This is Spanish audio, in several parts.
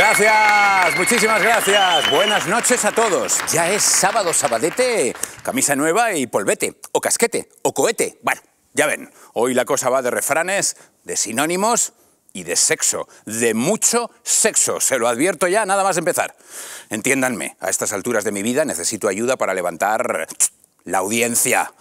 Gracias, muchísimas gracias. Buenas noches a todos. Ya es sábado, sabadete, camisa nueva y polvete, o casquete, o cohete. Bueno, ya ven, hoy la cosa va de refranes, de sinónimos y de sexo. De mucho sexo, se lo advierto ya, nada más empezar. Entiéndanme, a estas alturas de mi vida necesito ayuda para levantar la audiencia.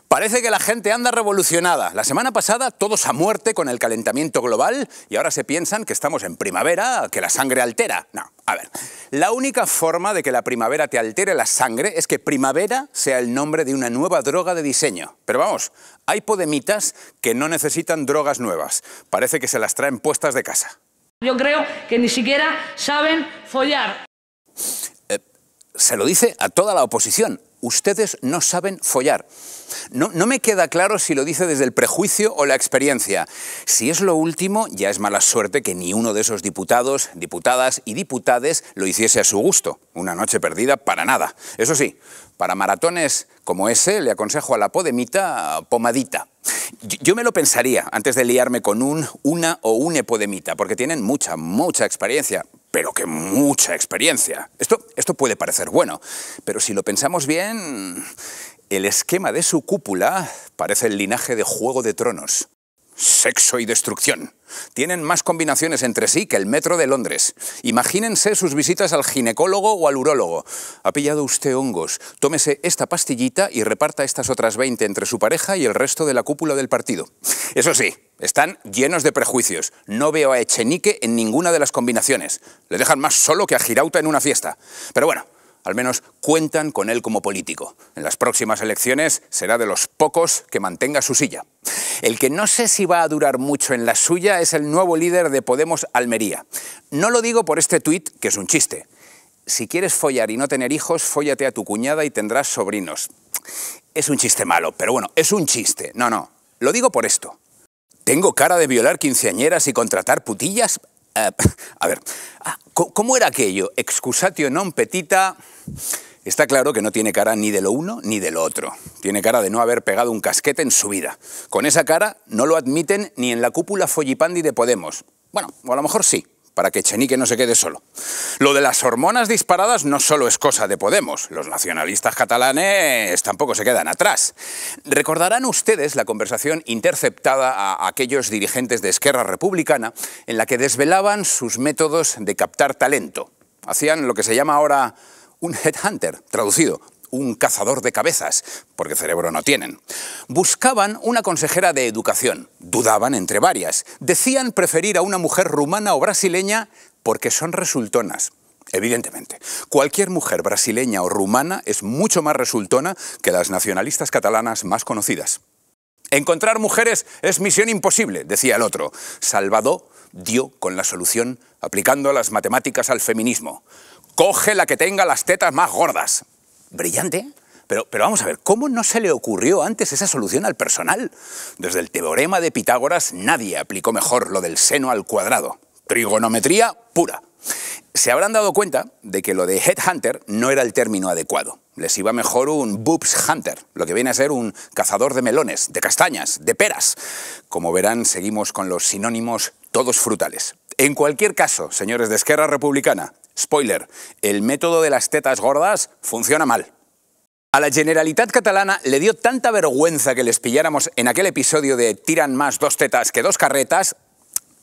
Parece que la gente anda revolucionada. La semana pasada todos a muerte con el calentamiento global y ahora se piensan que estamos en primavera, que la sangre altera. No, a ver, la única forma de que la primavera te altere la sangre es que primavera sea el nombre de una nueva droga de diseño. Pero vamos, hay podemitas que no necesitan drogas nuevas. Parece que se las traen puestas de casa. Yo creo que ni siquiera saben follar. Se lo dice a toda la oposición. Ustedes no saben follar. No me queda claro si lo dice desde el prejuicio o la experiencia. Si es lo último, ya es mala suerte que ni uno de esos diputados, diputadas y diputades lo hiciese a su gusto. Una noche perdida para nada. Eso sí, para maratones como ese le aconsejo a la podemita pomadita. Yo me lo pensaría antes de liarme con una o un podemita, porque tienen mucha experiencia. Pero que mucha experiencia. Esto puede parecer bueno, pero si lo pensamos bien, el esquema de su cúpula parece el linaje de Juego de Tronos. Sexo y destrucción. Tienen más combinaciones entre sí que el metro de Londres. Imagínense sus visitas al ginecólogo o al urólogo. ¿Ha pillado usted hongos? Tómese esta pastillita y reparta estas otras 20 entre su pareja y el resto de la cúpula del partido. Eso sí, están llenos de prejuicios. No veo a Echenique en ninguna de las combinaciones. Le dejan más solo que a Girauta en una fiesta. Pero bueno, al menos cuentan con él como político. En las próximas elecciones será de los pocos que mantenga su silla. El que no sé si va a durar mucho en la suya es el nuevo líder de Podemos Almería. No lo digo por este tuit, que es un chiste. Si quieres follar y no tener hijos, fóllate a tu cuñada y tendrás sobrinos. Es un chiste malo, pero bueno, es un chiste. No, lo digo por esto. ¿Tengo cara de violar quinceañeras y contratar putillas? A ver, ¿cómo era aquello? Excusatio non petita. Está claro que no tiene cara ni de lo uno ni de lo otro. Tiene cara de no haber pegado un casquete en su vida. Con esa cara no lo admiten ni en la cúpula follipandi de Podemos. Bueno, o a lo mejor sí, para que Echenique no se quede solo. Lo de las hormonas disparadas no solo es cosa de Podemos. Los nacionalistas catalanes tampoco se quedan atrás. Recordarán ustedes la conversación interceptada a aquellos dirigentes de Esquerra Republicana en la que desvelaban sus métodos de captar talento. Hacían lo que se llama ahora un headhunter, traducido, un cazador de cabezas, porque cerebro no tienen. Buscaban una consejera de educación, dudaban entre varias. Decían preferir a una mujer rumana o brasileña porque son resultonas. Evidentemente, cualquier mujer brasileña o rumana es mucho más resultona que las nacionalistas catalanas más conocidas. Encontrar mujeres es misión imposible, decía el otro. Salvador dio con la solución aplicando las matemáticas al feminismo. Coge la que tenga las tetas más gordas. Brillante, pero vamos a ver, ¿cómo no se le ocurrió antes esa solución al personal? Desde el teorema de Pitágoras nadie aplicó mejor lo del seno al cuadrado. Trigonometría pura. Se habrán dado cuenta de que lo de headhunter no era el término adecuado. Les iba mejor un boobs hunter, lo que viene a ser un cazador de melones, de castañas, de peras. Como verán, seguimos con los sinónimos todos frutales. En cualquier caso, señores de Esquerra Republicana, spoiler, el método de las tetas gordas funciona mal. A la Generalitat catalana le dio tanta vergüenza que les pilláramos en aquel episodio de tiran más 2 tetas que 2 carretas,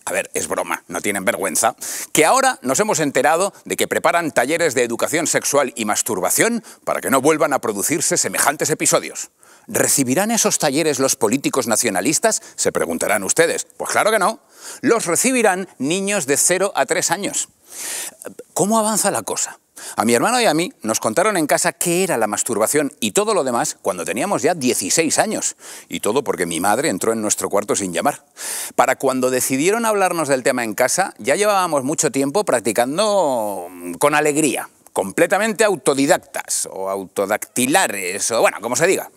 a ver, es broma, no tienen vergüenza, que ahora nos hemos enterado de que preparan talleres de educación sexual y masturbación para que no vuelvan a producirse semejantes episodios. ¿Recibirán esos talleres los políticos nacionalistas? Se preguntarán ustedes. Pues claro que no. Los recibirán niños de 0 a 3 años. ¿Cómo avanza la cosa? A mi hermano y a mí nos contaron en casa qué era la masturbación y todo lo demás cuando teníamos ya 16 años. Y todo porque mi madre entró en nuestro cuarto sin llamar. Para cuando decidieron hablarnos del tema en casa, ya llevábamos mucho tiempo practicando con alegría. Completamente autodidactas o autodactilares o bueno, como se diga.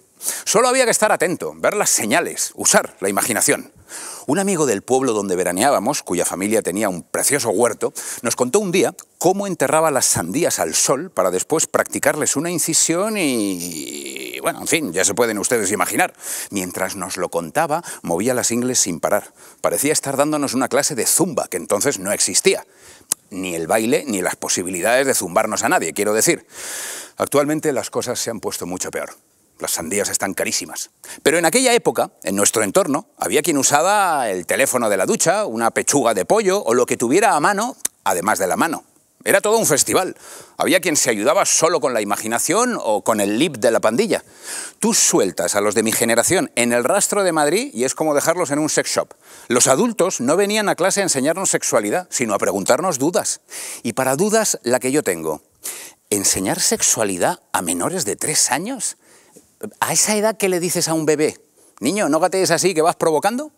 Solo había que estar atento, ver las señales, usar la imaginación. Un amigo del pueblo donde veraneábamos, cuya familia tenía un precioso huerto, nos contó un día cómo enterraba las sandías al sol para después practicarles una incisión y... bueno, en fin, ya se pueden ustedes imaginar. Mientras nos lo contaba, movía las ingles sin parar. Parecía estar dándonos una clase de zumba, que entonces no existía. ni el baile, ni las posibilidades de zumbarnos a nadie, quiero decir. Actualmente las cosas se han puesto mucho peor. Las sandías están carísimas. Pero en aquella época, en nuestro entorno, había quien usaba el teléfono de la ducha, una pechuga de pollo o lo que tuviera a mano, además de la mano. Era todo un festival. Había quien se ayudaba solo con la imaginación o con el lip de la pandilla. Tú sueltas a los de mi generación en el rastro de Madrid y es como dejarlos en un sex shop. Los adultos no venían a clase a enseñarnos sexualidad, sino a preguntarnos dudas. Y para dudas, la que yo tengo. ¿Enseñar sexualidad a menores de 3 años? ¿A esa edad qué le dices a un bebé? Niño, no gatees así que vas provocando.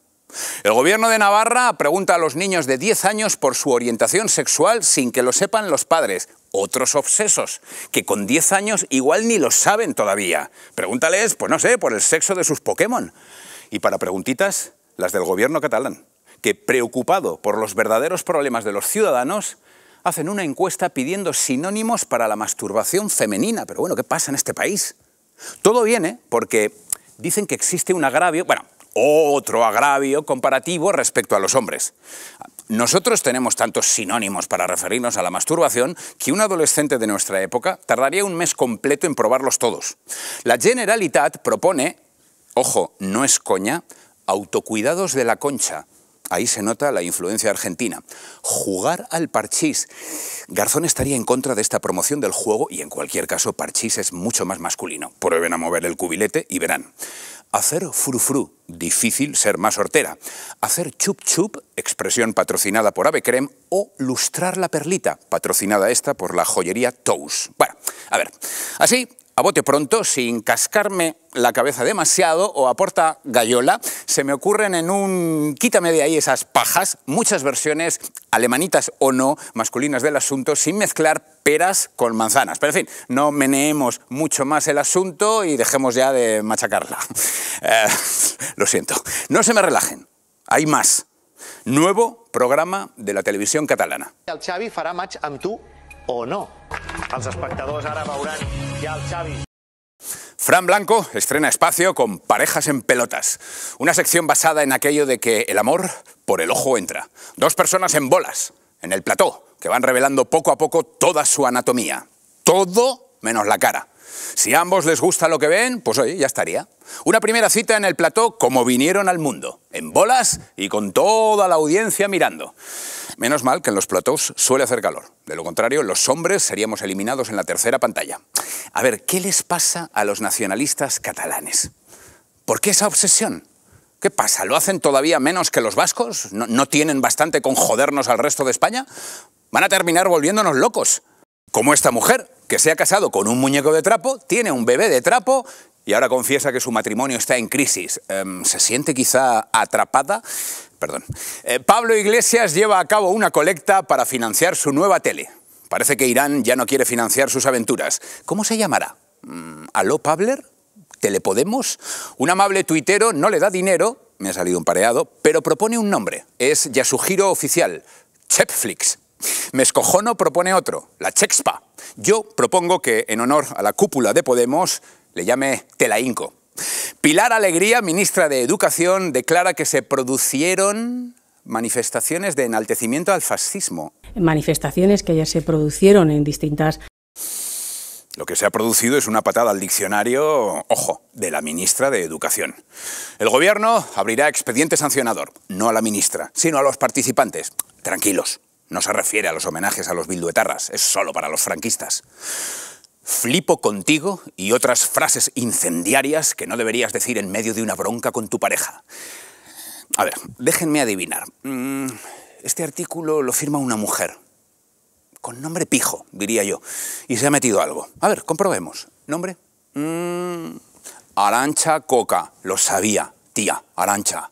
El gobierno de Navarra pregunta a los niños de 10 años por su orientación sexual sin que lo sepan los padres. Otros obsesos, que con 10 años igual ni lo saben todavía. Pregúntales, pues no sé, por el sexo de sus Pokémon. Y para preguntitas, las del gobierno catalán, que preocupado por los verdaderos problemas de los ciudadanos, hacen una encuesta pidiendo sinónimos para la masturbación femenina. Pero bueno, ¿qué pasa en este país? Todo viene porque dicen que existe un agravio, bueno, otro agravio comparativo respecto a los hombres. Nosotros tenemos tantos sinónimos para referirnos a la masturbación que un adolescente de nuestra época tardaría un mes completo en probarlos todos. La Generalitat propone, ojo, no es coña, autocuidados de la concha. Ahí se nota la influencia argentina. Jugar al parchís. Garzón estaría en contra de esta promoción del juego y en cualquier caso parchís es mucho más masculino. Prueben a mover el cubilete y verán. Hacer frufru, difícil ser más hortera. Hacer chup chup, expresión patrocinada por Ave Creme, o lustrar la perlita, patrocinada esta por la joyería Tous. Bueno, a ver, así, a bote pronto, sin cascarme la cabeza demasiado o a porta gallola, se me ocurren en un quítame de ahí esas pajas, muchas versiones, alemanitas o no, masculinas del asunto, sin mezclar peras con manzanas. Pero en fin, no meneemos mucho más el asunto y dejemos ya de machacarla. Lo siento. No se me relajen. Hay más. Nuevo programa de la televisión catalana. El Xavi farà match amb tu o no? Els espectadors ara veuran ja el Xavi. Fran Blanco estrena Espacio con Parejas en Pelotas, una sección basada en aquello de que el amor por el ojo entra. 2 personas en bolas, en el plató, que van revelando poco a poco toda su anatomía. Todo menos la cara. Si a ambos les gusta lo que ven, pues oye, ya estaría. Una primera cita en el plató como vinieron al mundo, en bolas y con toda la audiencia mirando. Menos mal que en los platós suele hacer calor. De lo contrario, los hombres seríamos eliminados en la tercera pantalla. A ver, ¿qué les pasa a los nacionalistas catalanes? ¿Por qué esa obsesión? ¿Qué pasa? ¿Lo hacen todavía menos que los vascos? ¿No tienen bastante con jodernos al resto de España? Van a terminar volviéndonos locos. Como esta mujer, que se ha casado con un muñeco de trapo, tiene un bebé de trapo y ahora confiesa que su matrimonio está en crisis. ¿Se siente quizá atrapada? Perdón. Pablo Iglesias lleva a cabo una colecta para financiar su nueva tele. Parece que Irán ya no quiere financiar sus aventuras. ¿Cómo se llamará? ¿Aló Pabler? ¿Telepodemos? Un amable tuitero no le da dinero, me ha salido un pareado, pero propone un nombre. Es Yasuhiro Oficial, Chepflix. Mescojono propone otro, la Chexpa. Yo propongo que, en honor a la cúpula de Podemos, le llame Telainco. Pilar Alegría, ministra de Educación, declara que se producieron manifestaciones de enaltecimiento al fascismo. Manifestaciones que ya se produjeron en distintas... Lo que se ha producido es una patada al diccionario, ojo, de la ministra de Educación. El gobierno abrirá expediente sancionador, no a la ministra, sino a los participantes. Tranquilos, no se refiere a los homenajes a los bilduetarras, es solo para los franquistas. Flipo contigo y otras frases incendiarias que no deberías decir en medio de una bronca con tu pareja. A ver, déjenme adivinar. Este artículo lo firma una mujer. Con nombre pijo, diría yo. Y se ha metido algo. A ver, comprobemos. ¿Nombre? Arantxa Coca. Lo sabía, tía, Arantxa.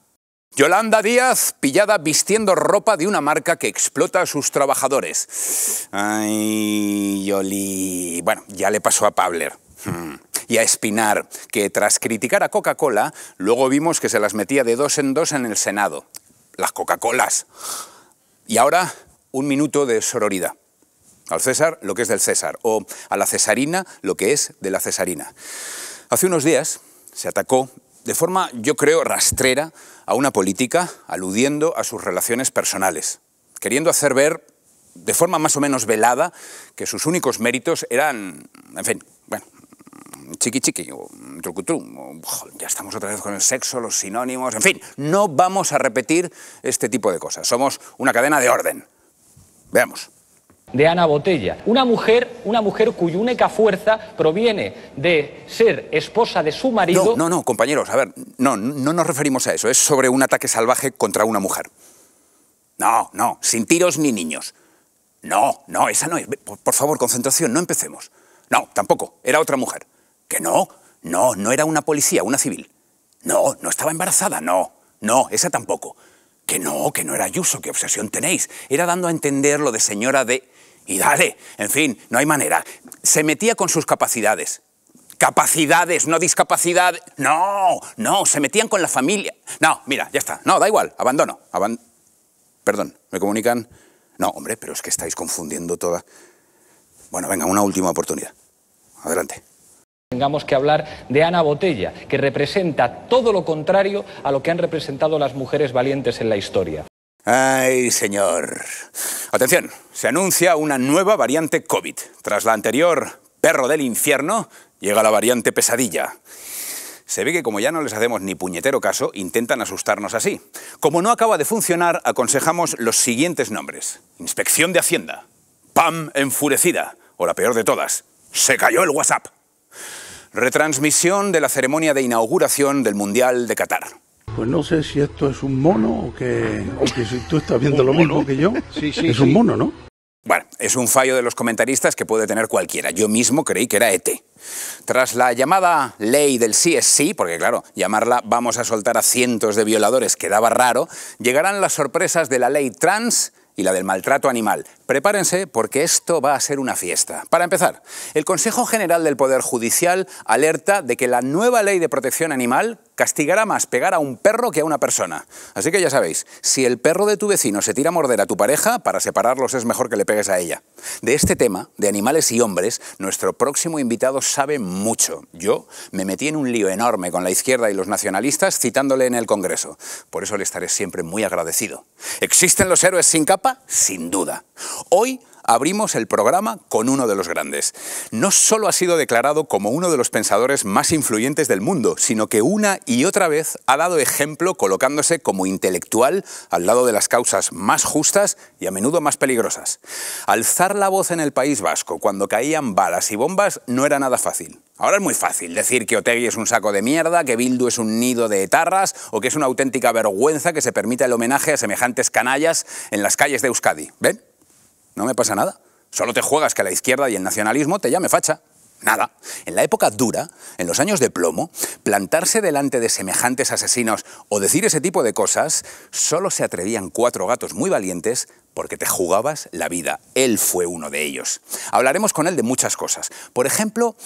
Yolanda Díaz, pillada vistiendo ropa de una marca que explota a sus trabajadores. Ay, Yoli. Bueno, ya le pasó a Pabler. Y a Espinar, que tras criticar a Coca-Cola, luego vimos que se las metía de 2 en 2 en el Senado. Las Coca-Colas. Y ahora, un minuto de sororidad. Al César lo que es del César, o a la cesarina lo que es de la cesarina. Hace unos días se atacó de forma, yo creo, rastrera a una política aludiendo a sus relaciones personales, queriendo hacer ver de forma más o menos velada que sus únicos méritos eran, en fin, bueno, chiqui chiqui o trucutru, ya estamos otra vez con el sexo, los sinónimos, en fin, no vamos a repetir este tipo de cosas. Somos una cadena de orden. Veamos. De Ana Botella, una mujer cuya única fuerza proviene de ser esposa de su marido. No, compañeros, a ver, no nos referimos a eso, es sobre un ataque salvaje contra una mujer. No, sin tiros ni niños. No, esa no es. Por favor, concentración, no empecemos. No, tampoco, era otra mujer. Que no era una policía, una civil. No estaba embarazada, no, esa tampoco. Que no era Ayuso, qué obsesión tenéis. Era dando a entender lo de señora de... Y dale, en fin, no hay manera. Se metía con sus capacidades. Capacidades, no discapacidad. No, se metían con la familia. No, mira, ya está. No, da igual, abandono. Perdón, ¿me comunican? No, hombre, pero es que estáis confundiendo toda... Bueno, venga, una última oportunidad. Adelante. Tengamos que hablar de Ana Botella, que representa todo lo contrario a lo que han representado las mujeres valientes en la historia. Ay, señor. Atención, se anuncia una nueva variante COVID. Tras la anterior, perro del infierno, llega la variante pesadilla. Se ve que como ya no les hacemos ni puñetero caso, intentan asustarnos así. Como no acaba de funcionar, aconsejamos los siguientes nombres. Inspección de Hacienda, PAM enfurecida, o la peor de todas, se cayó el WhatsApp. Retransmisión de la ceremonia de inauguración del Mundial de Qatar. Pues no sé si esto es un mono o que si tú estás viendo lo mismo que yo. Sí, es un mono, ¿no? Bueno, es un fallo de los comentaristas que puede tener cualquiera. Yo mismo creí que era ET. Tras la llamada ley del sí es sí, porque claro, llamarla vamos a soltar a cientos de violadores quedaba raro, llegarán las sorpresas de la ley trans y la del maltrato animal. Prepárense porque esto va a ser una fiesta. Para empezar, el Consejo General del Poder Judicial alerta de que la nueva ley de protección animal castigará más pegar a un perro que a una persona. Así que ya sabéis, si el perro de tu vecino se tira a morder a tu pareja, para separarlos es mejor que le pegues a ella. De este tema, de animales y hombres, nuestro próximo invitado sabe mucho. Yo me metí en un lío enorme con la izquierda y los nacionalistas citándole en el Congreso. Por eso le estaré siempre muy agradecido. ¿Existen los héroes sin capa? Sin duda. Hoy abrimos el programa con uno de los grandes. No solo ha sido declarado como uno de los pensadores más influyentes del mundo, sino que una y otra vez ha dado ejemplo colocándose como intelectual al lado de las causas más justas y a menudo más peligrosas. Alzar la voz en el País Vasco cuando caían balas y bombas no era nada fácil. Ahora es muy fácil decir que Otegi es un saco de mierda, que Bildu es un nido de etarras o que es una auténtica vergüenza que se permita el homenaje a semejantes canallas en las calles de Euskadi. ¿Ven? No me pasa nada. Solo te juegas que la izquierda y el nacionalismo te llame facha. Nada. En la época dura, en los años de plomo, plantarse delante de semejantes asesinos o decir ese tipo de cosas, solo se atrevían 4 gatos muy valientes porque te jugabas la vida. Él fue uno de ellos. Hablaremos con él de muchas cosas. Por ejemplo,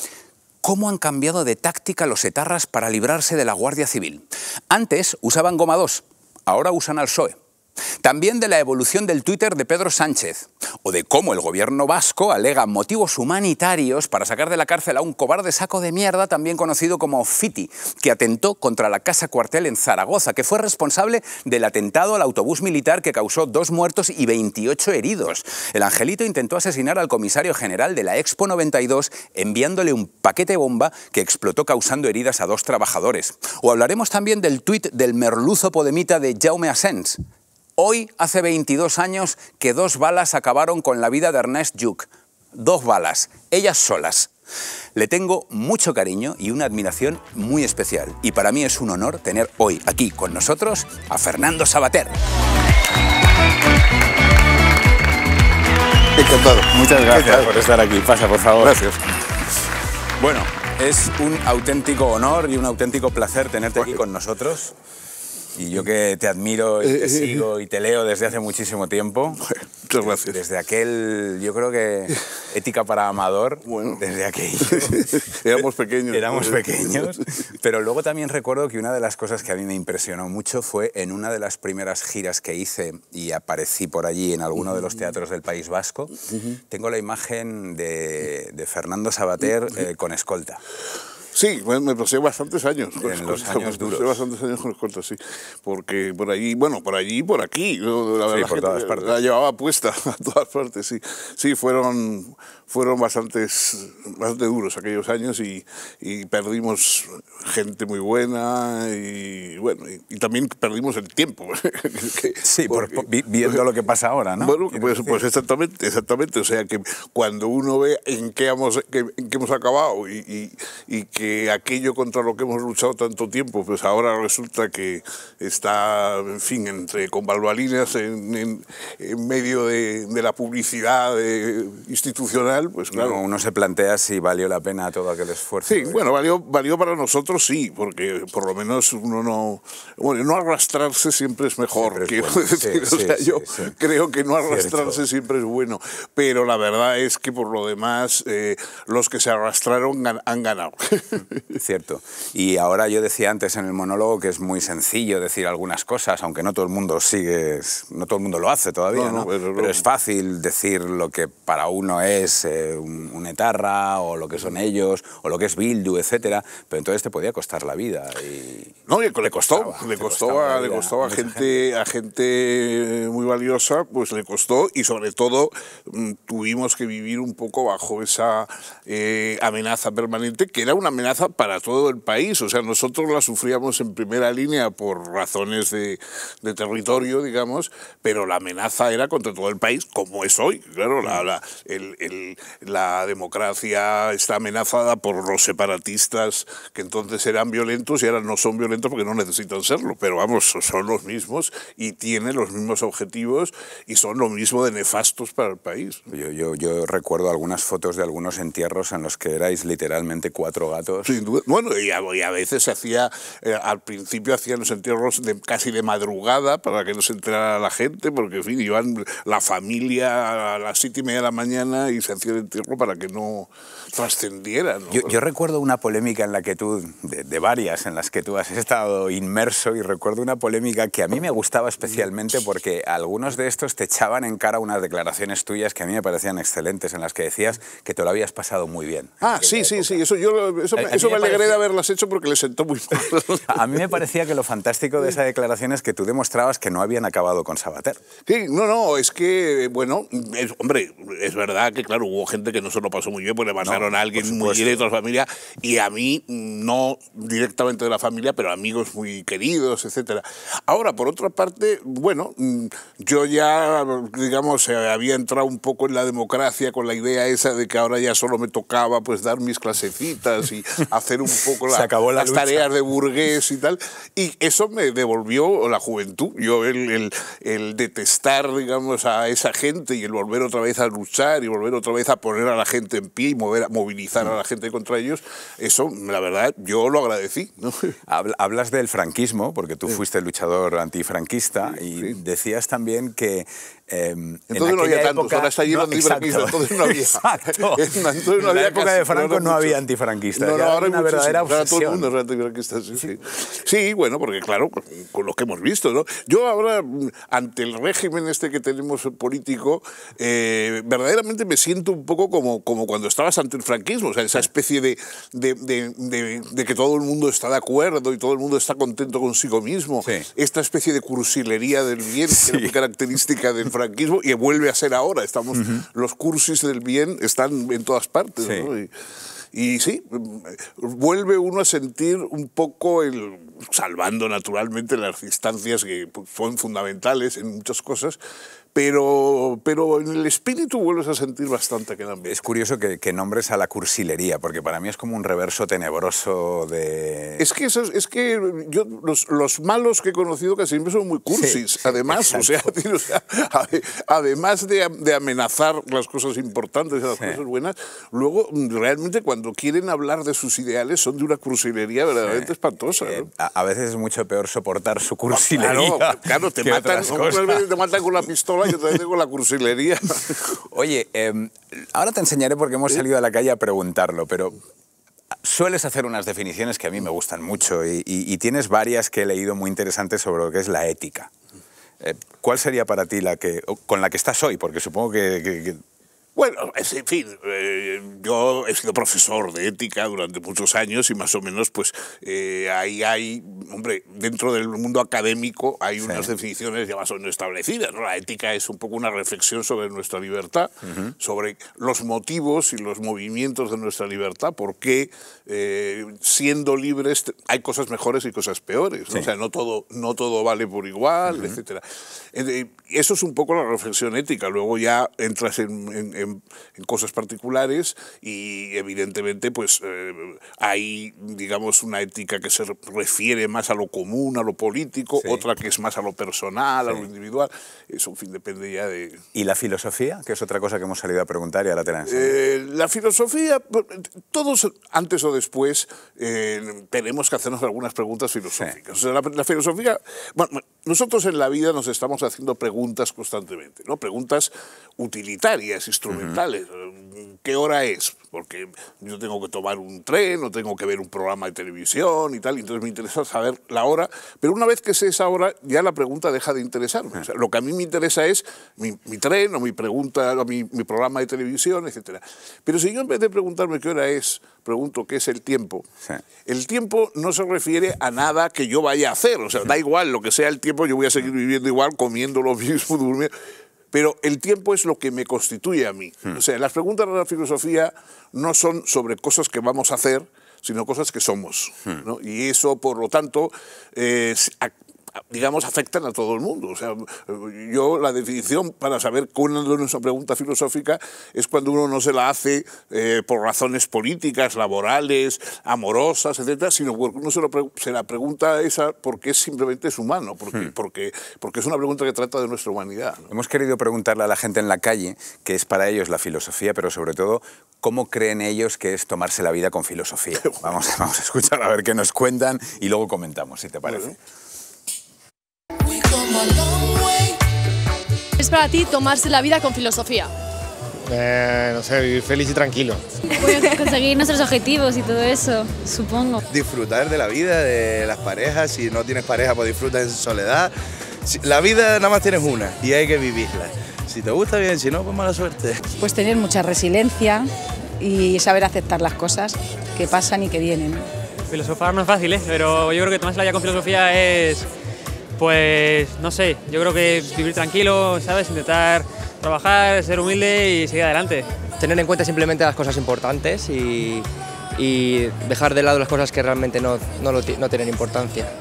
cómo han cambiado de táctica los etarras para librarse de la Guardia Civil. Antes usaban goma 2, ahora usan al PSOE. También de la evolución del Twitter de Pedro Sánchez, o de cómo el gobierno vasco alega motivos humanitarios para sacar de la cárcel a un cobarde saco de mierda, también conocido como Fiti, que atentó contra la casa cuartel en Zaragoza, que fue responsable del atentado al autobús militar que causó 2 muertos y 28 heridos. El angelito intentó asesinar al comisario general de la Expo 92 enviándole un paquete bomba que explotó causando heridas a 2 trabajadores. O hablaremos también del tuit del merluzo podemita de Jaume Asens. Hoy, hace 22 años, que 2 balas acabaron con la vida de Ernest Lluch. 2 balas, ellas solas. Le tengo mucho cariño y una admiración muy especial. Y para mí es un honor tener hoy aquí con nosotros a Fernando Savater. Encantado. Muchas gracias por estar aquí. Pasa, por favor. Gracias. Bueno, es un auténtico honor y un auténtico placer tenerte aquí con nosotros. Y yo que te admiro y te sigo y te leo desde hace muchísimo tiempo. Muchas gracias. Desde aquel, yo creo que Ética para Amador, bueno, desde aquello. Éramos pequeños. Éramos pequeños, pero luego también recuerdo que una de las cosas que a mí me impresionó mucho fue en una de las primeras giras que hice y aparecí por allí en alguno de los teatros del País Vasco. Tengo la imagen de Fernando Savater con escolta. Sí, me pasé bastantes años con En los años duros. Me pasé bastantes años con escolta, sí. Porque por allí, bueno, por allí y por aquí. La verdad, por todas partes. La llevaba puesta a todas partes, sí. Sí, fueron bastante duros aquellos años y perdimos gente muy buena y bueno, y también perdimos el tiempo. Sí, viendo lo que pasa ahora, ¿no? Bueno, pues exactamente. O sea, que cuando uno ve en qué hemos acabado y que aquello contra lo que hemos luchado tanto tiempo, pues ahora resulta que está, en fin, con balbalinas en medio de la publicidad institucional, pues claro. Uno se plantea si valió la pena todo aquel esfuerzo. Sí, bueno, valió para nosotros, sí, porque por lo menos uno no arrastrarse siempre es mejor. Yo creo que no arrastrarse siempre es bueno, pero la verdad es que por lo demás los que se arrastraron han ganado. Cierto. Y ahora yo decía antes en el monólogo que es muy sencillo decir algunas cosas, aunque no todo el mundo lo hace todavía, ¿no? Pero es fácil decir lo que para uno es un etarra, o lo que son ellos, o lo que es Bildu, etcétera, pero entonces te podía costar la vida. No, le costó a gente muy valiosa, pues le costó, y sobre todo tuvimos que vivir un poco bajo esa amenaza permanente, que era una amenaza para todo el país. O sea, nosotros la sufríamos en primera línea por razones de territorio, digamos, pero la amenaza era contra todo el país, como es hoy. Claro, la democracia está amenazada por los separatistas, que entonces eran violentos y ahora no son violentos porque no necesitan serlo, pero vamos, son los mismos y tienen los mismos objetivos y son lo mismo de nefastos para el país. Yo recuerdo algunas fotos de algunos entierros en los que erais literalmente 4 gatos. Sin duda. Bueno, y a veces se hacía, al principio hacían los entierros casi de madrugada para que no se enterara la gente, porque en fin, iban la familia a las 7:30 de la mañana y se hacía el entierro para que no trascendiera, ¿no? Yo recuerdo una polémica en la que tú, de varias en las que tú has estado inmerso, y recuerdo una polémica que a mí me gustaba especialmente porque algunos de estos te echaban en cara unas declaraciones tuyas que a mí me parecían excelentes, en las que decías que te lo habías pasado muy bien. Ah, sí, eso me alegré de haberlas hecho porque les sentó muy mal. A mí me parecía que lo fantástico de esa declaración es que tú demostrabas que no habían acabado con Savater. Sí, no, es que, bueno, hombre, es verdad que, claro, hubo gente que no se lo pasó muy bien, porque le mandaron a alguien muy directo a la familia, y a mí, no directamente de la familia, pero amigos muy queridos, etcétera. Ahora, por otra parte, bueno, yo ya, digamos, había entrado un poco en la democracia con la idea esa de que ahora ya solo me tocaba pues dar mis clasecitas y hacer un poco las tareas de burgués y tal, y eso me devolvió la juventud. Yo el detestar, digamos, a esa gente y el volver otra vez a luchar y volver otra vez a poner a la gente en pie y movilizar a la gente contra ellos, eso, la verdad, yo lo agradecí, ¿no? Hablas del franquismo, porque tú fuiste luchador antifranquista, y decías también que entonces no había tantos, ahora está lleno de antifranquistas, entonces no había. Exacto. En la época de Franco no había antifranquistas. No, ahora hay una verdadera obsesión. Todo el mundo es antifranquista, sí, bueno, porque claro, con lo que hemos visto, ¿no? Yo ahora, ante el régimen este que tenemos político, verdaderamente me siento un poco como cuando estabas ante el franquismo, o sea, esa especie de que todo el mundo está de acuerdo y todo el mundo está contento consigo mismo. Sí. Esta especie de cursilería del bien, que era muy característica del franquismo, y vuelve a ser ahora. Los cursis del bien están en todas partes, sí, ¿no? Y sí, vuelve uno a sentir un poco, salvando naturalmente las distancias que son fundamentales en muchas cosas, pero en el espíritu vuelves a sentir bastante aquel ambiente. Es curioso que nombres a la cursilería, porque para mí es como un reverso tenebroso de... Es que yo, los malos que he conocido casi siempre son muy cursis, sí, además, además de amenazar las cosas importantes y las cosas buenas, luego realmente cuando quieren hablar de sus ideales son de una cursilería verdaderamente espantosa, ¿no? A veces es mucho peor soportar su cursilería. Claro, te matan con la pistola y otra vez con la cursilería. Oye, ahora te enseñaré porque hemos salido a la calle a preguntarlo, pero sueles hacer unas definiciones que a mí me gustan mucho y tienes varias que he leído muy interesantes sobre lo que es la ética. ¿Cuál sería para ti con la que estás hoy? Porque supongo que Bueno, en fin, yo he sido profesor de ética durante muchos años y más o menos pues ahí hay, hombre, dentro del mundo académico hay unas definiciones ya más o menos establecidas, ¿no? La ética es un poco una reflexión sobre nuestra libertad, sobre los motivos y los movimientos de nuestra libertad, porque siendo libres hay cosas mejores y cosas peores, ¿no? O sea, no todo vale por igual, etcétera. Eso es un poco la reflexión ética. Luego ya entras en cosas particulares y evidentemente pues hay, digamos, una ética que se refiere más a lo común, a lo político, otra que es más a lo personal, a lo individual. Eso, en fin, depende ya de... ¿Y la filosofía? Que es otra cosa que hemos salido a preguntar y ahora te la enseño. La filosofía, todos antes o después tenemos que hacernos algunas preguntas filosóficas. O sea, la filosofía... Bueno, nosotros en la vida nos estamos haciendo preguntas constantemente, ¿no? Preguntas utilitarias, instrumentales. ¿Qué hora es? Porque yo tengo que tomar un tren o tengo que ver un programa de televisión y tal, y entonces me interesa saber la hora, pero una vez que sé esa hora ya la pregunta deja de interesarme. O sea, lo que a mí me interesa es mi tren o mi pregunta, o mi programa de televisión, etc. Pero si yo en vez de preguntarme qué hora es, pregunto qué es el tiempo, el tiempo no se refiere a nada que yo vaya a hacer. O sea, da igual lo que sea el tiempo, yo voy a seguir viviendo igual, comiendo lo mismo, durmiendo. Pero el tiempo es lo que me constituye a mí. O sea, las preguntas de la filosofía no son sobre cosas que vamos a hacer, sino cosas que somos, ¿no? Y eso, por lo tanto, digamos, afectan a todo el mundo. O sea, yo la definición para saber cuándo es una pregunta filosófica es cuando uno no se la hace por razones políticas, laborales, amorosas, etcétera, sino porque uno se la pregunta esa porque simplemente es humano, porque es una pregunta que trata de nuestra humanidad, ¿no? Hemos querido preguntarle a la gente en la calle qué es para ellos la filosofía, pero sobre todo, ¿cómo creen ellos que es tomarse la vida con filosofía? Vamos a escuchar a ver qué nos cuentan y luego comentamos, si te parece. ¿Es para ti tomarse la vida con filosofía? No sé, vivir feliz y tranquilo. Pues conseguir nuestros objetivos y todo eso, supongo. Disfrutar de la vida, de las parejas. Si no tienes pareja, pues disfruta en soledad. La vida nada más tienes una y hay que vivirla. Si te gusta, bien, si no, pues mala suerte. Pues tener mucha resiliencia y saber aceptar las cosas que pasan y que vienen. Filosofar no es fácil, pero yo creo que tomarse la vida con filosofía es... Pues, no sé, yo creo que vivir tranquilo, ¿sabes? Intentar trabajar, ser humilde y seguir adelante. Tener en cuenta simplemente las cosas importantes y dejar de lado las cosas que realmente no tienen importancia.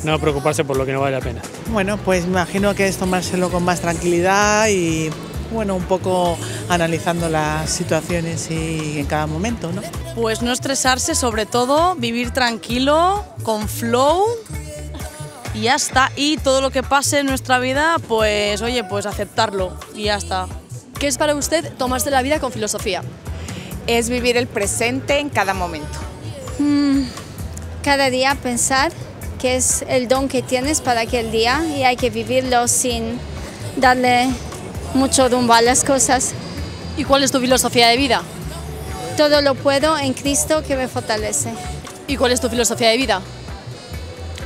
No preocuparse por lo que no vale la pena. Bueno, pues me imagino que es tomárselo con más tranquilidad y, bueno, un poco analizando las situaciones y en cada momento, ¿no? Pues no estresarse, sobre todo, vivir tranquilo, con flow. Y ya está, y todo lo que pase en nuestra vida, pues oye, pues aceptarlo y ya está. ¿Qué es para usted tomarse la vida con filosofía? Es vivir el presente en cada momento. Cada día pensar que es el don que tienes para aquel día y hay que vivirlo sin darle mucho rumbo a las cosas. ¿Y cuál es tu filosofía de vida? Todo lo puedo en Cristo que me fortalece. ¿Y cuál es tu filosofía de vida?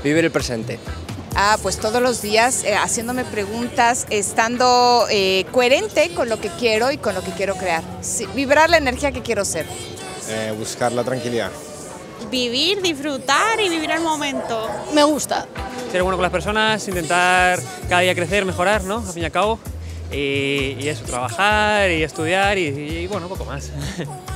Vivir el presente. Pues todos los días haciéndome preguntas, estando coherente con lo que quiero y con lo que quiero crear. Sí, vibrar la energía que quiero ser. Buscar la tranquilidad. Vivir, disfrutar y vivir el momento. Me gusta. Ser bueno con las personas, intentar cada día crecer, mejorar, ¿no? Al fin y al cabo. Y eso, trabajar y estudiar y bueno, poco más.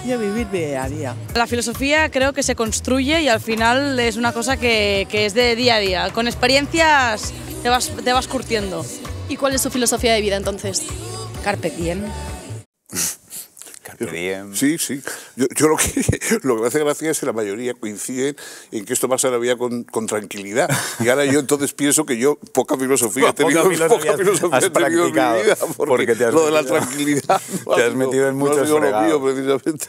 Yo vivir día a día. La filosofía creo que se construye y al final es una cosa que es de día a día. Con experiencias te vas curtiendo. ¿Y cuál es tu filosofía de vida entonces? Carpe diem. Sí, sí. Yo lo que me hace gracia es que la mayoría coinciden en que esto pasa la vida con tranquilidad. Y ahora yo entonces pienso que yo poca filosofía he tenido en mi vida. Porque lo de la tranquilidad te has metido en muchos fregados. Lo mío, precisamente.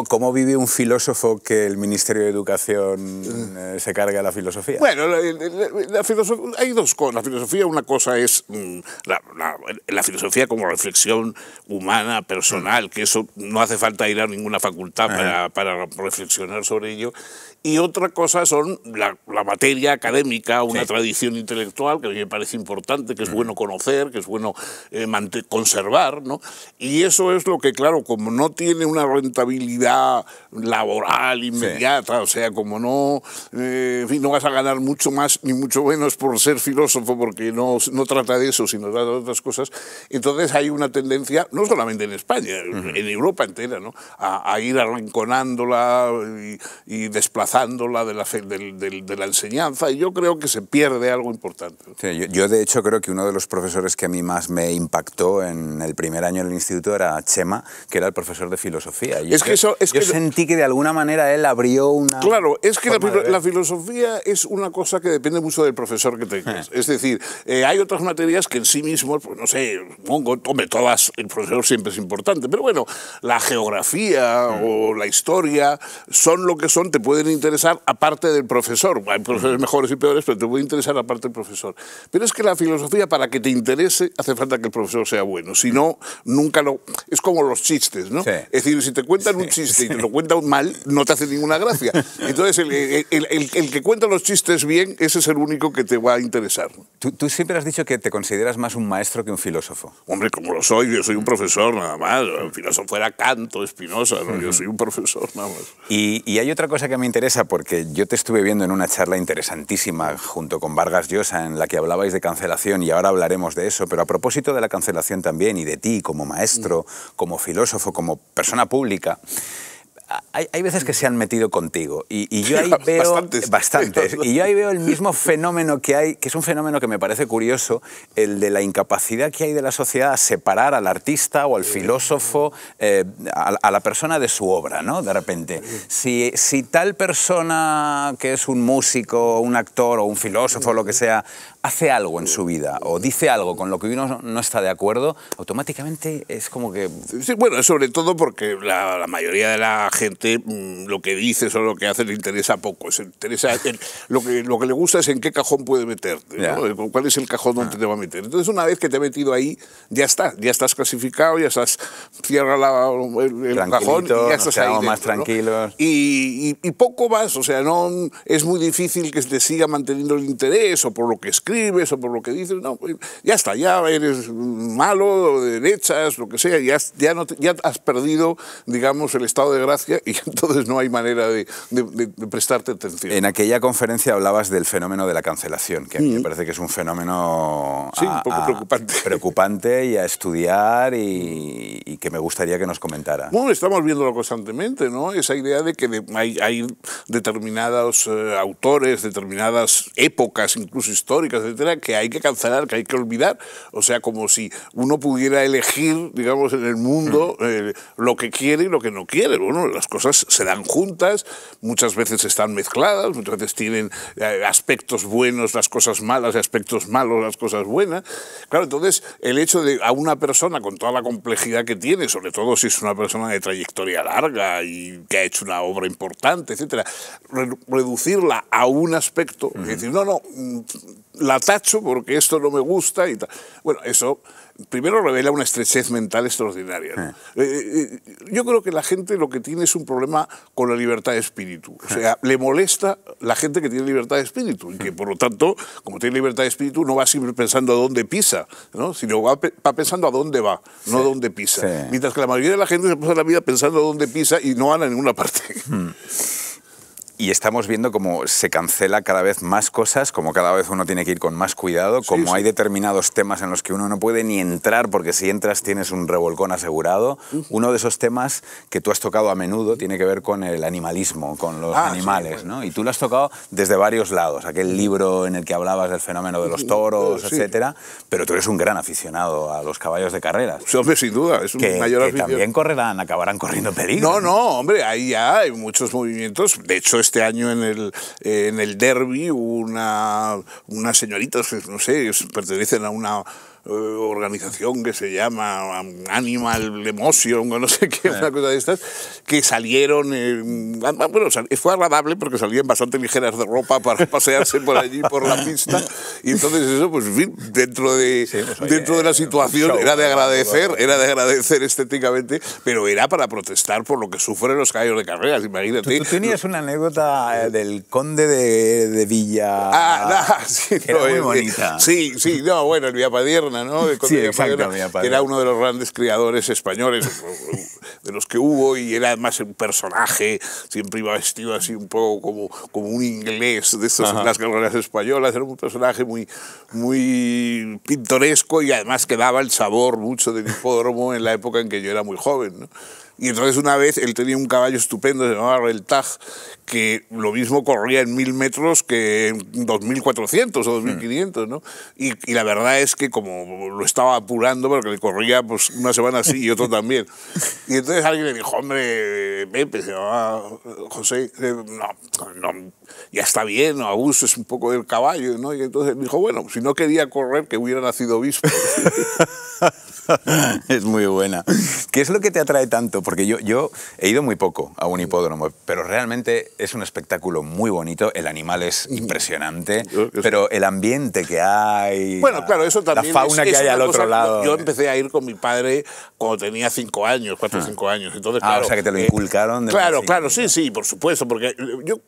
¿Cómo vive un filósofo que el Ministerio de Educación se carga a la filosofía? Bueno, la filosofía, hay dos cosas. La filosofía, una cosa es la filosofía como reflexión humana, personal, que eso no hace falta ir a ninguna facultad para reflexionar sobre ello. y otra cosa son la materia académica, una tradición intelectual que a mí me parece importante, que es bueno conocer, que es bueno conservar, ¿no? Y eso es lo que, claro, como no tiene una rentabilidad laboral inmediata, o sea, como no, en fin, no vas a ganar mucho más ni mucho menos por ser filósofo, porque no trata de eso, sino trata de otras cosas, entonces hay una tendencia, no solamente en España, en Europa entera, ¿no? A ir arrinconándola y desplazándola de la enseñanza, y yo creo que se pierde algo importante. Sí, yo de hecho creo que uno de los profesores que a mí más me impactó en el primer año del instituto era Chema, que era el profesor de filosofía. Yo sentí que de alguna manera él abrió una... Claro, es que la filosofía es una cosa que depende mucho del profesor que tengas. Es decir, hay otras materias que en sí mismos, pues no sé, hombre, todas, el profesor siempre es importante, pero bueno, la geografía o la historia son lo que son, te pueden interesar aparte del profesor. Hay profesores mejores y peores, pero te puede interesar aparte del profesor. Pero es que la filosofía, para que te interese, hace falta que el profesor sea bueno. Si no, nunca lo... Es como los chistes, ¿no? Es decir, si te cuentan un chiste y te lo cuentan mal, no te hace ninguna gracia. Entonces, el que cuenta los chistes bien, ese es el único que te va a interesar. Tú siempre has dicho que te consideras más un maestro que un filósofo. Hombre, como lo soy, yo soy un profesor nada más. El filósofo era Kant o Spinoza, ¿no? Yo soy un profesor nada más. Y hay otra cosa que me interesa, porque yo te estuve viendo en una charla interesantísima junto con Vargas Llosa en la que hablabais de cancelación, y ahora hablaremos de eso, pero a propósito de la cancelación también y de ti como maestro, como filósofo, como persona pública, hay veces que se han metido contigo y yo ahí veo bastantes, y yo ahí veo el mismo fenómeno que hay, que es un fenómeno que me parece curioso, el de la incapacidad que hay de la sociedad a separar al artista o al filósofo, a la persona de su obra, ¿no? De repente, si tal persona que es un músico, un actor o un filósofo o lo que sea, hace algo en su vida o dice algo con lo que uno no está de acuerdo, automáticamente es como que... Sí, bueno, sobre todo porque la mayoría de la gente lo que dices o lo que hace le interesa poco. Lo que le gusta es en qué cajón puede meterte, ¿no? ¿Cuál es el cajón donde te va a meter? Entonces, una vez que te ha metido ahí, ya estás clasificado, ya estás, cierra el cajón y ya estás ahí dentro, más tranquilos. ¿no? Y poco más, o sea, no es muy difícil que te siga manteniendo el interés o por lo que escribes o por lo que dices, no, ya está, ya eres malo, de derechas, lo que sea, ya has perdido, digamos, el estado de gracia, y entonces no hay manera de prestarte atención. En aquella conferencia hablabas del fenómeno de la cancelación, que a mí me parece que es un fenómeno un poco preocupante y a estudiar, y que me gustaría que nos comentara. Bueno, estamos viéndolo constantemente, ¿no? Esa idea de que hay determinados autores, determinadas épocas, incluso históricas, etcétera, que hay que cancelar, que hay que olvidar. O sea, como si uno pudiera elegir, digamos, en el mundo lo que quiere y lo que no quiere. Bueno, las cosas se dan juntas, muchas veces están mezcladas, muchas veces tienen aspectos buenos las cosas malas y aspectos malos las cosas buenas. Claro, entonces el hecho de a una persona con toda la complejidad que tiene, sobre todo si es una persona de trayectoria larga y que ha hecho una obra importante, etcétera, reducirla a un aspecto, es decir, no, la tacho porque esto no me gusta y tal. Bueno, eso primero revela una estrechez mental extraordinaria, ¿no? Yo creo que la gente lo que tiene es un problema con la libertad de espíritu. O sea, le molesta la gente que tiene libertad de espíritu y que, por lo tanto, como tiene libertad de espíritu, no va siempre pensando a dónde pisa, ¿no? Sino va pensando a dónde va, no a dónde pisa. Mientras que la mayoría de la gente se pasa la vida pensando a dónde pisa y no van a ninguna parte. Y estamos viendo cómo se cancela cada vez más cosas, como cada vez uno tiene que ir con más cuidado, como hay determinados temas en los que uno no puede ni entrar porque si entras tienes un revolcón asegurado. Uno de esos temas que tú has tocado a menudo tiene que ver con el animalismo, con los animales, ¿no? Y tú lo has tocado desde varios lados, aquel libro en el que hablabas del fenómeno de los toros, etcétera, pero tú eres un gran aficionado a los caballos de carreras. Sí, hombre, sin duda, es un mayor afición. Que también acabarán corriendo peligro. No, hombre, ahí ya hay muchos movimientos. De hecho, este año en el derbi una señorita, no sé, pertenecen a una organización que se llama Animal Emotion o no sé qué, una cosa de estas, que salieron, bueno, fue agradable porque salían bastante ligeras de ropa para pasearse por allí, por la pista, y entonces eso, pues en fin, dentro de la situación era de agradecer estéticamente, pero era para protestar por lo que sufren los caballos de carreras, imagínate. Tú tenías una anécdota del conde de Villa, sí, que era muy bonita. Sí, no, bueno, el Villapadierna, ¿no? El conde de Villapadierna, que era uno de los grandes criadores españoles de los que hubo, y era además un personaje, siempre iba vestido así un poco como un inglés de estos, las carreras españolas, era un personaje muy pintoresco, y además que daba el sabor mucho del hipódromo en la época en que yo era muy joven, ¿no? Y entonces una vez él tenía un caballo estupendo, se llamaba Reltaj, que lo mismo corría en 1000 metros que en 2400 o 2500, ¿no? Y la verdad es que como lo estaba apurando, porque le corría pues una semana así y otro también. Y entonces alguien le dijo, hombre, Pepe, se llamaba José, no, ya está bien, no abuses un poco del caballo, ¿no? Y entonces dijo, bueno, si no quería correr, que hubiera nacido obispo. Es muy buena. ¿Qué es lo que te atrae tanto? Porque yo he ido muy poco a un hipódromo, pero realmente es un espectáculo muy bonito, el animal es impresionante, pero el ambiente que hay, bueno, claro, eso también la fauna que hay al otro lado. Yo empecé a ir con mi padre cuando tenía 5 años, 4 o 5 años. Entonces, claro, o sea, que te lo inculcaron. Claro, sí, por supuesto, porque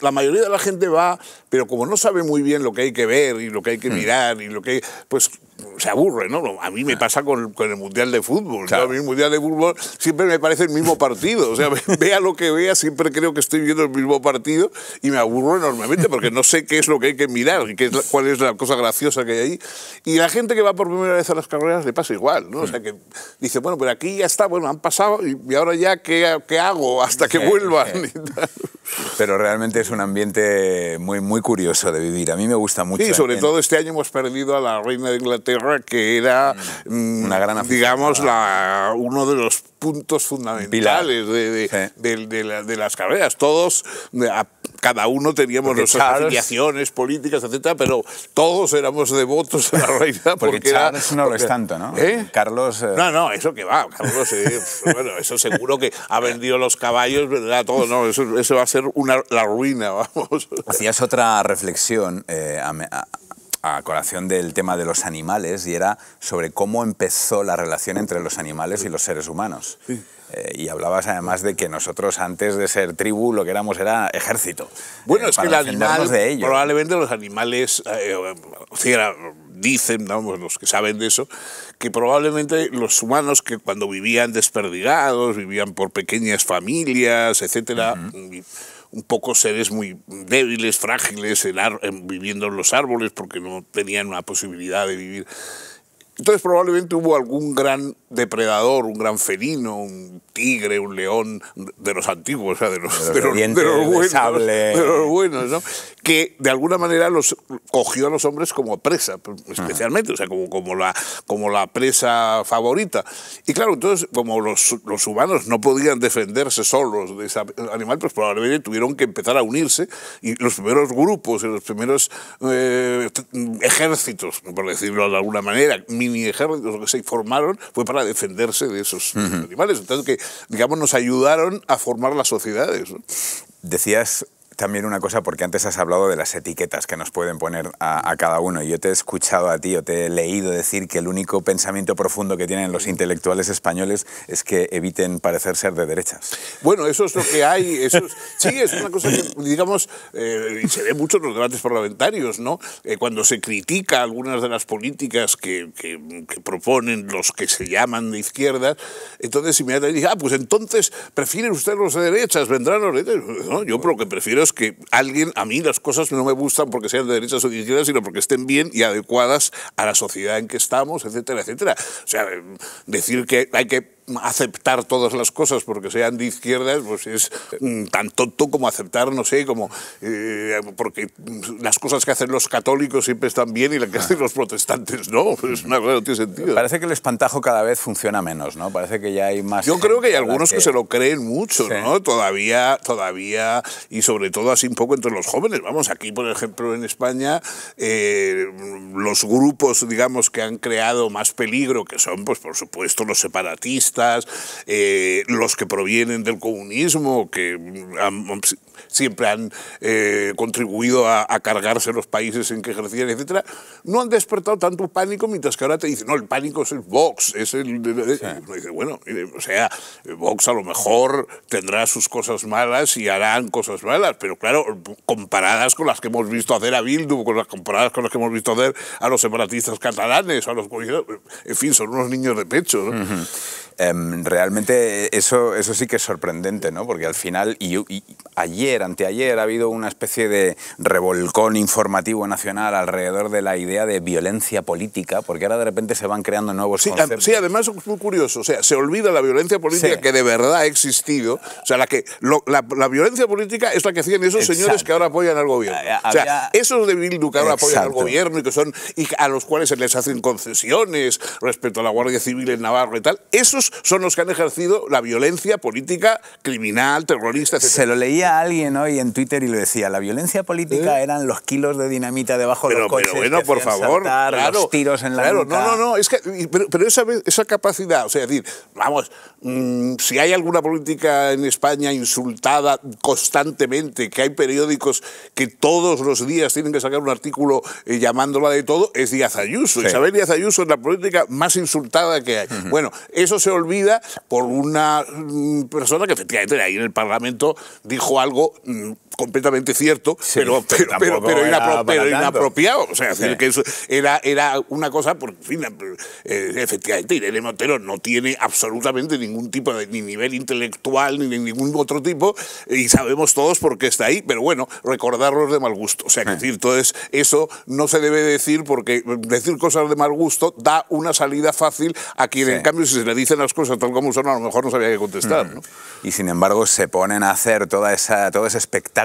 la mayoría de la gente va, pero como no sabe muy bien lo que hay que ver y lo que hay que mirar y lo que, pues se aburre, ¿no? A mí me pasa con el Mundial de Fútbol. Claro. A mí el Mundial de Fútbol siempre me parece el mismo partido. O sea, vea lo que vea, siempre creo que estoy viendo el mismo partido y me aburro enormemente porque no sé qué es lo que hay que mirar y cuál es la cosa graciosa que hay ahí. Y la gente que va por primera vez a las carreras le pasa igual, ¿no? O sea, que dice, bueno, pero aquí ya está, bueno, han pasado y ahora ya, ¿qué hago hasta que vuelvan? Pero realmente es un ambiente muy, muy curioso de vivir. A mí me gusta mucho. Sí, sobre todo este año hemos perdido a la reina de Inglaterra, que era, una gran afición, digamos, uno de los puntos fundamentales de las carreras. Todos, cada uno teníamos nuestras afiliaciones políticas, etcétera, pero todos éramos devotos de la reina. Porque Charles no lo es tanto, ¿no? Carlos... No, eso que va. Carlos, bueno, eso seguro que ha vendido los caballos, ¿verdad? Todo, no, eso va a ser la ruina, vamos. Hacías otra reflexión a colación del tema de los animales, y era sobre cómo empezó la relación entre los animales y los seres humanos. Sí. Y hablabas además de que nosotros, antes de ser tribu, lo que éramos era ejército. Bueno, es que el animal, probablemente los animales, dicen, vamos, los que saben de eso, que probablemente los humanos, que cuando vivían desperdigados, vivían por pequeñas familias, etcétera, un poco seres muy débiles, frágiles, viviendo en los árboles porque no tenían una posibilidad de vivir. Entonces probablemente hubo algún gran depredador, un gran felino, un tigre, un león de los antiguos, o sea, de los buenos, ¿no? Que de alguna manera los cogió a los hombres como presa, especialmente, o sea, como la presa favorita. Y claro, entonces, como los humanos no podían defenderse solos de ese animal, pues probablemente tuvieron que empezar a unirse, y los primeros grupos y los primeros ejércitos, por decirlo de alguna manera, mini ejércitos que se formaron, fue para defenderse de esos animales. Entonces, que, digamos, nos ayudaron a formar las sociedades, ¿no? Decías también una cosa, porque antes has hablado de las etiquetas que nos pueden poner a cada uno, y yo te he escuchado a ti, o te he leído decir que el único pensamiento profundo que tienen los intelectuales españoles es que eviten parecer ser de derechas. Bueno, eso es lo que hay, sí, es una cosa que, digamos, y se ve mucho en los debates parlamentarios, ¿no? Cuando se critica algunas de las políticas que proponen los que se llaman de izquierdas, entonces inmediatamente dicen, pues entonces prefieren ustedes los de derechas, vendrán los de derechas. No, yo lo que prefiero es que a mí las cosas no me gustan porque sean de derechas o de izquierdas, sino porque estén bien y adecuadas a la sociedad en que estamos, etcétera, etcétera. O sea, decir que hay que aceptar todas las cosas porque sean de izquierdas, pues es tan tonto como aceptar, no sé, como porque las cosas que hacen los católicos siempre están bien y las que hacen los protestantes no, pues una cosa no tiene sentido. Parece que el espantajo cada vez funciona menos, ¿no? Parece que ya hay más... Yo creo que hay algunos que se lo creen mucho, sí, ¿no? Todavía, y sobre todo así un poco entre los jóvenes. Vamos, aquí, por ejemplo, en España, los grupos, digamos, que han creado más peligro, que son, pues, por supuesto, los separatistas, los que provienen del comunismo, que siempre han contribuido a cargarse los países en que ejercían, etcétera, no han despertado tanto pánico, mientras que ahora te dicen, no, el pánico es el Vox, es el... Sí. Uno dice, bueno, o sea, Vox a lo mejor tendrá sus cosas malas y harán cosas malas, pero claro, comparadas con las que hemos visto hacer a Bildu, comparadas con las que hemos visto hacer a los separatistas catalanes, a los... En fin, son unos niños de pecho, ¿no? Realmente eso sí que es sorprendente, ¿no? Porque al final, anteayer, ha habido una especie de revolcón informativo nacional alrededor de la idea de violencia política, porque ahora de repente se van creando nuevos conceptos. Sí, además es muy curioso, o sea, se olvida la violencia política que de verdad ha existido, o sea, la violencia política es la que hacían esos señores que ahora apoyan al gobierno. O sea, esos de Bildu que ahora apoyan al gobierno y a los cuales se les hacen concesiones respecto a la Guardia Civil en Navarra y tal, esos son los que han ejercido la violencia política criminal, terrorista, etc. Se lo leía a alguien hoy en Twitter y lo decía, la violencia política eran los kilos de dinamita debajo de los coches, pero bueno, por favor, saltar, los tiros en la nuca. No, es que, pero esa capacidad, o sea, es decir, vamos, si hay alguna política en España insultada constantemente, que hay periódicos que todos los días tienen que sacar un artículo llamándola de todo, es Díaz Ayuso. Sí. Isabel Díaz Ayuso es la política más insultada que hay. Bueno, eso se olvida por una persona que efectivamente ahí en el Parlamento dijo algo completamente cierto, sí, pero inapropiado. O sea, decir que eso era una cosa, por fin, efectivamente, Irene Montero no tiene absolutamente ningún tipo de ni nivel intelectual ni ningún otro tipo, y sabemos todos por qué está ahí, pero bueno, recordarlos de mal gusto. O sea, que decir, entonces eso no se debe decir, porque decir cosas de mal gusto da una salida fácil a quien, en cambio, si se le dicen las cosas tal como son, a lo mejor no sabía qué contestar, ¿no? Y sin embargo se ponen a hacer todo ese espectáculo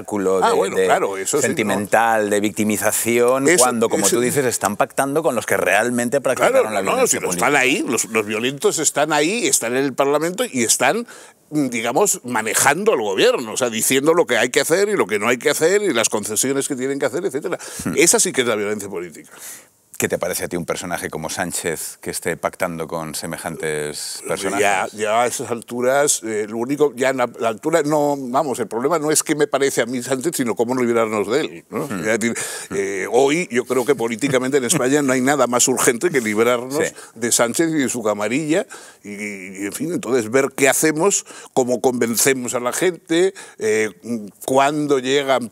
sentimental, de victimización, cuando, como tú dices, están pactando con los que realmente practicaron la violencia política. Están ahí, los violentos están ahí, están en el Parlamento y están, digamos, manejando al gobierno, o sea, diciendo lo que hay que hacer y lo que no hay que hacer y las concesiones que tienen que hacer, etcétera. Esa sí que es la violencia política. ¿Qué te parece a ti un personaje como Sánchez que esté pactando con semejantes personajes? Ya a esas alturas, lo único, ya en la altura, no, vamos, el problema no es que me parece a mí Sánchez, sino cómo no librarnos de él, ¿no? Es decir, hoy yo creo que políticamente en España no hay nada más urgente que librarnos de Sánchez y de su camarilla y, en fin, entonces ver qué hacemos, cómo convencemos a la gente, cuándo llegan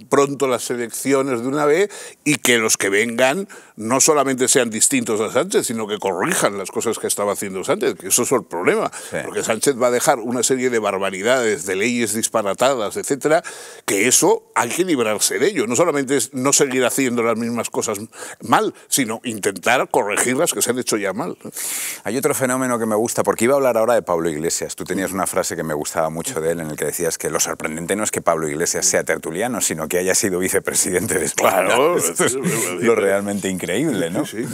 pronto las elecciones de una vez y que los que vengan no solamente sean distintos a Sánchez, sino que corrijan las cosas que estaba haciendo Sánchez, que eso es el problema, porque Sánchez va a dejar una serie de barbaridades, de leyes disparatadas, etcétera, que eso hay que librarse de ello. No solamente es no seguir haciendo las mismas cosas mal, sino intentar corregir las que se han hecho ya mal. Hay otro fenómeno que me gusta, porque iba a hablar ahora de Pablo Iglesias. Tú tenías una frase que me gustaba mucho de él, en el que decías que lo sorprendente no es que Pablo Iglesias sea tertuliano, sino que haya sido vicepresidente de España. Claro, esto es lo realmente increíble, ¿no? Sí.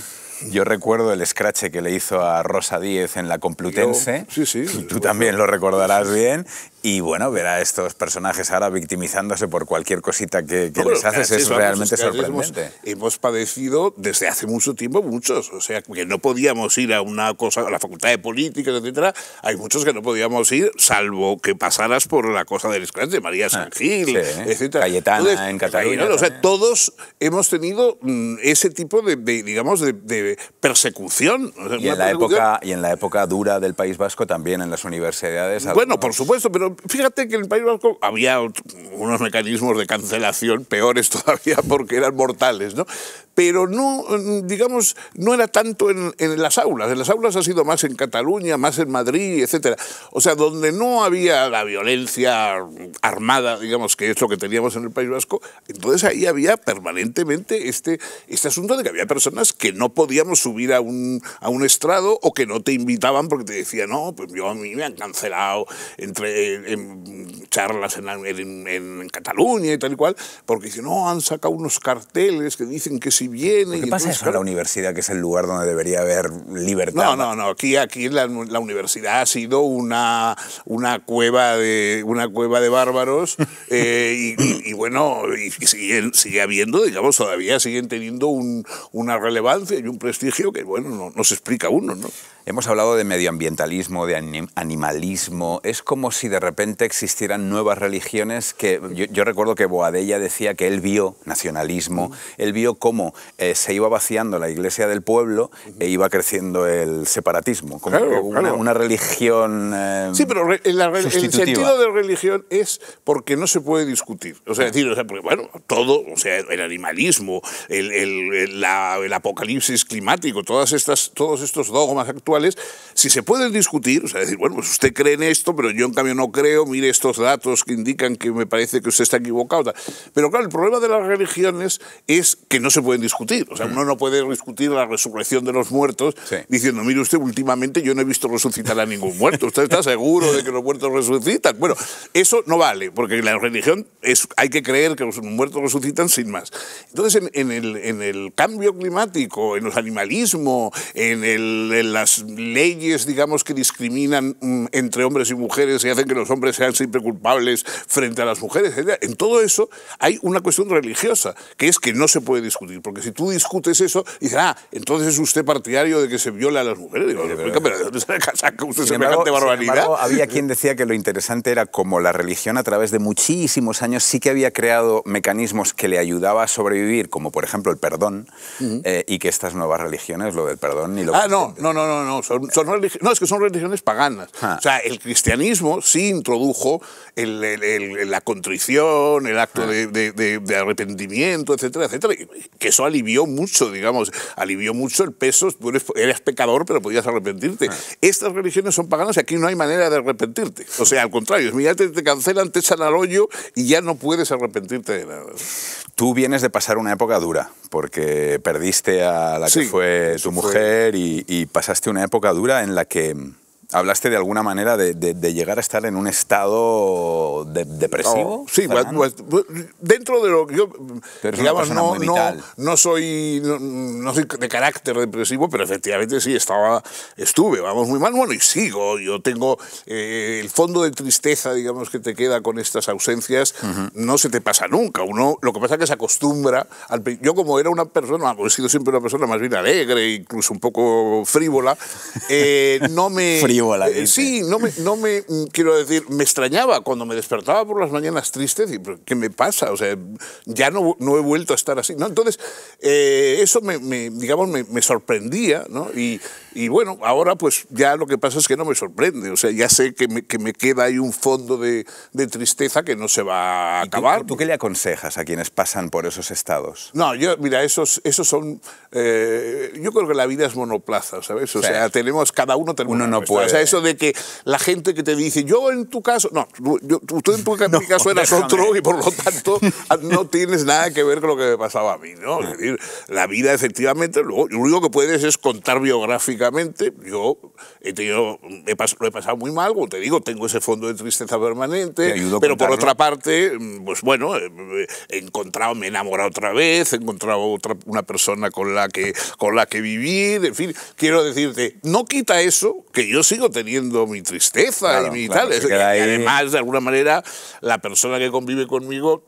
Yo recuerdo el escrache que le hizo a Rosa Díez en la Complutense, y tú también lo recordarás bien, y bueno, ver a estos personajes ahora victimizándose por cualquier cosita que les haces es realmente sorprendente. Hemos padecido desde hace mucho tiempo muchos, o sea, que no podíamos ir a una cosa, a la Facultad de Políticas, etcétera, hay muchos que no podíamos ir, salvo que pasaras por la cosa del escrache, María San Gil, etcétera. Cayetana en Cataluña. O sea, todos hemos tenido ese tipo de digamos, de persecución. O sea, y en la época dura del País Vasco también en las universidades. Bueno, por supuesto, pero fíjate que en el País Vasco había unos mecanismos de cancelación peores todavía porque eran mortales, ¿no? pero no, digamos, no era tanto en las aulas. En las aulas ha sido más en Cataluña, más en Madrid, etcétera. O sea, donde no había la violencia armada, digamos, que es lo que teníamos en el País Vasco, entonces ahí había permanentemente este asunto de que había personas que no podíamos subir a un estrado o que no te invitaban porque te decían, no, pues a mí me han cancelado en charlas en Cataluña y tal y cual, porque dicen, no, han sacado unos carteles que dicen que si viene... ¿Qué pasa eso en la universidad, que es el lugar donde debería haber libertad? No, aquí la universidad ha sido una cueva de bárbaros y bueno, sigue habiendo, digamos, todavía siguen teniendo una relevancia y un prestigio que, bueno, no se explica uno, ¿no? Hemos hablado de medioambientalismo, de animalismo. Es como si de repente existieran nuevas religiones que... Yo recuerdo que Boadella decía que él vio nacionalismo, él vio cómo se iba vaciando la iglesia del pueblo e iba creciendo el separatismo, como una religión sí, pero el sentido de religión es porque no se puede discutir. O sea, porque, bueno, todo, o sea, el animalismo, el apocalipsis climático, todos estos dogmas actuales, si se pueden discutir, o sea, decir, bueno, pues usted cree en esto, pero yo en cambio no creo, mire estos datos que indican que me parece que usted está equivocado. Pero claro, el problema de las religiones es que no se pueden discutir. O sea, uno no puede discutir la resurrección de los muertos diciendo, mire usted, últimamente yo no he visto resucitar a ningún muerto. ¿Usted está seguro de que los muertos resucitan? Bueno, eso no vale, porque la religión hay que creer que los muertos resucitan sin más. Entonces, en el cambio climático, en los animalismos, en las leyes, digamos, que discriminan entre hombres y mujeres y hacen que los hombres sean siempre culpables frente a las mujeres, etc. En todo eso hay una cuestión religiosa, que es que no se puede discutir, porque si tú discutes eso, dices, entonces es usted partidario de que se viola a las mujeres. Digo, pero ¿de dónde saca usted semejante barbaridad? Sin embargo, había quien decía que lo interesante era como la religión a través de muchísimos años sí que había creado mecanismos que le ayudaba a sobrevivir, como por ejemplo el perdón, y que estas nuevas religiones, lo del perdón y lo no, es que son religiones paganas. O sea, el cristianismo sí introdujo la contrición, el acto de arrepentimiento, etcétera, etcétera, que eso alivió mucho, digamos, el peso. Tú eres pecador, pero podías arrepentirte. Estas religiones son paganas y aquí no hay manera de arrepentirte. O sea, al contrario, ya te cancelan, te echan al hoyo y ya no puedes arrepentirte de nada. Tú vienes de pasar una época dura, porque perdiste a la que fue tu mujer y pasaste una época dura en la que hablaste de alguna manera de llegar a estar en un estado depresivo. Sí, pues, dentro de lo que yo, digamos, no soy de carácter depresivo, pero efectivamente sí, estuve, vamos, muy mal, bueno, y sigo. Yo tengo el fondo de tristeza, digamos, que te queda con estas ausencias, no se te pasa nunca. Lo que pasa es que se acostumbra. Yo, como era una persona, he sido siempre una persona más bien alegre, incluso un poco frívola, no me... sí, no me quiero decir, me extrañaba cuando me despertaba por las mañanas triste, y ¿qué me pasa? O sea, ya no he vuelto a estar así, ¿no? Entonces, eso me sorprendía, ¿no? Y bueno, ahora pues ya lo que pasa es que no me sorprende, o sea, ya sé que me queda ahí un fondo de tristeza que no se va a acabar. ¿Tú qué le aconsejas a quienes pasan por esos estados? No, mira, esos son... yo creo que la vida es monoplaza, ¿sabes? O sea, cada uno tenemos... Uno no puede. O sea, eso de que la gente que te dice, yo en tu caso... No, tú en tu caso eras otro y por lo tanto no tienes nada que ver con lo que me pasaba a mí, ¿no? Es decir, la vida efectivamente, lo único que puedes es contar biográficamente. Yo lo he pasado muy mal, como te digo, tengo ese fondo de tristeza permanente, pero por otra parte, pues bueno, me he enamorado otra vez, he encontrado una persona con la que vivir, en fin, quiero decirte, no quita eso, que yo sigo teniendo mi tristeza y mi tal. Y además, de alguna manera, la persona que convive conmigo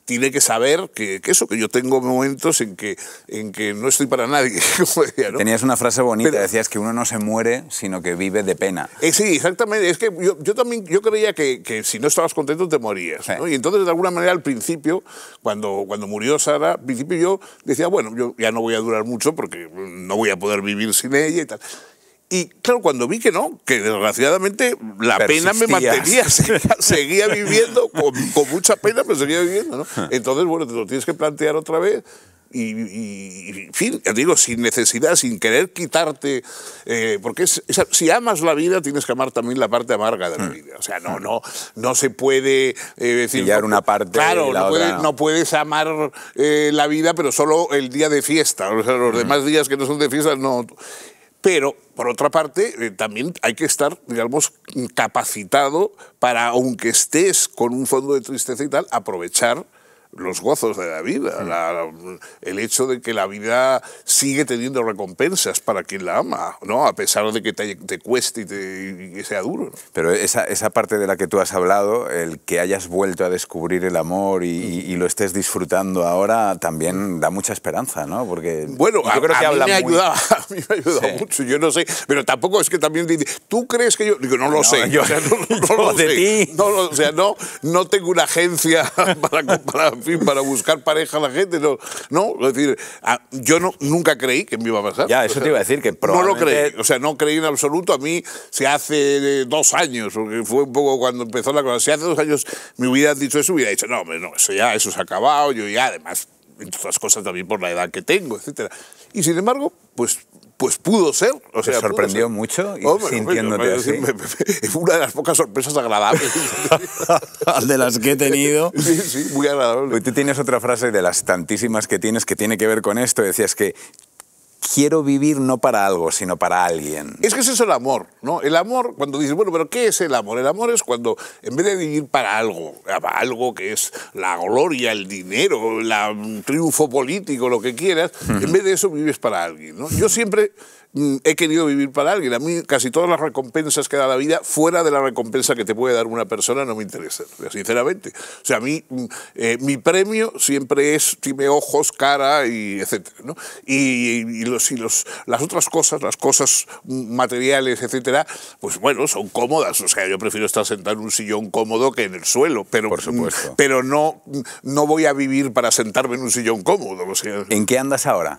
tiene que saber que yo tengo momentos en que no estoy para nadie. Como decía, ¿no? Tenías una frase bonita, decías que uno no se muere, sino que vive de pena. Sí, exactamente. Es que yo creía que si no estabas contento te morías, ¿no? Y entonces, de alguna manera, al principio, cuando murió Sara, al principio yo decía, bueno, yo ya no voy a durar mucho porque no voy a poder vivir sin ella y tal. Y claro, cuando vi que no, que desgraciadamente la pena me mantenía, seguía viviendo con mucha pena, pero seguía viviendo, ¿no? Entonces, bueno, te lo tienes que plantear otra vez. en fin, ya digo, sin necesidad, sin querer quitarte, porque si amas la vida tienes que amar también la parte amarga de la vida. O sea, no se puede decir... Pillar una parte claro, y la otra. No puedes amar la vida, pero solo el día de fiesta. O sea, los demás días que no son de fiesta, no... Pero, por otra parte, también hay que estar, digamos, capacitado para, aunque estés con un fondo de tristeza y tal, aprovechar los gozos de la vida, el hecho de que la vida sigue teniendo recompensas para quien la ama, ¿no? A pesar de que te cueste y que sea duro, ¿no? Pero esa parte de la que tú has hablado, el que hayas vuelto a descubrir el amor y lo estés disfrutando ahora, también da mucha esperanza, ¿no? Porque bueno, yo creo que a mí habla me ha muy... ayudado, a mí me ha ayudado mucho, yo no sé, pero tampoco es que también dice, ¿tú crees que yo? Digo, no lo sé, yo, o sea, no lo de sé. ti. O sea, no tengo una agencia para buscar pareja a la gente, no, es decir, yo nunca creí que me iba a pasar. Ya, eso te iba a decir, que probablemente... No lo creí, o sea, no creí en absoluto. A mí, se hace 2 años, porque fue un poco cuando empezó la cosa, si hace 2 años me hubieran dicho eso, hubiera dicho, no, hombre, no, eso se ha acabado, yo ya, además, entre otras cosas también por la edad que tengo, etcétera. Y sin embargo, pues pudo ser. O sea, ¿te sorprendió mucho sintiéndote así? Fue una de las pocas sorpresas agradables. De las que he tenido. Sí, muy agradable. Tú tienes otra frase de las tantísimas que tienes que tiene que ver con esto. Decías que quiero vivir no para algo, sino para alguien. Es que ese es el amor, ¿no? El amor, cuando dices, bueno, pero ¿qué es el amor? El amor es cuando, en vez de vivir para algo que es la gloria, el dinero, el triunfo político, lo que quieras, en vez de eso vives para alguien, ¿no? Yo siempre he querido vivir para alguien. A mí casi todas las recompensas que da la vida, fuera de la recompensa que te puede dar una persona, no me interesan, sinceramente. O sea, a mí mi premio siempre es tiene ojos, cara y etcétera, ¿no? Y las otras cosas, las cosas materiales, etcétera, pues bueno, son cómodas. O sea, yo prefiero estar sentado en un sillón cómodo que en el suelo, pero, por supuesto. Pero no voy a vivir para sentarme en un sillón cómodo. O sea, ¿en qué andas ahora?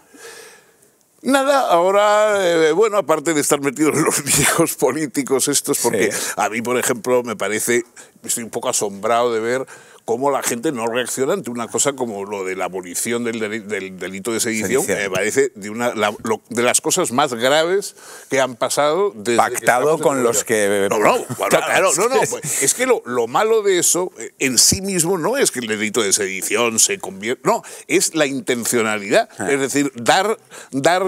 Nada, ahora, bueno, aparte de estar metido en los viejos políticos estos, porque a mí, por ejemplo, estoy un poco asombrado de ver cómo la gente no reacciona ante una cosa como lo de la abolición del delito de sedición, que me parece de las cosas más graves que han pasado desde pactado con los que... Claro, es que lo malo de eso en sí mismo no es que el delito de sedición se convierta, no, es la intencionalidad, es decir, dar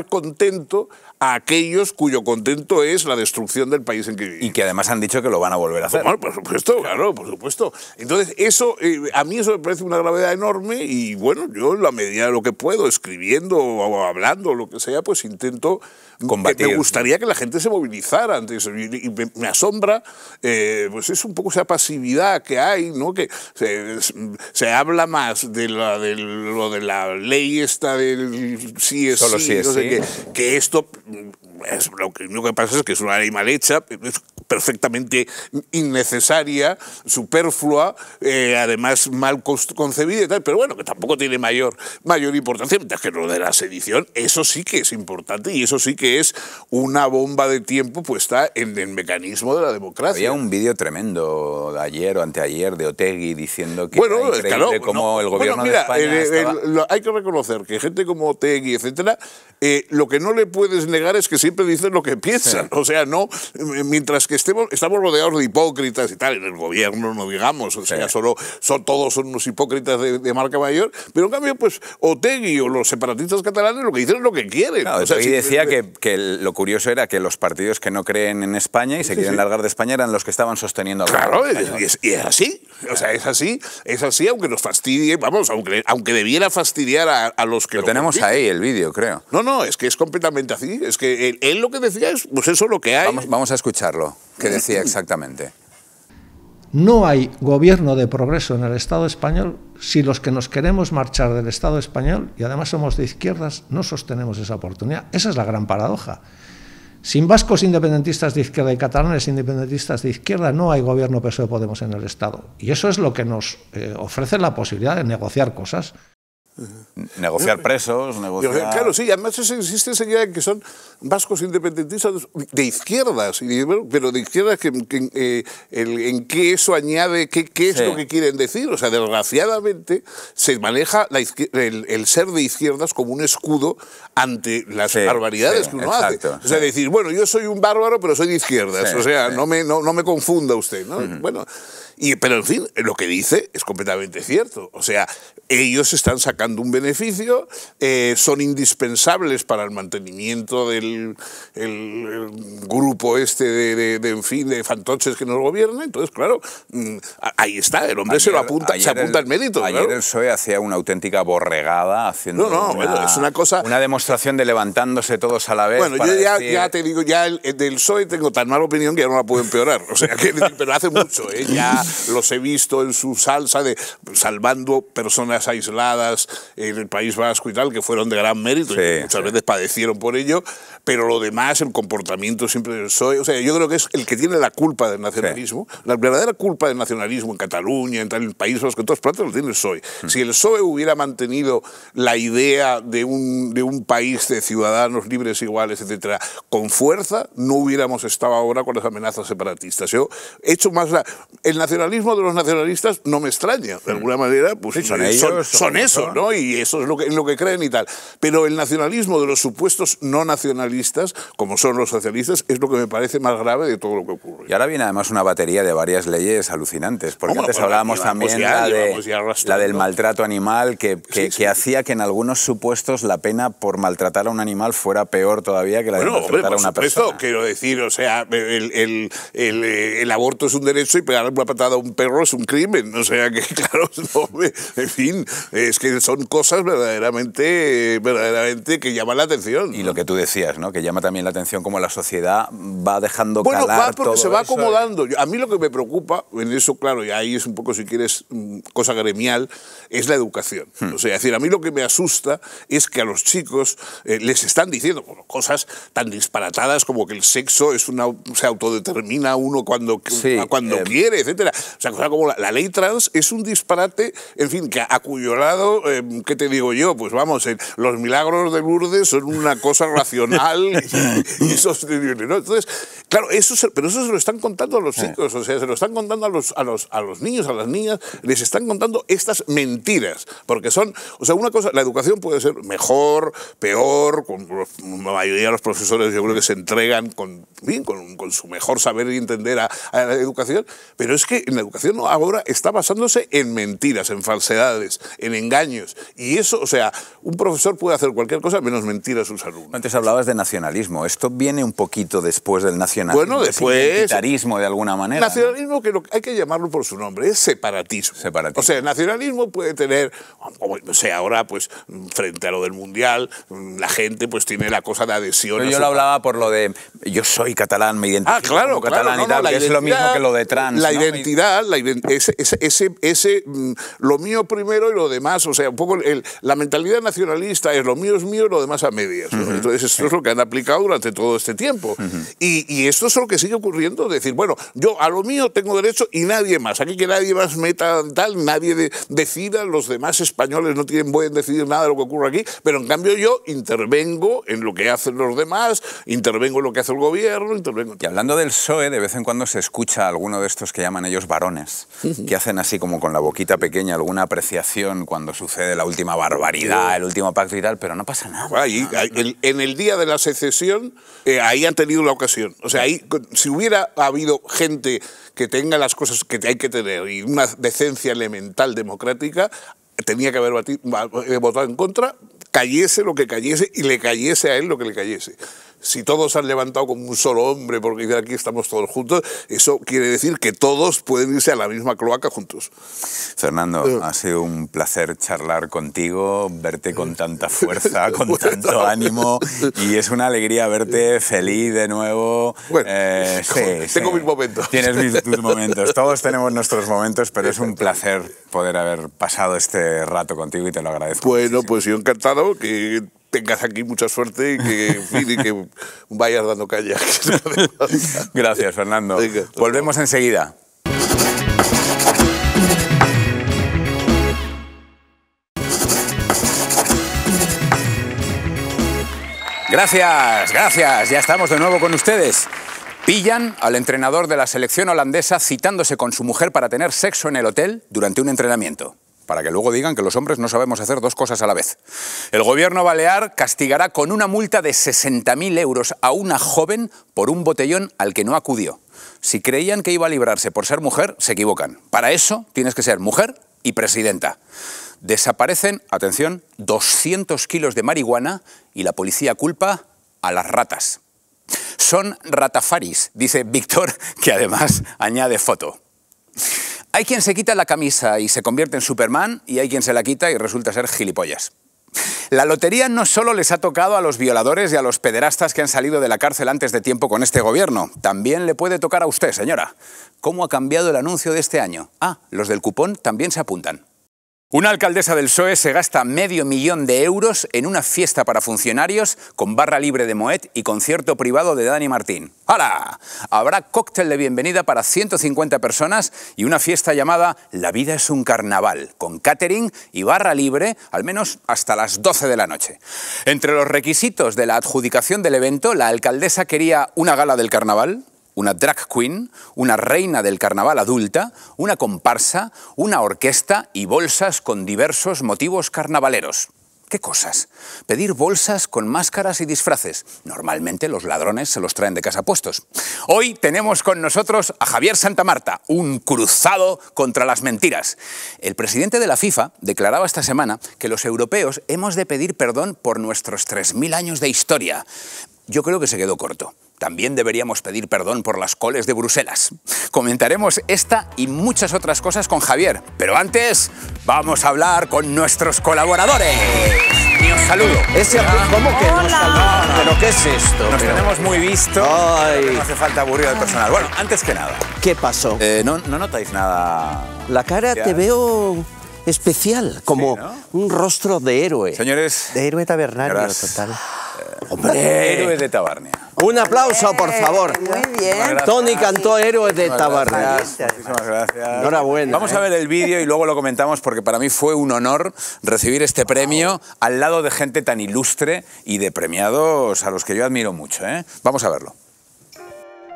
contento a aquellos cuyo contento es la destrucción del país en que vivimos. Y que además han dicho que lo van a volver a hacer. Bueno, por supuesto, claro, por supuesto. Entonces, eso, a mí eso me parece una gravedad enorme y, bueno, yo en la medida de lo que puedo, escribiendo o hablando, lo que sea, pues intento combatir. Me gustaría que la gente se movilizara ante eso. Y me asombra, pues es un poco esa pasividad que hay, ¿no? Que se habla más de lo de la ley esta del sí es solo sí, sí es no sé sí. Que esto... lo que pasa es que es una ley mal hecha, es perfectamente innecesaria, superflua, además mal concebida y tal, pero bueno, que tampoco tiene mayor importancia, mientras que lo de la sedición, eso sí que es importante y eso sí que es una bomba de tiempo puesta en el mecanismo de la democracia. Había un vídeo tremendo de ayer o anteayer de Otegi diciendo que era increíble cómo el gobierno de España estaba... Hay que reconocer que gente como Otegi, etcétera, lo que no le puedes negar es que siempre dicen lo que piensan. Sí. O sea, no, mientras que estamos rodeados de hipócritas y tal, en el gobierno no digamos, o sea, todos son unos hipócritas de marca mayor, pero en cambio, pues Otegi o los separatistas catalanes lo que dicen es lo que quieren. Claro, o sea, Otegi decía que lo curioso era que los partidos que no creen en España y se quieren largar de España eran los que estaban sosteniendo al Claro, y es así. O sea, es así, aunque nos fastidie, vamos, aunque debiera fastidiar a los que lo tenemos ahí, el vídeo, creo. No, es que es completamente así. Es que él lo que decía es, pues eso es lo que hay. Vamos a escucharlo, que decía exactamente. No hay gobierno de progreso en el Estado español si los que nos queremos marchar del Estado español, y además somos de izquierdas, no sostenemos esa oportunidad. Esa es la gran paradoja. Sin vascos independentistas de izquierda y catalanes independentistas de izquierda no hay gobierno PSOE-Podemos en el Estado. Y eso es lo que nos ofrece la posibilidad de negociar cosas. Negociar presos, negociar... Claro, sí, además existe esa idea de que son vascos independentistas de izquierdas, pero de izquierdas en qué eso añade, qué es lo que quieren decir. O sea, desgraciadamente se maneja el ser de izquierdas como un escudo ante las barbaridades que uno hace. O sea, decir, bueno, yo soy un bárbaro, pero soy de izquierdas. O sea, no me confunda usted, ¿no? Bueno, pero en fin, lo que dice es completamente cierto. O sea, ellos están sacando un beneficio, son indispensables para el mantenimiento del grupo este de fantoches que nos gobiernan. Entonces, claro, ahí está, el hombre se apunta al mérito. Ayer el PSOE hacía una auténtica borregada, haciendo bueno, es una cosa... Una demostración de levantándose todos a la vez. Bueno, yo ya te digo, ya del PSOE tengo tan mala opinión que ya no la puedo empeorar. O sea, pero hace mucho, ya los he visto en su salsa de salvando personas aisladas en el País Vasco y tal, que fueron de gran mérito y muchas veces padecieron por ello, pero lo demás, el comportamiento siempre del PSOE, o sea, yo creo que es el que tiene la culpa del nacionalismo, la verdadera culpa del nacionalismo en Cataluña, en el País Vasco, en todas partes lo tiene el PSOE. Si el PSOE hubiera mantenido la idea de un país de ciudadanos libres, iguales, etcétera, con fuerza, no hubiéramos estado ahora con las amenazas separatistas. Yo he hecho más... El nacionalismo de los nacionalistas no me extraña, de alguna manera, pues son ellos, son eso, ¿no? Y eso es en lo que creen y tal. Pero el nacionalismo de los supuestos no nacionalistas, como son los socialistas, es lo que me parece más grave de todo lo que ocurre. Y ahora viene además una batería de varias leyes alucinantes, porque antes hablábamos también la del maltrato animal, que hacía que en algunos supuestos la pena por maltratar a un animal fuera peor todavía que la de maltratar a una persona. Quiero decir, o sea, el aborto es un derecho y pegarle una patada a un perro es un crimen. O sea que, claro, en fin, es que son cosas verdaderamente que llaman la atención. Y lo que tú decías, ¿no? Que llama también la atención cómo la sociedad va dejando calar porque todo se va eso. acomodando. A mí lo que me preocupa, en eso, claro, y ahí es un poco, si quieres, cosa gremial, es la educación. O sea, es decir, a mí lo que me asusta es que a los chicos les están diciendo cosas tan disparatadas como que el sexo se autodetermina uno cuando quiere, etcétera. O sea, cosa como la ley trans es un disparate, en fin, que a cuyo lado, ¿qué te digo yo? Pues vamos, los milagros de Lourdes son una cosa racional y sostenible, ¿no? Entonces, claro, pero eso se lo están contando a los chicos, o sea, se lo están contando a los niños, a las niñas, les están contando estas mentiras, porque son, o sea, una cosa, la educación puede ser mejor, peor, con la mayoría de los profesores yo creo que se entregan con su mejor saber y entender a la educación, pero es que en la educación ahora está basándose en mentiras, en falsedades, en engaños, y eso, o sea, un profesor puede hacer cualquier cosa menos mentir a sus alumnos. Antes hablabas de nacionalismo, esto viene un poquito después del nacionalismo, bueno, después, identitarismo de alguna manera. Nacionalismo, que hay que llamarlo por su nombre, es separatismo. O sea, el nacionalismo puede tener, no sé, ahora pues frente a lo del Mundial, la gente pues tiene la cosa de adhesión. Pero yo lo hablaba por lo de yo soy catalán, me identifico como catalán y tal, que es lo mismo que lo de trans. La identidad, lo mío primero y lo demás, o sea, un poco la mentalidad nacionalista es lo mío es mío y lo demás a medias, ¿no? Entonces esto es lo que han aplicado durante todo este tiempo. Y esto es lo que sigue ocurriendo, decir, bueno, yo a lo mío tengo derecho y nadie más, aquí que nadie más meta tal, nadie decida, los demás españoles no pueden decidir nada de lo que ocurre aquí, pero en cambio yo intervengo en lo que hacen los demás, intervengo en lo que hace el gobierno, Y hablando del PSOE, de vez en cuando se escucha a alguno de estos que llaman ellos varones, que hacen así como con la boquita pequeña alguna apreciación cuando sucede la última barbaridad, el último pacto y tal, pero no pasa nada. En el día de la secesión, ahí han tenido la ocasión. O sea, ahí, si hubiera habido gente que tenga las cosas que hay que tener y una decencia elemental democrática, tenía que haber votado en contra, cayese lo que cayese y le cayese a él lo que le cayese. Si todos han levantado como un solo hombre porque aquí estamos todos juntos, eso quiere decir que todos pueden irse a la misma cloaca juntos. Fernando, ha sido un placer charlar contigo, verte con tanta fuerza, con tanto ánimo, y es una alegría verte feliz de nuevo. Bueno, tengo mis momentos. Tienes tus momentos, todos tenemos nuestros momentos, pero es un placer poder haber pasado este rato contigo y te lo agradezco. Bueno, pues yo encantado, que tengas aquí mucha suerte y que vayas dando calle. Gracias, Fernando. Volvemos enseguida. Gracias, gracias. Ya estamos de nuevo con ustedes. Pillan al entrenador de la selección holandesa citándose con su mujer para tener sexo en el hotel durante un entrenamiento, para que luego digan que los hombres no sabemos hacer dos cosas a la vez. El gobierno balear castigará con una multa de 60.000 euros a una joven por un botellón al que no acudió. Si creían que iba a librarse por ser mujer, se equivocan. Para eso tienes que ser mujer y presidenta. Desaparecen, atención, 200 kilos de marihuana y la policía culpa a las ratas. Son ratafaris, dice Víctor, que además añade foto. Hay quien se quita la camisa y se convierte en Superman y hay quien se la quita y resulta ser gilipollas. La lotería no solo les ha tocado a los violadores y a los pederastas que han salido de la cárcel antes de tiempo con este gobierno. También le puede tocar a usted, señora. ¿Cómo ha cambiado el anuncio de este año? Ah, los del cupón también se apuntan. Una alcaldesa del PSOE se gasta $500.000 de euros en una fiesta para funcionarios con barra libre de Moet y concierto privado de Dani Martín. ¡Hala! Habrá cóctel de bienvenida para 150 personas y una fiesta llamada La vida es un carnaval, con catering y barra libre, al menos hasta las 12 de la noche. Entre los requisitos de la adjudicación del evento, la alcaldesa quería una gala del carnaval, una drag queen, una reina del carnaval adulta, una comparsa, una orquesta y bolsas con diversos motivos carnavaleros. ¿Qué cosas? Pedir bolsas con máscaras y disfraces. Normalmente los ladrones se los traen de casa puestos. Hoy tenemos con nosotros a Javier Santamarta, un cruzado contra las mentiras. El presidente de la FIFA declaraba esta semana que los europeos hemos de pedir perdón por nuestros 3.000 años de historia. Yo creo que se quedó corto. También deberíamos pedir perdón por las coles de Bruselas. Comentaremos esta y muchas otras cosas con Javier. Pero antes, vamos a hablar con nuestros colaboradores. Y os saludo. ¿Cómo que nos saludamos? ¿Pero qué es esto? Nos tenemos muy visto. No hace falta aburrir al personal. Bueno, antes que nada. ¿Qué pasó? ¿No notáis nada? La cara te veo especial, como sí, ¿no? Un rostro de héroe. Señores. De héroe tabernario, total. ¡Hombre! Héroe de Tabarnia. Un aplauso, por favor. Muy bien. Tony cantó Héroe de Tabarnia. Muchísimas gracias. Enhorabuena. Vamos a ver el vídeo y luego lo comentamos porque para mí fue un honor recibir este premio al lado de gente tan ilustre y de premiados a los que yo admiro mucho, ¿eh? Vamos a verlo.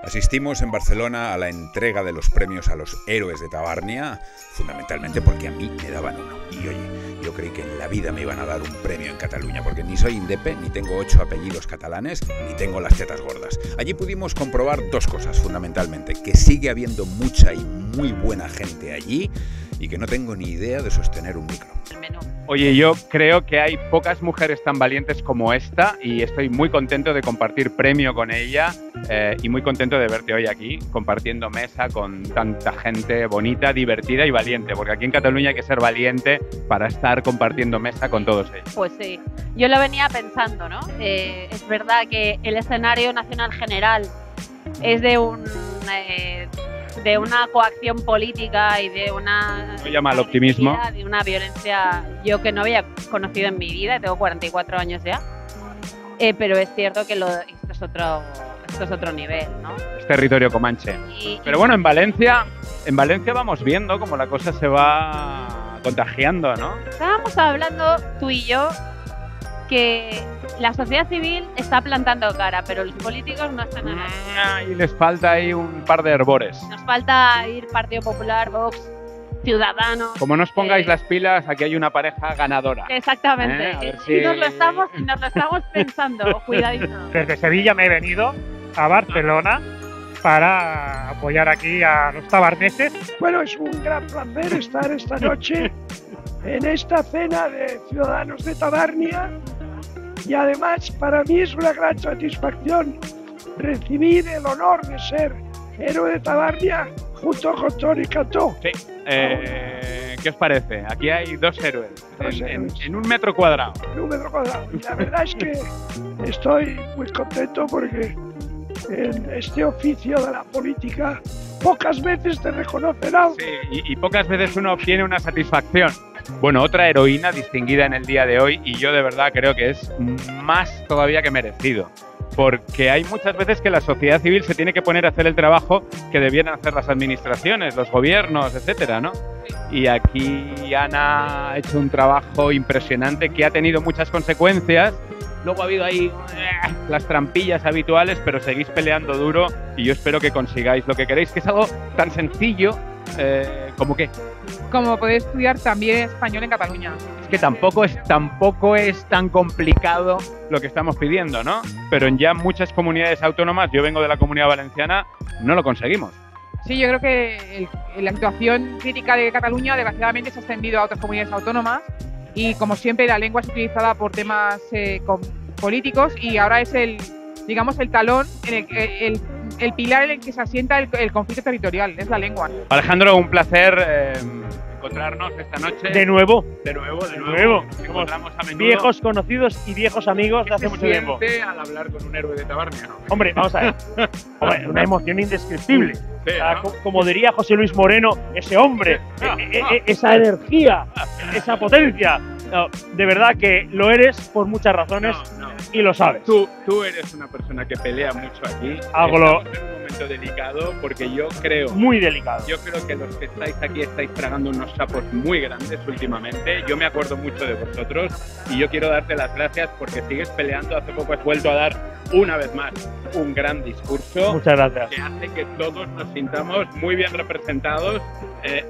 Asistimos en Barcelona a la entrega de los premios a los héroes de Tabarnia, fundamentalmente porque a mí me daban uno. Y oye, yo creí que en la vida me iban a dar un premio en Cataluña, porque ni soy indepe, ni tengo 8 apellidos catalanes, ni tengo las tetas gordas. Allí pudimos comprobar dos cosas fundamentalmente, que sigue habiendo mucha y muy buena gente allí y que no tengo ni idea de sostener un micro. Oye, yo creo que hay pocas mujeres tan valientes como esta y estoy muy contento de compartir premio con ella y muy contento de verte hoy aquí compartiendo mesa con tanta gente bonita, divertida y valiente, porque aquí en Cataluña hay que ser valiente para estar compartiendo mesa con todos ellos. Pues sí, yo lo venía pensando, ¿no? Es verdad que el escenario nacional general es de una coacción política y de una... ¿No llama al optimismo? De una violencia yo que no había conocido en mi vida, tengo 44 años ya, pero es cierto que esto es otro nivel, ¿no? Es territorio comanche. Pero bueno, en Valencia vamos viendo cómo la cosa se va contagiando, ¿no? Estábamos hablando tú y yo que la sociedad civil está plantando cara, pero los políticos no están nada. Y les falta ahí un par de hervores. Nos falta ir Partido Popular, Vox, Ciudadanos. Como no os pongáis las pilas, aquí hay una pareja ganadora. Exactamente. Si... Y nos lo estamos pensando, cuidadito. Desde Sevilla me he venido a Barcelona para apoyar aquí a los tabarneses. Bueno, es un gran placer estar esta noche en esta cena de Ciudadanos de Tabarnia y además para mí es una gran satisfacción recibir el honor de ser héroe de Tabarnia junto con Tony Cantó. Sí. ¿Qué os parece? Aquí hay dos héroes en un metro cuadrado. En un metro cuadrado. Y la verdad es que estoy muy contento porque en este oficio de la política pocas veces te reconocen algo. Sí, y pocas veces uno obtiene una satisfacción. Bueno, otra heroína distinguida en el día de hoy y yo de verdad creo que es más todavía que merecido. Porque hay muchas veces que la sociedad civil se tiene que poner a hacer el trabajo que debieran hacer las administraciones, los gobiernos, etcétera, ¿no? Y aquí Ana ha hecho un trabajo impresionante que ha tenido muchas consecuencias luego ha habido ahí las trampillas habituales, pero seguís peleando duro y yo espero que consigáis lo que queréis, que es algo tan sencillo como que... Como poder estudiar también español en Cataluña. Es que tampoco es tan complicado lo que estamos pidiendo, ¿no? Pero en ya muchas comunidades autónomas, yo vengo de la Comunidad Valenciana, no lo conseguimos. Sí, yo creo que la actuación crítica de Cataluña desgraciadamente se ha extendido a otras comunidades autónomas y como siempre la lengua es utilizada por temas políticos y ahora es el talón, el pilar en el que se asienta el conflicto territorial, es la lengua. Alejandro, un placer encontrarnos esta noche. De nuevo. De nuevo. Nos encontramos a menudo. Viejos conocidos y viejos amigos de hace mucho tiempo. ¿Qué se siente al hablar con un héroe de Tabarnia? Hombre, vamos a ver. Hombre, una emoción indescriptible. Sí, ¿no? Como diría José Luis Moreno, ese hombre, esa energía, esa potencia. No, de verdad que lo eres por muchas razones y lo sabes. Tú eres una persona que pelea mucho aquí. Estamos en un momento delicado porque yo creo... Muy delicado. Yo creo que los que estáis aquí estáis tragando unos sapos muy grandes últimamente. Yo me acuerdo mucho de vosotros y yo quiero darte las gracias porque sigues peleando. Hace poco has vuelto a dar una vez más un gran discurso. Muchas gracias. Que hace que todos nos sintamos muy bien representados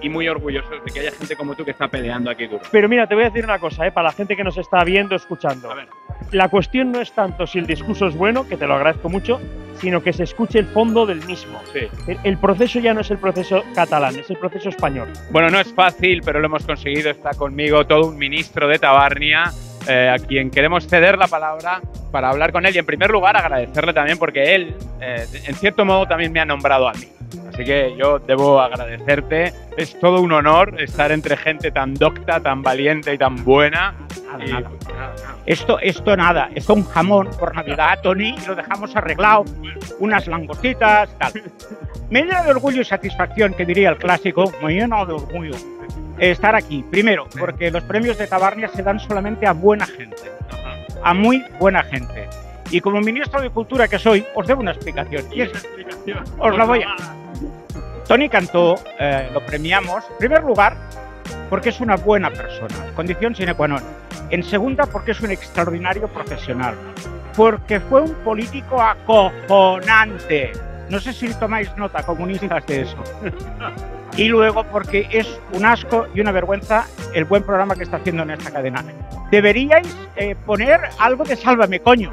y muy orgullosos de que haya gente como tú que está peleando aquí duro. Pero mira, te voy a decir una cosa, para la gente que nos está viendo, escuchando. A ver. La cuestión no es tanto si el discurso es bueno, que te lo agradezco mucho, sino que se escuche el fondo del mismo. Sí. El proceso ya no es el proceso catalán, es el proceso español. Bueno, no es fácil, pero lo hemos conseguido. Está conmigo todo un ministro de Tabarnia, a quien queremos ceder la palabra para hablar con él y en primer lugar agradecerle también porque él, en cierto modo, también me ha nombrado a mí. Así que yo debo agradecerte. Es todo un honor estar entre gente tan docta, tan valiente y tan buena. Nada. Esto nada, esto un jamón por Navidad, Tony, y lo dejamos arreglado, unas langostitas, tal. Me llena de orgullo y satisfacción, que diría el clásico, me llena de orgullo estar aquí. Primero, porque los premios de Tabarnia se dan solamente a buena gente, a muy buena gente. Y como ministro de Cultura que soy, os debo una explicación. Y os la voy a... Tony Cantó lo premiamos, en primer lugar, porque es una buena persona, condición sine qua non. En segunda, porque es un extraordinario profesional. Porque fue un político acojonante. No sé si tomáis nota, comunistas, de eso. Y luego, porque es un asco y una vergüenza el buen programa que está haciendo en esta cadena. Deberíais poner algo de Sálvame, coño.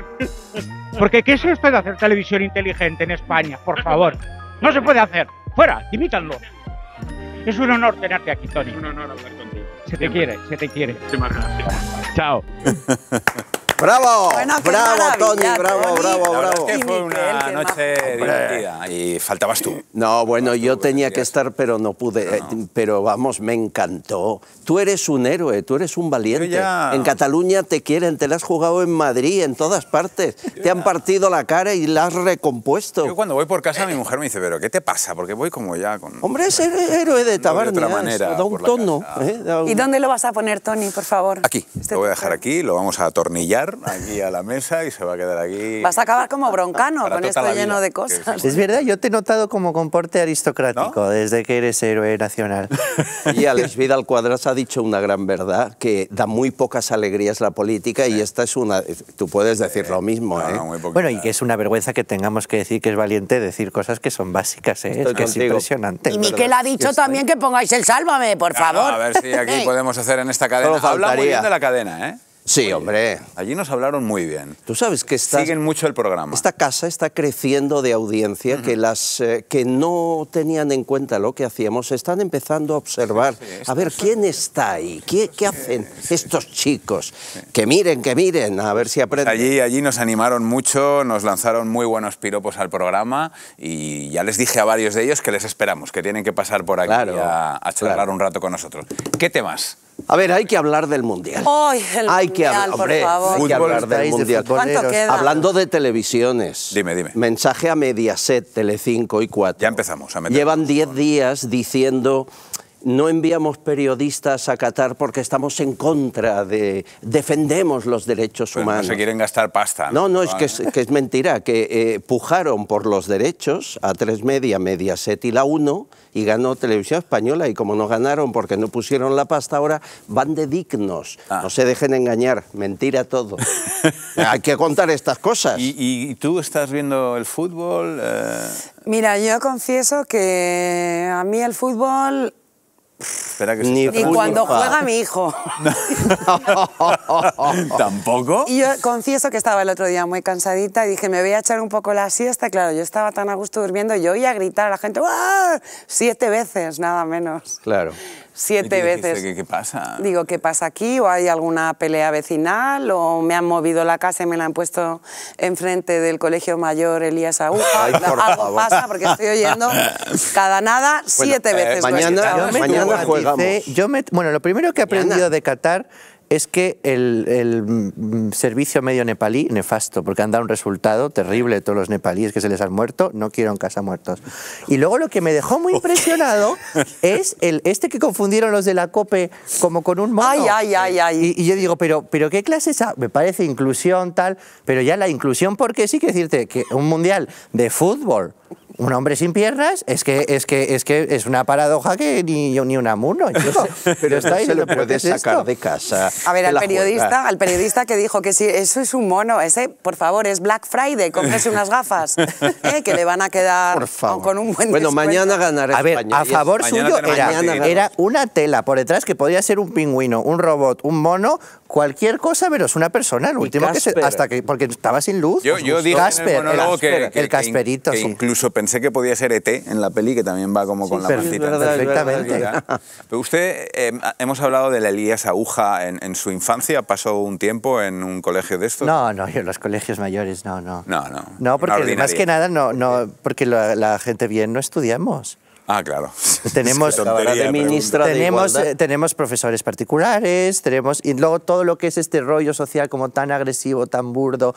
Porque ¿qué es esto de hacer televisión inteligente en España? Por favor. No se puede hacer. Fuera, imítanlo. Es un honor tenerte aquí, Tony. Es un honor hablar contigo. Se te quiere, se te quiere. Muchísimas gracias. Chao. ¡Bravo! Bueno, qué ¡Bravo, Tony! maravilla, ¡Bravo, Tony. bravo, La verdad bravo! es que fue Y Miquel, una qué noche divertida y faltabas tú. No, bueno, yo tenía que estar, pero no pude. Pero vamos, me encantó. Tú eres un héroe, tú eres un valiente. Ya... En Cataluña te quieren, te la has jugado en Madrid, en todas partes. Te han partido la cara y la has recompuesto. Yo cuando voy por casa mi mujer me dice, ¿pero qué te pasa? Porque voy como ya con... Hombre, es héroe de Tabarnia. De otra manera, da un tono. ¿Y dónde lo vas a poner, Tony, por favor? Aquí, lo voy a dejar aquí, lo vamos a atornillar aquí a la mesa y se va a quedar aquí. Vas a acabar como Broncano, para con tota esto la lleno vida. de cosas. Es verdad, yo te he notado como comporte aristocrático desde que eres héroe nacional. Y Alex Vidal Quadras ha dicho una gran verdad, que da muy pocas alegrías la política y esta es una... Tú puedes decir lo mismo, ¿eh? Bueno, y que es una vergüenza que tengamos que decir que es valiente decir cosas que son básicas, ¿eh? Es que es impresionante. Y Miquel ha dicho también que pongáis el Sálvame, por favor. A ver si aquí podemos hacer en esta cadena. Habla muy bien de la cadena, ¿eh? Sí, hombre. Allí nos hablaron muy bien. Tú sabes que siguen mucho el programa. Esta casa está creciendo de audiencia, que las que no tenían en cuenta lo que hacíamos están empezando a observar. A ver, ¿quién está ahí? ¿Qué hacen estos chicos? Que miren, a ver si aprenden. Allí nos animaron mucho, nos lanzaron muy buenos piropos al programa y ya les dije a varios de ellos que les esperamos, que tienen que pasar por aquí a charlar un rato con nosotros. ¿Qué temas? A ver, hay que hablar del Mundial. ¡Ay, el Mundial, por favor! Hay que hablar del Mundial. ¿Cuánto queda? Hablando de televisiones. Dime. Mensaje a Mediaset, Telecinco y 4. Ya empezamos a meter. Llevan 10 días diciendo no enviamos periodistas a Qatar porque estamos en contra defendemos los derechos humanos. No se quieren gastar pasta. No, es que es mentira, que pujaron por los derechos a A3 Media, Mediaset y La 1 y ganó Televisión Española, y como no ganaron porque no pusieron la pasta, ahora van de dignos. No se dejen engañar, mentira todo. Hay que contar estas cosas. ¿Y tú estás viendo el fútbol? Mira, yo confieso que a mí el fútbol... Espera que Ni cuando juega mi hijo. ¿Tampoco? Y yo confieso que estaba el otro día muy cansadita y dije, me voy a echar un poco la siesta. Claro, yo estaba tan a gusto durmiendo, yo oía gritar a la gente, ¡ah! 7 veces, nada menos. Claro. 7 veces. ¿Qué pasa? Digo, ¿qué pasa aquí? ¿O hay alguna pelea vecinal? ¿O me han movido la casa y me la han puesto enfrente del Colegio Mayor Elías Aguja? Algo pasa porque estoy oyendo cada nada 7 veces. Mañana jugamos. Bueno, lo primero que he aprendido de Qatar es que el servicio medio nepalí, nefasto, porque han dado un resultado terrible, todos los nepalíes que se les han muerto, no quiero en casa muertos. Y luego lo que me dejó muy impresionado es este que confundieron los de la COPE como con un mono. Ay. Y yo digo, pero ¿qué clase es esa? Me parece inclusión, tal, pero ya la inclusión, porque sí que decirte que un mundial de fútbol, un hombre sin piernas, es que es una paradoja que ni un amuno. Pero no se le puede sacar de casa. A ver, al periodista que dijo que sí, eso es un mono, ese, por favor, es Black Friday, cómprese unas gafas, que le van a quedar con un buen descuento. Mañana ganará España. A ver, a favor suyo era una tela por detrás que podría ser un pingüino, un robot, un mono, cualquier cosa, pero es una persona. Lo último porque estaba sin luz. Yo dije Casper, en el monólogo el Casperito, que incluso pensé que podía ser ET en la peli, que también va como con la pancita. Perfectamente. Pero usted, hemos hablado de la Elías Aguja en su infancia, pasó un tiempo en un colegio de estos. No, yo en los colegios mayores no. No, porque más que nada porque la gente bien no estudiamos. Ah, claro. Tenemos profesores particulares, y luego todo lo que es este rollo social como tan agresivo, tan burdo.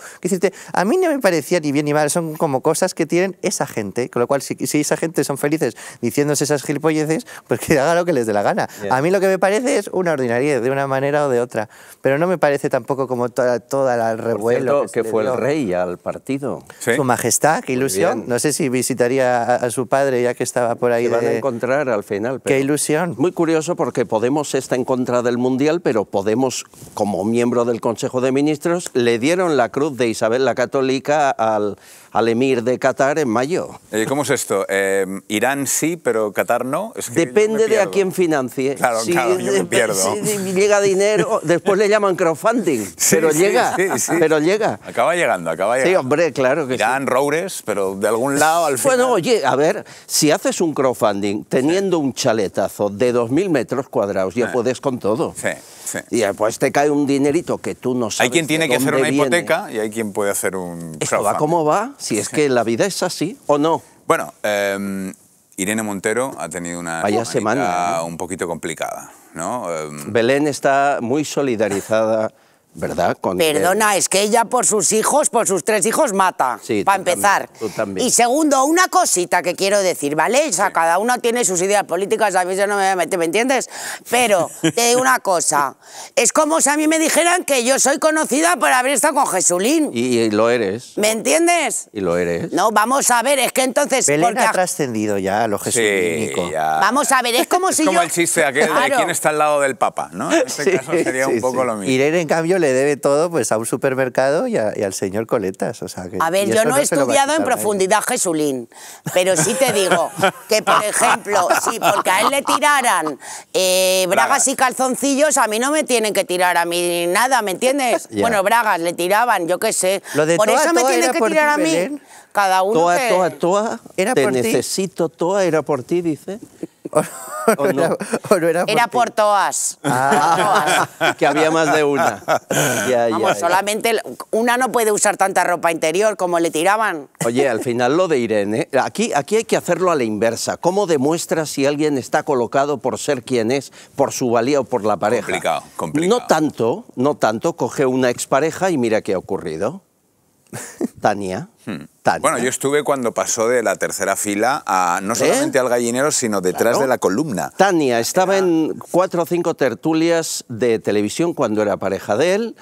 A mí no me parecía ni bien ni mal, son como cosas que tienen esa gente, con lo cual si esa gente son felices diciéndose esas gilipolleces, pues que haga lo que les dé la gana. Yeah. A mí lo que me parece es una ordinariedad, de una manera o de otra, pero no me parece tampoco como toda el revuelo. Que fue el rey al partido. ¿Sí? Su majestad, qué ilusión. No sé si visitaría a su padre ya que estaba por ahí. Se van a encontrar al final. Qué ilusión. Muy curioso porque Podemos está en contra del Mundial, pero Podemos, como miembro del Consejo de Ministros, le dieron la cruz de Isabel la Católica al emir de Qatar en mayo. ¿Cómo es esto? Irán sí, pero Qatar no. Es que depende de a quién financie. Claro, yo me pierdo. Si llega dinero, después le llaman crowdfunding, pero llega. Pero llega. Acaba llegando. Sí, hombre, claro que Irán, Roures, pero de algún lado al final. Bueno, oye, a ver, si haces un crowdfunding teniendo un chaletazo de 2.000 metros cuadrados, ya puedes con todo. Sí. Y después te cae un dinerito que tú no sabes. Hay quien tiene que hacer una viene. hipoteca y hay quien puede hacer un crowdfunding. ¿Esto va como va? Si es que la vida es así, ¿o no? Bueno, Irene Montero ha tenido una semana un poquito complicada, ¿no? Belén está muy solidarizada, ¿verdad? Perdona, es que ella por sus 3 hijos mata, para empezar. Tú también. Y segundo, una cosita que quiero decir, ¿vale? O sea, cada uno tiene sus ideas políticas, a mí yo no me voy a meter, ¿me entiendes? Pero te digo una cosa, es como si a mí me dijeran que yo soy conocida por haber estado con Jesulín. Y lo eres. ¿Me entiendes? Y lo eres. No, vamos a ver, es que entonces... Belén ha trascendido ya a lo jesulínico. Sí, ya. Vamos a ver, es como si como el chiste aquel de quién está al lado del Papa, ¿no? En este caso sería un poco lo mismo. Irene, en cambio, le debe todo pues a un supermercado y al señor Coletas. O sea, a ver, yo no he estudiado en profundidad Jesulín, pero sí te digo que, por ejemplo, si porque a él le tiraran bragas y calzoncillos, a mí no me tienen que tirar a mí nada, ¿me entiendes? Ya. Bueno, bragas le tiraban, yo qué sé. Lo de por toa, eso me toa tienen que tirar a mí. Belén. Cada uno Toa, ¿Era te por ti? necesito, Toa, era por ti, dice. ¿O no era por toas. Que había más de una. Vamos, solamente una no puede usar tanta ropa interior como le tiraban. Oye, al final lo de Irene, aquí hay que hacerlo a la inversa. ¿Cómo demuestras si alguien está colocado por ser quien es, por su valía o por la pareja? Complicado. No tanto, coge una expareja y mira qué ha ocurrido. Tania. Bueno, yo estuve cuando pasó de la tercera fila a no solamente al gallinero, sino detrás de la columna. Tania estaba en 4 o 5 tertulias de televisión cuando era pareja de él,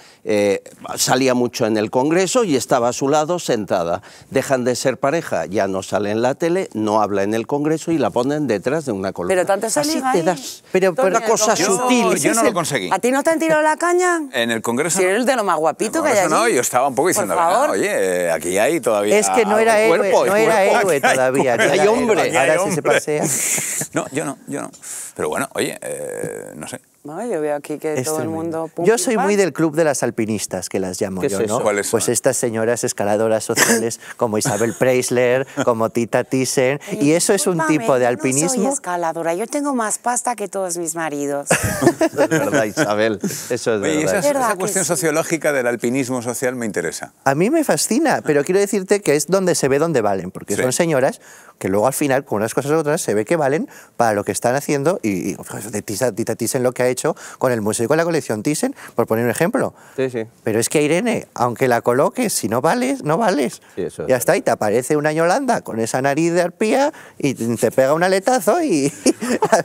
salía mucho en el Congreso y estaba a su lado sentada. Dejan de ser pareja, ya no sale en la tele, no habla en el Congreso y la ponen detrás de una columna. Pero tanto se liga te ahí. das, pero una cosa sutil. Yo no lo conseguí. ¿A ti no te han tirado la caña? En el Congreso Si eres de lo más guapito que hay allí. no, yo estaba un poco diciendo, oye, aquí hay todavía... Es que no era héroe, cuerpo, no era héroe todavía. Hay hombre. Ahora sí se pasea. No, yo no. Pero bueno, oye, no sé. No, yo veo aquí que todo el mundo... Yo soy muy del club de las alpinistas, que las llamo yo, ¿no? ¿Cuáles son? Pues estas señoras escaladoras sociales como Isabel Preisler, como Tita Thyssen, y eso es un tipo de alpinismo... Yo no soy escaladora, yo tengo más pasta que todos mis maridos. Es verdad, Isabel, eso es Oye, verdad. esa cuestión sociológica del alpinismo social me interesa. A mí me fascina, pero quiero decirte que es donde se ve dónde valen, porque son señoras que luego al final, con unas cosas u otras, se ve que valen para lo que están haciendo, y de Tita Thyssen lo que ha hecho con el museo y con la colección Thyssen, por poner un ejemplo. Sí, sí. Pero es que Irene, aunque la coloques, si no vales, no vales. Sí, eso ya está, y te aparece una Yolanda con esa nariz de arpía y te pega un aletazo y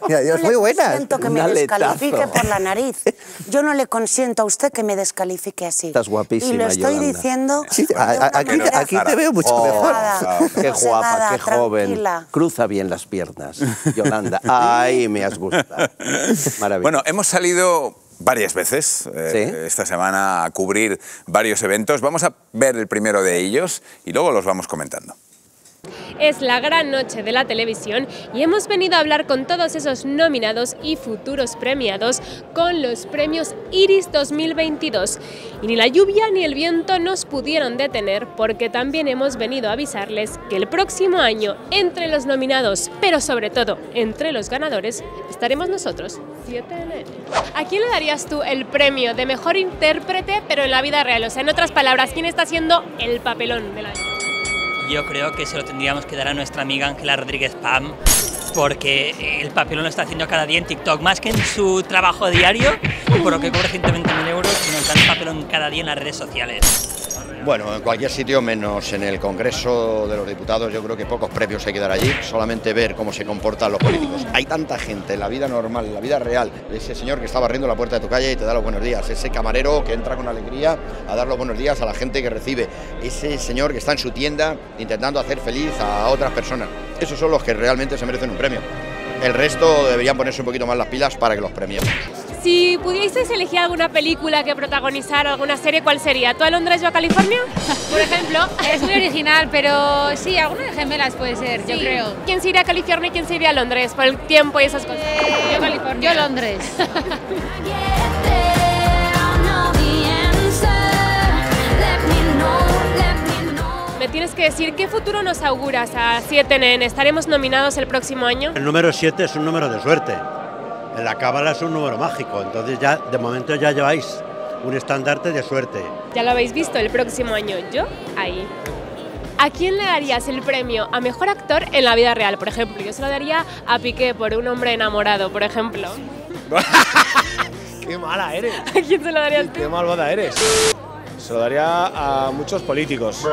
adiós, muy buena. Siento que me descalifique por la nariz. Yo no le consiento a usted que me descalifique así. Estás guapísima, y lo estoy Yolanda. diciendo... Sí, aquí te veo mucho mejor. Qué guapa, qué joven. Cruza bien las piernas, Yolanda. Ay, me has gustado. Maravilloso. Bueno, hemos salido varias veces esta semana a cubrir varios eventos. Vamos a ver el primero de ellos y luego los vamos comentando. Es la gran noche de la televisión y hemos venido a hablar con todos esos nominados y futuros premiados con los premios Iris 2022. Y ni la lluvia ni el viento nos pudieron detener porque también hemos venido a avisarles que el próximo año entre los nominados, pero sobre todo entre los ganadores, estaremos nosotros, 7NN. ¿A quién le darías tú el premio de mejor intérprete pero en la vida real? O sea, en otras palabras, ¿quién está haciendo el papelón del año? Yo creo que se lo tendríamos que dar a nuestra amiga Ángela Rodríguez Pam, porque el papelón lo está haciendo cada día en TikTok, más que en su trabajo diario, por lo que cobra 120.000 euros, y nos dan el papelón cada día en las redes sociales. Bueno, en cualquier sitio menos en el Congreso de los Diputados. Yo creo que pocos premios hay que dar allí, solamente ver cómo se comportan los políticos. Hay tanta gente en la vida normal, en la vida real, ese señor que está barriendo la puerta de tu calle y te da los buenos días, ese camarero que entra con alegría a dar los buenos días a la gente que recibe, ese señor que está en su tienda intentando hacer feliz a otras personas. Esos son los que realmente se merecen un premio. El resto deberían ponerse un poquito más las pilas para que los premiemos. Si pudieseis elegir alguna película que protagonizar, alguna serie, ¿cuál sería? ¿Tú a Londres, yo a California? Por ejemplo. Es muy original, pero sí, alguna de gemelas puede ser, yo creo. ¿Quién se iría a California y quién se iría a Londres? Por el tiempo y esas cosas. Yo California. Yo Londres. Me tienes que decir, ¿qué futuro nos auguras a 7NN? ¿Estaremos nominados el próximo año? El número 7 es un número de suerte. En la cábala es un número mágico, entonces ya de momento ya lleváis un estandarte de suerte. Ya lo habéis visto, el próximo año yo ahí. ¿A quién le darías el premio a mejor actor en la vida real, por ejemplo? Yo se lo daría a Piqué por Un hombre enamorado, por ejemplo. ¡Qué mala eres! ¿A quién se lo darías tú? ¡Qué malvada eres! Se lo daría a muchos políticos.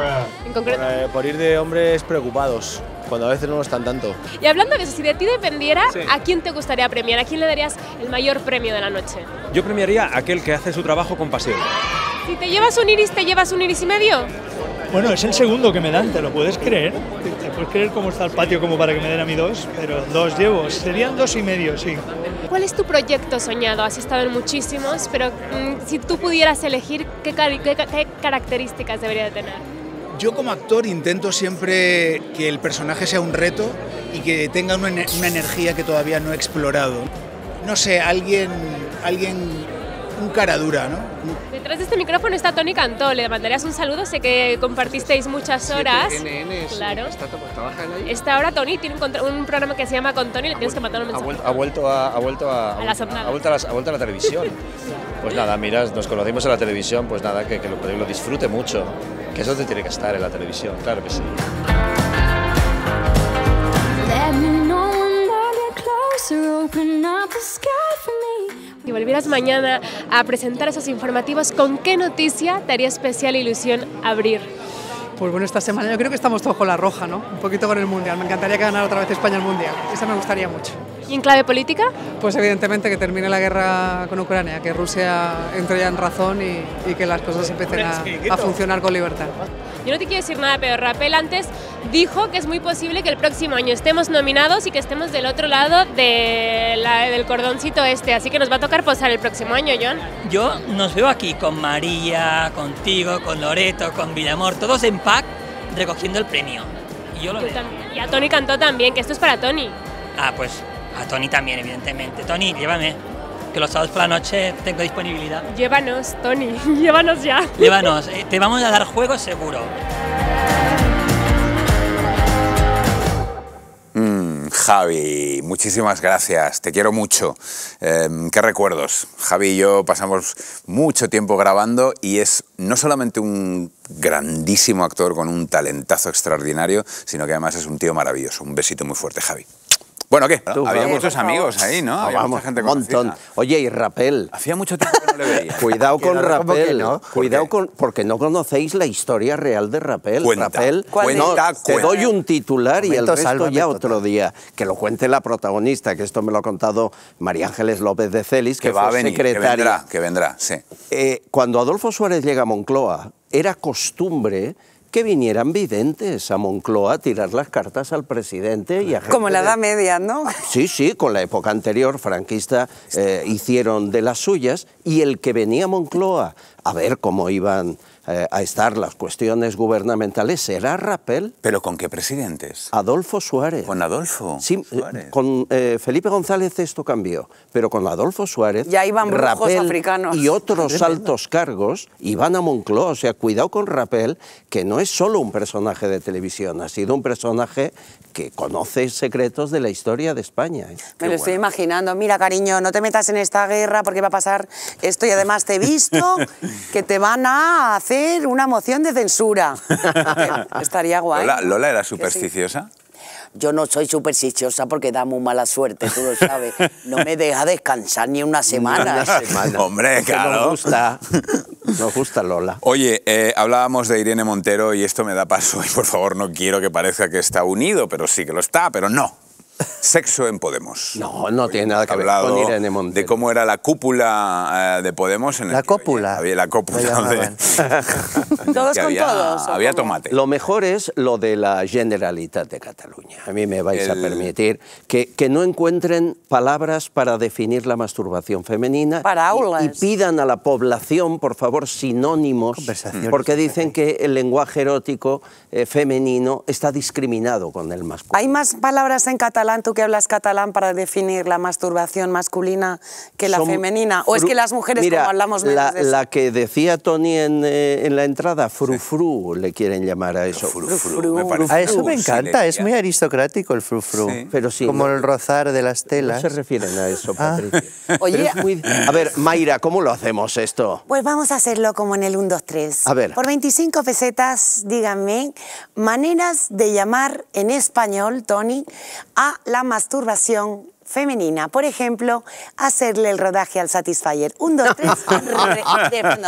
En concreto. Por ir de hombres preocupados, cuando a veces no lo están tanto. Y hablando de eso, si de ti dependiera, ¿a quién te gustaría premiar? ¿A quién le darías el mayor premio de la noche? Yo premiaría a aquel que hace su trabajo con pasión. Si te llevas un iris, ¿te llevas un iris y medio? Bueno, es el segundo que me dan, ¿te lo puedes creer? ¿Te puedes creer cómo está el patio como para que me den a mí 2? Pero 2 llevo, serían 2,5, sí. ¿Cuál es tu proyecto soñado? Has estado en muchísimos, pero si tú pudieras elegir, ¿qué características debería de tener? Yo como actor intento siempre que el personaje sea un reto y que tenga una energía que todavía no he explorado. No sé, alguien un cara dura, ¿no? Detrás de este micrófono está Toni Cantó, le mandarías un saludo, sé que compartisteis muchas horas. Claro. ¿Trabaja él ahí? Está ahora Toni, tiene un programa que se llama Con Toni, le tienes que mandar un mensaje. Ha vuelto a la televisión. Pues nada, miras, nos conocimos en la televisión, pues nada, que lo disfrute mucho, que eso te tiene que estar en la televisión, claro que sí. Si volvieras mañana a presentar esos informativos, ¿con qué noticia te haría especial ilusión abrir? Pues bueno, esta semana yo creo que estamos todos con la roja, ¿no? Un poquito con el Mundial. Me encantaría que ganara otra vez España el Mundial. Esa me gustaría mucho. ¿Y en clave política? Pues evidentemente que termine la guerra con Ucrania, que Rusia entre ya en razón y que las cosas empiecen a funcionar con libertad. Yo no te quiero decir nada, pero Rapel antes dijo que es muy posible que el próximo año estemos nominados y que estemos del otro lado del cordoncito este, así que nos va a tocar posar el próximo año, John. Yo nos veo aquí con María, contigo, con Loreto, con Villamor, todos en pack recogiendo el premio. Y yo lo veo. Y a Tony Cantó también, que esto es para Tony. Ah, pues a Tony también, evidentemente. Tony, llévame, que los sábados por la noche tengo disponibilidad. Llévanos, Tony, llévanos ya. Llévanos, te vamos a dar juego seguro. Javi, muchísimas gracias, te quiero mucho. Qué recuerdos. Javi y yo pasamos mucho tiempo grabando y es no solamente un grandísimo actor con un talentazo extraordinario, sino que además es un tío maravilloso. Un besito muy fuerte, Javi. Bueno, ¿qué? Había muchos amigos ahí, ¿no? Había mucha gente conocida. Un montón. Oye, y Rapel. Hacía mucho tiempo que no le veía. Cuidado con Rapel. No? Cuidado con... Porque no conocéis la historia real de Rapel. Cuenta. Rapel, te doy un titular y el resto ya otro día. Que lo cuente la protagonista, que esto me lo ha contado María Ángeles López de Celis, que va fue a venir, secretaria. Que vendrá, sí. Cuando Adolfo Suárez llega a Moncloa, era costumbre que vinieran videntes a Moncloa a tirar las cartas al presidente y a gente como en la Edad Media, ¿no? Sí, sí, con la época anterior franquista hicieron de las suyas, y el que venía a Moncloa a ver cómo iban a estar las cuestiones gubernamentales era Rapel. ¿Pero con qué presidentes? Adolfo Suárez. ¿Con Adolfo Sí, Suárez? Con Felipe González esto cambió, pero con Adolfo Suárez, ya iban brujos Rapel africanos y otros altos cargos iban a Moncloa. O sea, cuidado con Rapel, que no es solo un personaje de televisión, ha sido un personaje que conoce secretos de la historia de España. Me lo estoy imaginando. Mira, cariño, no te metas en esta guerra porque va a pasar esto, y además te he visto que te van a hacer una moción de censura. Estaría guay. ¿Lola era supersticiosa? Yo no soy supersticiosa porque da muy mala suerte, tú lo sabes. No me deja descansar ni una semana. Hombre, claro. Nos gusta Lola. Oye, hablábamos de Irene Montero y esto me da paso, y por favor no quiero que parezca que está unido, pero sí que lo está, pero no. Sexo en Podemos. No tiene nada que ver con Irene Montero. De cómo era la cúpula de Podemos. La cópula. Había la cópula. Todos con todos. Había tomate. Lo mejor es lo de la Generalitat de Cataluña. A mí me vais a permitir que no encuentren palabras para definir la masturbación femenina y pidan a la población, por favor, sinónimos, porque dicen que el lenguaje erótico femenino está discriminado con el masculino. ¿Hay más palabras en catalán, tú que hablas catalán, para definir la masturbación masculina que la femenina? ¿O es que las mujeres, como hablamos menos de eso? La que decía Tony en la entrada, frufru, le quieren llamar a eso. A eso me encanta, es muy aristocrático el frufru. Sí. Pero sí, como el rozar de las telas. No se refieren a eso, Patricia. Oye, a ver, Mayra, ¿cómo lo hacemos esto? Pues vamos a hacerlo como en el 1, 2, 3. A ver. Por 25 pesetas, díganme, maneras de llamar en español, Tony, a la masturbación femenina. Por ejemplo, hacerle el rodaje al Satisfyer. 1, 2, 3,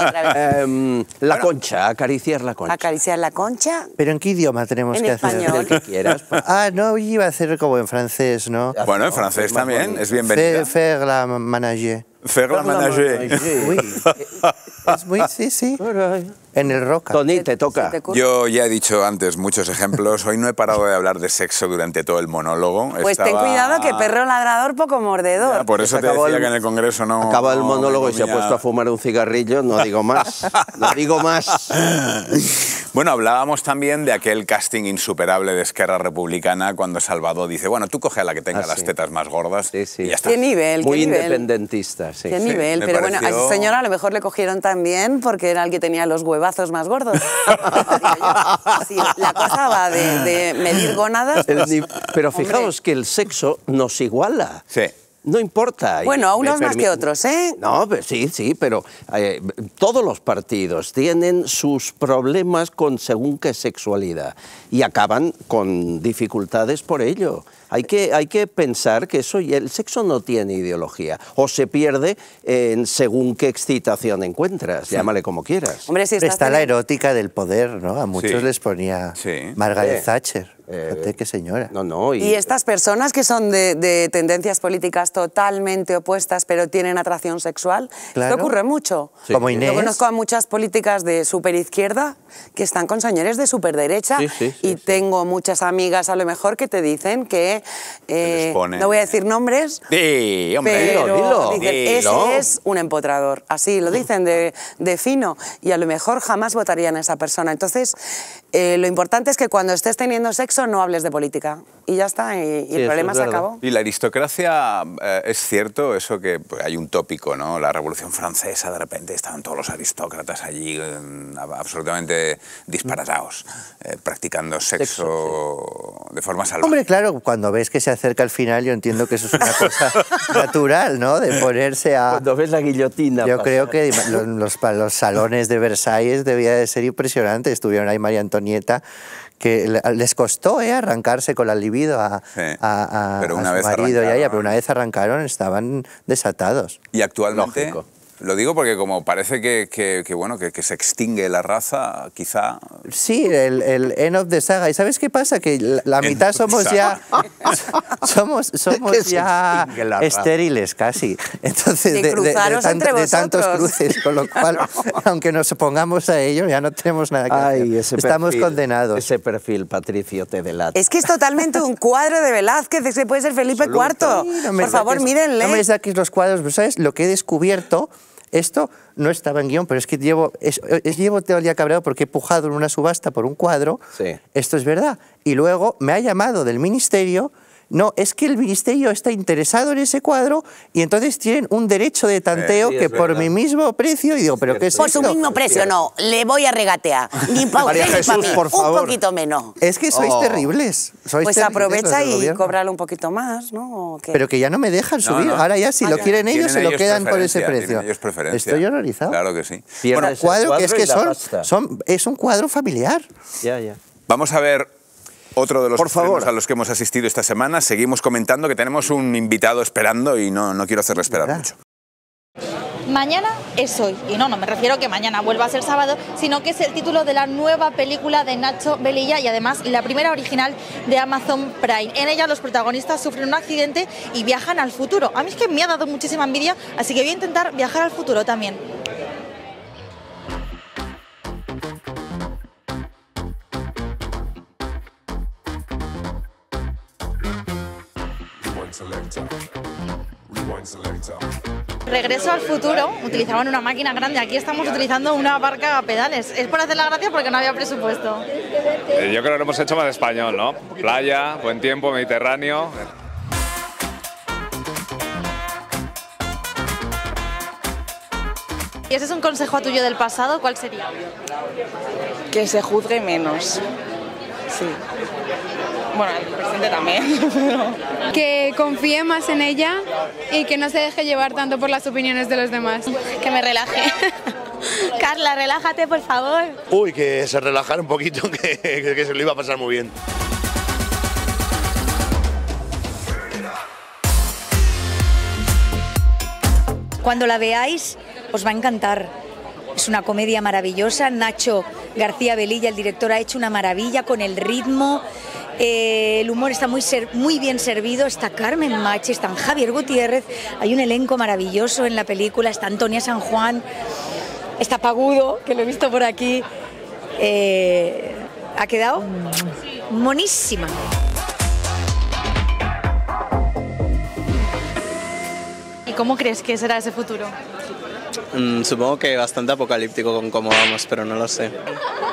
otra vez. La concha, acariciar la concha. Acariciar la concha. ¿Pero en qué idioma tenemos que hacer? En español. El que quieras. No, iba a hacer como en francés, ¿no? Bueno, en francés también, es bienvenida. Faire la ménager. Faire la ménager. Es muy, sí. En el Roca. Tony, te toca. Yo ya he dicho antes muchos ejemplos. Hoy no he parado de hablar de sexo durante todo el monólogo. Pues ten cuidado, que perro ladrador, poco mordedor. Ya, por eso te decía que en el Congreso no... Acaba el monólogo y se ha puesto a fumar un cigarrillo. No digo más. No digo más. Bueno, hablábamos también de aquel casting insuperable de Esquerra Republicana cuando Salvador dice, bueno, tú coge a la que tenga las tetas más gordas y ya está. ¿Qué nivel? Muy independentista, sí. ¿Qué nivel? Pero bueno, a esa señora a lo mejor le cogieron también porque era el que tenía los huevazos más gordos. Sí, la cosa va de medir gónadas. Pero fijaos que el sexo nos iguala. Sí. No importa. Bueno, a unos más que otros, ¿eh? No, sí, pero todos los partidos tienen sus problemas con según qué sexualidad y acaban con dificultades por ello. Hay que pensar que el sexo no tiene ideología, o se pierde según qué excitación encuentras, llámale como quieras. Hombre, si está la erótica del poder, ¿no? A muchos les ponía Margaret Thatcher. Fíjate qué señora. Y estas personas que son de tendencias políticas totalmente opuestas, pero tienen atracción sexual, esto ocurre mucho. Sí. Como Inés. Yo conozco a muchas políticas de superizquierda que están con señores de superderecha y tengo muchas amigas a lo mejor que te dicen que, no voy a decir nombres, sí, hombre, pero dicen, ese es un empotrador. Así lo dicen de fino y a lo mejor jamás votarían a esa persona. Entonces, lo importante es que cuando estés teniendo sexo no hables de política y ya está, y el problema se acabó. Y la aristocracia, es cierto eso que pues, hay un tópico, ¿no? La Revolución Francesa, de repente estaban todos los aristócratas allí absolutamente disparatados, practicando sexo de forma salvaje. Hombre, claro, cuando ves que se acerca el final, yo entiendo que eso es una cosa natural, ¿no? De ponerse a... Cuando ves la guillotina. Yo creo que los salones de Versalles debía de ser impresionante. Estuvieron ahí María Antonieta, que les costó arrancarse con la libido a su marido y a ella, pero una vez arrancaron estaban desatados. Y actualmente, lógico. Lo digo porque como parece que se extingue la raza, quizá... Sí, el end of the saga. ¿Y sabes qué pasa? Que la mitad somos ya... somos ya estériles casi. Entonces, de tantos cruces, con lo cual, aunque nos opongamos a ello, ya no tenemos nada que hacer. Estamos condenados. Ese perfil, Patricio, te delata. Es que es totalmente un cuadro de Velázquez, que puede ser Felipe IV. Por favor, mírenle. No me saques los cuadros, pero ¿sabes? Lo que he descubierto... Esto no estaba en guión, pero es que llevo todo el día cabreado porque he pujado en una subasta por un cuadro. Sí. Esto es verdad. Y luego me ha llamado del ministerio. No, es que el ministerio está interesado en ese cuadro y entonces tienen un derecho de tanteo que por mi mismo precio, y digo, ¿pero qué es por esto? su mismo precio, no, le voy a regatear. Ni para usted ni para mí, un poquito menos. Es que sois terribles. Pues aprovecha y cóbralo un poquito más, ¿no? Pero que ya no me dejan subir. Ahora ya, si lo quieren ellos, se lo quedan por ese precio. Estoy horrorizado. Claro que sí. Bueno, cuadro que es que es un cuadro familiar. Ya. Vamos a ver otro de los estrenos a los que hemos asistido esta semana. Seguimos comentando que tenemos un invitado esperando y no quiero hacerle esperar mucho. Mañana es hoy, y no me refiero a que mañana vuelva a ser sábado, sino que es el título de la nueva película de Nacho Velilla y además la primera original de Amazon Prime. En ella los protagonistas sufren un accidente y viajan al futuro. A mí es que me ha dado muchísima envidia, así que voy a intentar viajar al futuro también. Regreso al futuro, utilizaban una máquina grande, aquí estamos utilizando una barca a pedales. Es por hacer la gracia porque no había presupuesto. Yo creo que lo hemos hecho más español, ¿no? Playa, buen tiempo, Mediterráneo. ¿Y ese es un consejo tuyo del pasado? ¿Cuál sería? Que se juzgue menos. Sí. Bueno, el presente también. Que confíe más en ella y que no se deje llevar tanto por las opiniones de los demás. Que me relaje. Carla, relájate, por favor. Uy, que se relajara un poquito, que se lo iba a pasar muy bien. Cuando la veáis, os va a encantar. Es una comedia maravillosa. Nacho García Velilla, el director, ha hecho una maravilla con el ritmo. El humor está muy bien servido. Está Carmen Machi, está Javier Gutiérrez. Hay un elenco maravilloso en la película. Está Antonia San Juan. Está Pagudo, que lo he visto por aquí. Ha quedado monísima. ¿Y cómo crees que será ese futuro? Supongo que bastante apocalíptico con cómo vamos, pero no lo sé.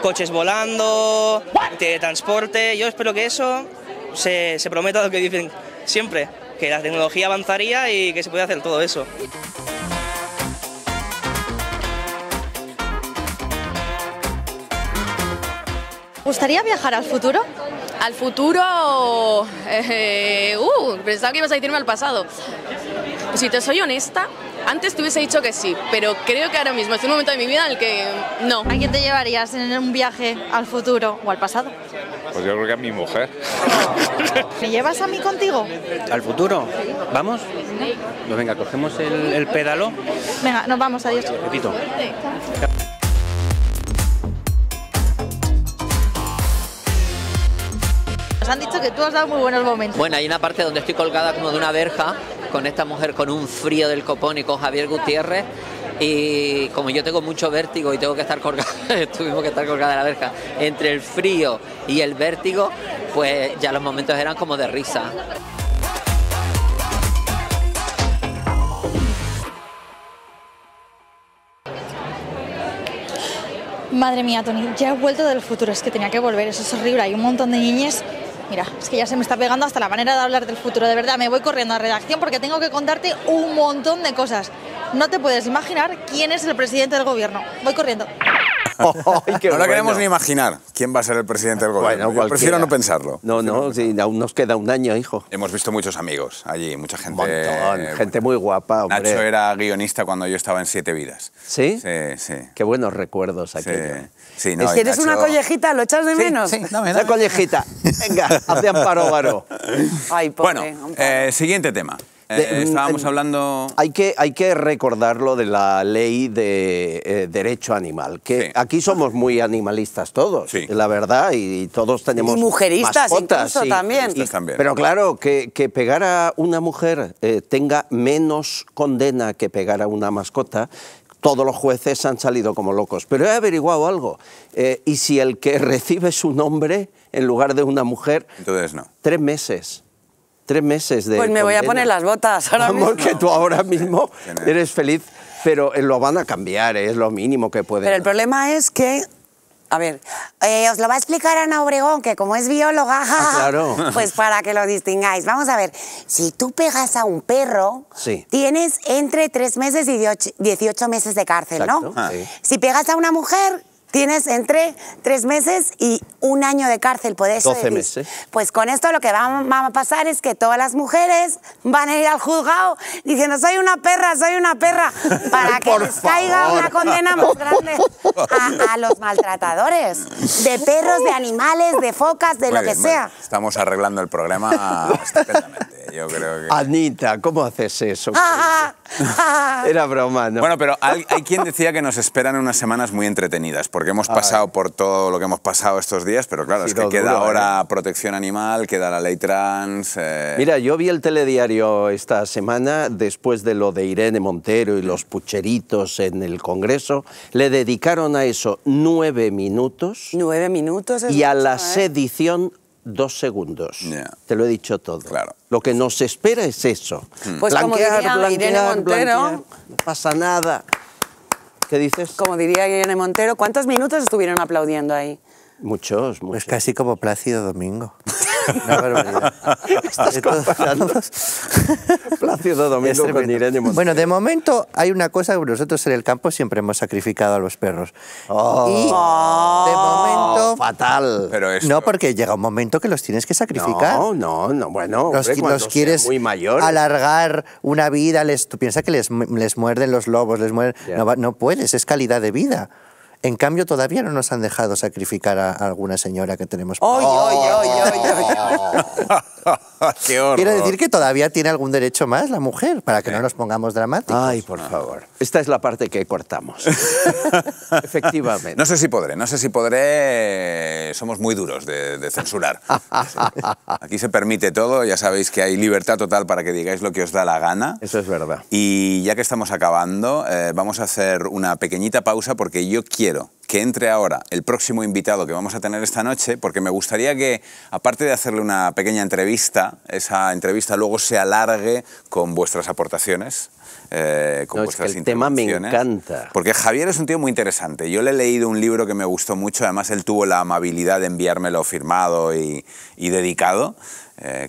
Coches volando, teletransporte, yo espero que eso se prometa lo que dicen siempre, que la tecnología avanzaría y que se puede hacer todo eso. ¿Gustaría viajar al futuro? Al futuro... pensaba que ibas a decirme al pasado. Si te soy honesta, Antes te hubiese dicho que sí, pero creo que ahora mismo es un momento de mi vida en el que no. ¿A quién te llevarías en un viaje al futuro o al pasado? Pues yo creo que a mi mujer. ¿Me llevas a mí contigo? ¿Al futuro? ¿Vamos? Pues venga, cogemos el pédalo. Venga, nos vamos, adiós. Repito. Nos han dicho que tú has dado muy buenos momentos. Bueno, hay una parte donde estoy colgada como de una verja con esta mujer con un frío del copón y con Javier Gutiérrez. Y como yo tengo mucho vértigo y tengo que estar colgada, tuvimos que estar colgada de la verja, entre el frío y el vértigo, pues ya los momentos eran como de risa. Madre mía, Tony, ya he vuelto del futuro, es que tenía que volver, eso es horrible, hay un montón de niñes. Mira, es que ya se me está pegando hasta la manera de hablar del futuro, de verdad, me voy corriendo a redacción porque tengo que contarte un montón de cosas. No te puedes imaginar quién es el presidente del gobierno. Voy corriendo. No lo queremos ni imaginar quién va a ser el presidente del gobierno. Yo prefiero no pensarlo. No, sí, aún nos queda un año, hijo. Hemos visto muchos amigos allí, mucha gente. Un montón, gente muy guapa, hombre. Nacho era guionista cuando yo estaba en 7 vidas. ¿Sí? Sí, sí. Qué buenos recuerdos aquello. Sí, no, ¿Tienes Nacho... una collejita? ¿Lo echas de menos? Sí, dame. Una collejita. Venga, haz de Amparo Garo. Ay, pobre, bueno, siguiente tema. Estábamos hablando... Hay que recordar lo de la ley de derecho animal, que aquí somos muy animalistas todos, la verdad, y todos tenemos y mujeristas mascotas, incluso también. Pero claro, que pegar a una mujer tenga menos condena que pegar a una mascota, todos los jueces han salido como locos. Pero he averiguado algo, y si el que recibe su nombre en lugar de una mujer... Entonces no. 3 meses. 3 meses de Pues me voy a poner las botas ahora mismo. Que tú ahora mismo eres feliz, pero lo van a cambiar, es lo mínimo que pueden. Pero el problema es que, a ver, os lo va a explicar Ana Obregón, que como es bióloga, claro. Pues para que lo distingáis. Vamos a ver, si tú pegas a un perro, tienes entre 3 meses y 18 meses de cárcel, ¿no? Sí. Si pegas a una mujer... Tienes entre 3 meses y 1 año de cárcel, por eso 12 meses. Pues con esto lo que va a pasar es que todas las mujeres van a ir al juzgado diciendo soy una perra, para que les caiga una condena más grande a los maltratadores de perros, de animales, de focas, de lo que sea. Estamos arreglando el problema estupendamente. Yo creo que... Anita, ¿cómo haces eso? Era broma, ¿no? Bueno, pero hay quien decía que nos esperan unas semanas muy entretenidas, porque hemos pasado por todo lo que hemos pasado estos días, pero claro, es que queda ahora protección animal, queda la ley trans... Mira, yo vi el telediario esta semana, después de lo de Irene Montero y los pucheritos en el Congreso, le dedicaron a eso 9 minutos. 9 minutos es y a mucho, la sedición 2 segundos. Te lo he dicho todo. Claro. Lo que nos espera es eso. Pues blanquear, como diría Irene Montero, no pasa nada. ¿Qué dices? Como diría Irene Montero, ¿cuántos minutos estuvieron aplaudiendo ahí? Muchos. Pues casi como Plácido Domingo. Una barbaridad. Estás comparando Plácido Domingo con Irene Montero. Bueno, de momento hay una cosa que nosotros en el campo siempre hemos sacrificado a los perros. Y de momento... Fatal. Pero esto... No, porque llega un momento que los tienes que sacrificar. No, bueno. Los quieres muy mayores. alargar una vida, tú piensas que les muerden los lobos, no puedes, es calidad de vida. En cambio, todavía no nos han dejado sacrificar a alguna señora que tenemos. ¡Qué horror! Quiero decir que todavía tiene algún derecho más la mujer, para que no nos pongamos dramáticos. Ay, por favor. Esta es la parte que cortamos. Efectivamente. No sé si podré. Somos muy duros de censurar. Aquí se permite todo, ya sabéis que hay libertad total para que digáis lo que os da la gana. Eso es verdad. Y ya que estamos acabando, vamos a hacer una pequeñita pausa porque yo quiero que entre ahora el próximo invitado que vamos a tener esta noche, porque me gustaría que, aparte de hacerle una pequeña entrevista, esa entrevista luego se alargue con vuestras aportaciones. Con vuestras es que el tema me encanta. Porque Javier es un tío muy interesante. Yo le he leído un libro que me gustó mucho, además él tuvo la amabilidad de enviármelo firmado y dedicado,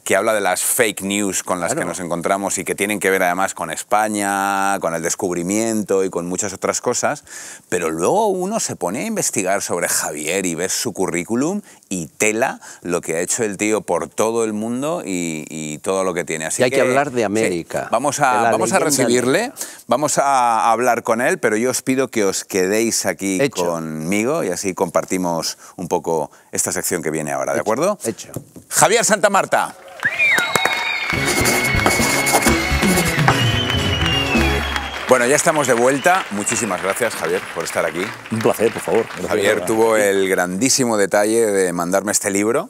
que habla de las fake news con las que nos encontramos y que tienen que ver además con España, con el descubrimiento y con muchas otras cosas, pero luego uno se pone a investigar sobre Javier y ves su currículum y tela lo que ha hecho el tío por todo el mundo y todo lo que tiene. Así hay que hablar de América. Sí, vamos a recibir escribirle, vamos a hablar con él, pero yo os pido que os quedéis aquí conmigo y así compartimos un poco esta sección que viene ahora, ¿de acuerdo? Hecho. Javier Santamarta. Bueno, ya estamos de vuelta. Muchísimas gracias, Javier, por estar aquí. Un placer, por favor. Javier tuvo el grandísimo detalle de mandarme este libro,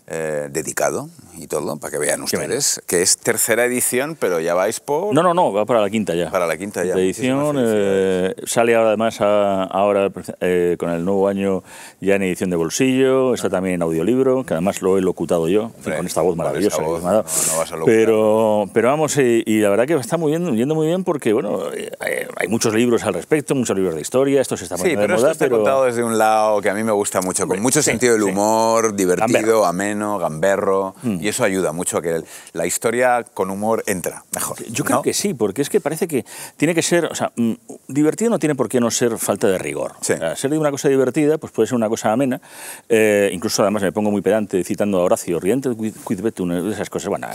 dedicado y todo, para que vean ustedes, que es tercera edición, pero ya vais por... No, va para la quinta ya. Para la quinta ya. La edición sale ahora además ahora con el nuevo año ya en edición de bolsillo, está también en audiolibro, que además lo he locutado yo, con esta voz maravillosa. Esa voz, que me ha dado. No vas a locutar. Pero vamos, y la verdad que está muy bien, yendo muy bien porque, bueno, hay muchos libros al respecto, muchos libros de historia, esto se está poniendo de moda. Sí, pero esto está contado desde un lado que a mí me gusta mucho, con mucho sentido del humor, divertido, ameno, gamberro, y eso ayuda mucho a que la historia con humor entra mejor. Yo creo que sí, porque es que parece que tiene que ser, o sea, divertido no tiene por qué no ser falta de rigor. Sí. O sea, ser de una cosa divertida, pues puede ser una cosa amena, incluso además me pongo muy pedante citando a Horacio, riente quid vetum, de esas cosas, bueno,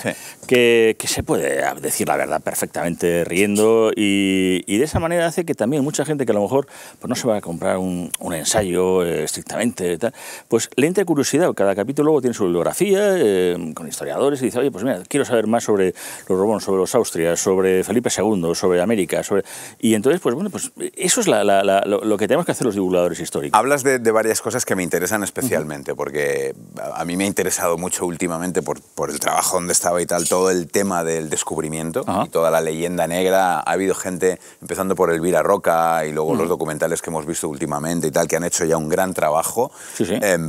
que se puede decir la verdad perfectamente riendo y de esa manera hace que también mucha gente que a lo mejor pues no se va a comprar un ensayo estrictamente, tal, pues le entra curiosidad. Cada capítulo luego tiene su bibliografía con historiadores y dice, oye, pues mira, quiero saber más sobre los Borbón, sobre los Austrias, sobre Felipe II, sobre América, y entonces, pues bueno, pues eso es lo que tenemos que hacer los divulgadores históricos. Hablas de varias cosas que me interesan especialmente, porque a mí me ha interesado mucho últimamente por el trabajo donde estaba y tal, todo el tema del descubrimiento y toda la leyenda negra. Ha habido gente, empezando por Elvira Roca y luego los documentales que hemos visto últimamente y tal, que han hecho ya un gran trabajo.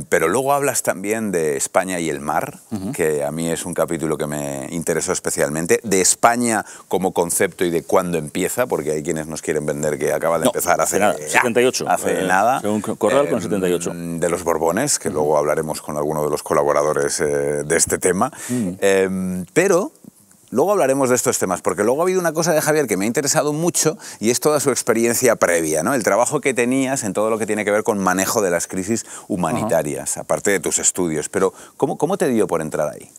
Pero luego hablas también de España y el mar, que a mí es un capítulo que me interesó especialmente, de España como concepto y de cuándo empieza, porque hay quienes nos quieren vender que acaba de empezar hace nada, 78. Hace nada. Según Corral, con 78. De los Borbones, que luego hablaremos con alguno de los colaboradores de este tema. Pero luego hablaremos de estos temas, porque luego ha habido una cosa de Javier que me ha interesado mucho y es toda su experiencia previa, ¿no? El trabajo que tenías en todo lo que tiene que ver con manejo de las crisis humanitarias, aparte de tus estudios. Pero ¿cómo te dio por entrar ahí?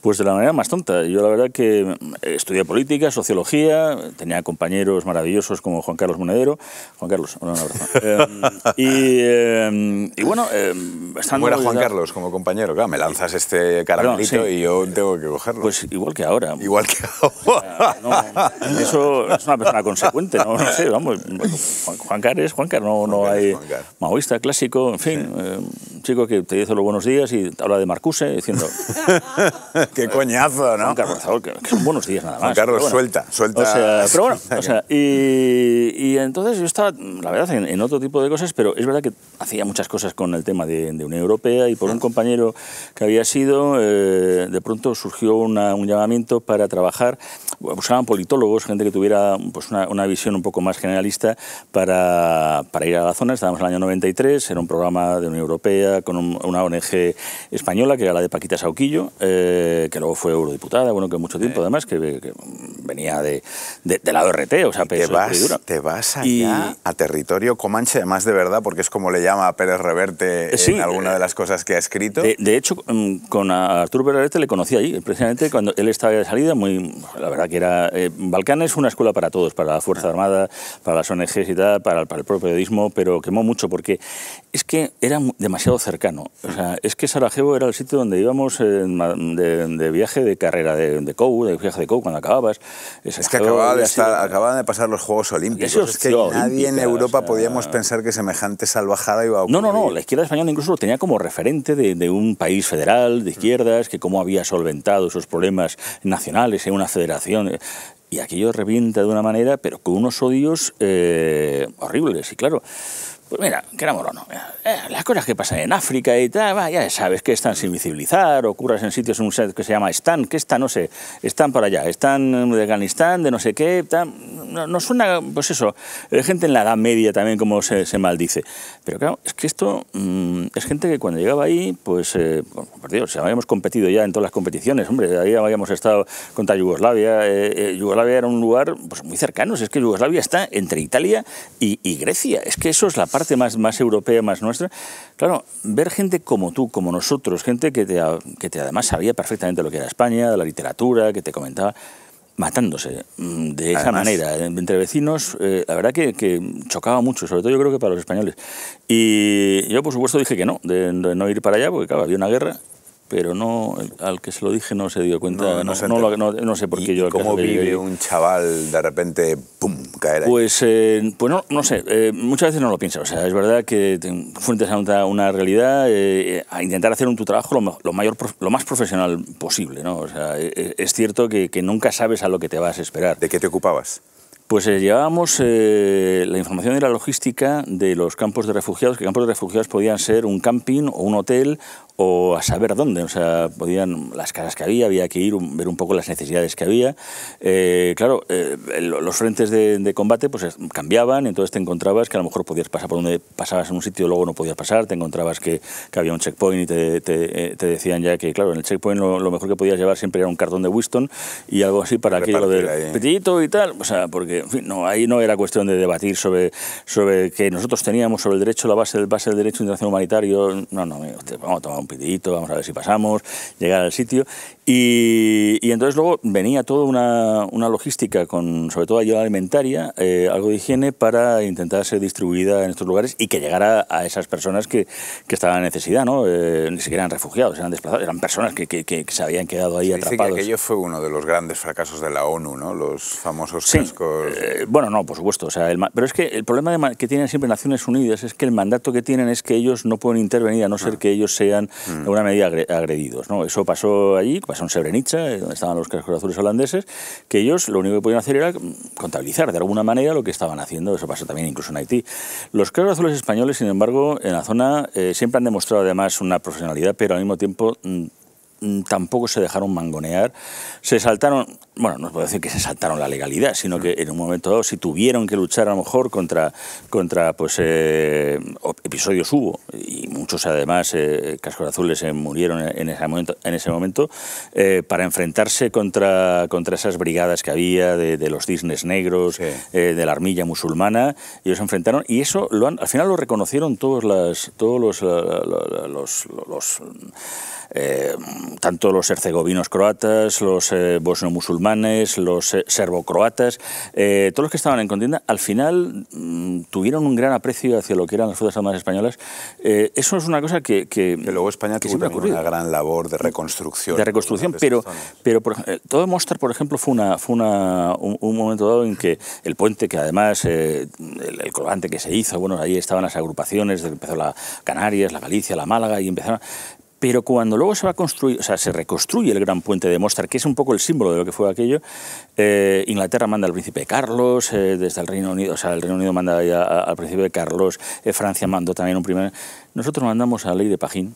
Pues de la manera más tonta. Yo la verdad que estudié política, sociología, tenía compañeros maravillosos como Juan Carlos Monedero. Juan Carlos, un abrazo. Y bueno, ¿cómo era Juan Carlos como compañero? Claro, me lanzas este caramelito y yo tengo que cogerlo. Pues igual que ahora. Igual que ahora. Eso es una persona consecuente, no sé, vamos. Juan Carlos, no hay maoísta, clásico, en fin, un chico que te dice los buenos días y habla de Marcuse diciendo... Qué coñazo, ¿no? Juan Carlos, que son buenos días nada más. Juan Carlos, bueno, suelta. O sea, pero bueno, o sea, y entonces yo estaba, la verdad, en otro tipo de cosas, pero es verdad que hacía muchas cosas con el tema de Unión Europea y por un compañero que había sido, de pronto surgió un llamamiento para trabajar, buscaban politólogos, gente que tuviera pues una visión un poco más generalista para ir a la zona. Estábamos en el año 93, era un programa de Unión Europea con una ONG española, que era la de Paquita Sauquillo, que luego fue eurodiputada, bueno, que mucho tiempo además, que venía de la ORT, o sea, te vas allá a territorio comanche, además de verdad, porque es como le llama a Pérez Reverte en alguna de las cosas que ha escrito. De hecho, con Arturo Pérez Reverte le conocí ahí, precisamente cuando él estaba de salida, la verdad que era... Balcán es una escuela para todos, para la Fuerza Armada, para las ONGs y tal, para el propio periodismo, pero quemó mucho porque es que era demasiado cercano. O sea, es que Sarajevo era el sitio donde íbamos de viaje de carrera de COU, de viaje de COU cuando acababas. Es que acababan de pasar los Juegos Olímpicos. Es que nadie en Europa podíamos pensar que semejante salvajada iba a ocurrir. No, la izquierda española incluso lo tenía como referente de un país federal, de izquierdas, que cómo había solventado esos problemas nacionales en una federación. Y aquello revienta de una manera, pero con unos odios horribles. Y claro, pues mira, que era morono. Las cosas que pasan en África y tal, ya sabes que están sin visibilizar, ocurras en sitios que se llama Están, que está, no sé, están por allá, están de Afganistán, de no sé qué, no suena, pues eso, gente en la Edad Media también como se maldice. Pero claro, es que esto es gente que cuando llegaba ahí, pues, por Dios, habíamos competido ya en todas las competiciones, hombre, ahí habíamos estado contra Yugoslavia. Yugoslavia era un lugar pues, muy cercano, es que Yugoslavia está entre Italia y Grecia, es que eso es la parte más europea, más nuestra. Claro, ver gente como tú, como nosotros, gente que te además sabía perfectamente lo que era España, de la literatura, que te comentaba, matándose de esa manera, entre vecinos, la verdad que chocaba mucho, sobre todo yo creo que para los españoles. Y yo, por supuesto, dije que no, de no ir para allá, porque claro, había una guerra, pero no, al que se lo dije no se dio cuenta, no sé por qué yo... ¿Cómo vive un chaval de repente, pum, caer ahí? Pues no sé, muchas veces no lo piensas, o sea, es verdad que te enfrentas a una realidad, a intentar hacer tu trabajo lo más profesional posible, ¿no? O sea, es cierto que nunca sabes a lo que te vas a esperar. ¿De qué te ocupabas? Pues llevábamos la información de la logística de los campos de refugiados, que campos de refugiados podían ser un camping o un hotel o a saber dónde, o sea, podían las casas que había que ir, ver un poco las necesidades que había. Claro, los frentes de combate pues cambiaban, entonces te encontrabas que a lo mejor podías pasar por donde pasabas en un sitio, luego no podías pasar, te encontrabas que había un checkpoint y te decían ya que, claro, en el checkpoint lo mejor que podías llevar siempre era un cartón de Winston y algo así para aquello del petillito y tal, o sea, porque, en fin, ahí no era cuestión de debatir sobre que nosotros teníamos sobre el derecho, la base del derecho internacional humanitario, vamos a tomar un pitidito, vamos a ver si pasamos, llegar al sitio. Y entonces luego venía toda una logística, sobre todo ayuda alimentaria, algo de higiene para intentar ser distribuida en estos lugares y que llegara a esas personas que estaban en necesidad, ¿no? Ni siquiera eran refugiados, eran desplazados, eran personas que se habían quedado ahí atrapados. Dice que aquello fue uno de los grandes fracasos de la ONU, ¿no? Los famosos cascos... Bueno, no, por supuesto, o sea, pero es que el problema que tienen siempre Naciones Unidas es que el mandato que tienen es que ellos no pueden intervenir a no ser que ellos sean de alguna medida agredidos, ¿no? Eso pasó allí, pasó en Srebrenica, donde estaban los cascos azules holandeses, que ellos lo único que podían hacer era contabilizar de alguna manera lo que estaban haciendo. Eso pasó también incluso en Haití. Los cascos azules españoles, sin embargo, en la zona siempre han demostrado además una profesionalidad, pero al mismo tiempo tampoco se dejaron mangonear, se saltaron, bueno, no puedo decir que se saltaron la legalidad, sino que en un momento dado, si tuvieron que luchar a lo mejor contra pues episodios hubo, y muchos además cascos azules murieron en ese momento para enfrentarse contra esas brigadas que había de los cisnes negros, de la armilla musulmana. Ellos se enfrentaron y eso al final lo reconocieron todos los tanto los herzegovinos croatas, los bosnio-musulmanes, los serbo-croatas, todos los que estaban en contienda, al final tuvieron un gran aprecio hacia lo que eran las Fuerzas Armadas españolas. Eso es una cosa que luego España tuvo también una gran labor de reconstrucción. Pero todo Mostar, por ejemplo, fue un momento dado en que el puente, que además el colgante que se hizo, bueno, ahí estaban las agrupaciones, empezó la Canarias, la Galicia, la Málaga, y empezaron... Pero cuando luego se va a construir, o sea, se reconstruye el gran puente de Mostar, que es un poco el símbolo de lo que fue aquello, Inglaterra manda al príncipe Carlos, desde el Reino Unido, o sea, el Reino Unido manda al príncipe Carlos, Francia mandó también un primer... Nosotros mandamos a Ley de Pajín.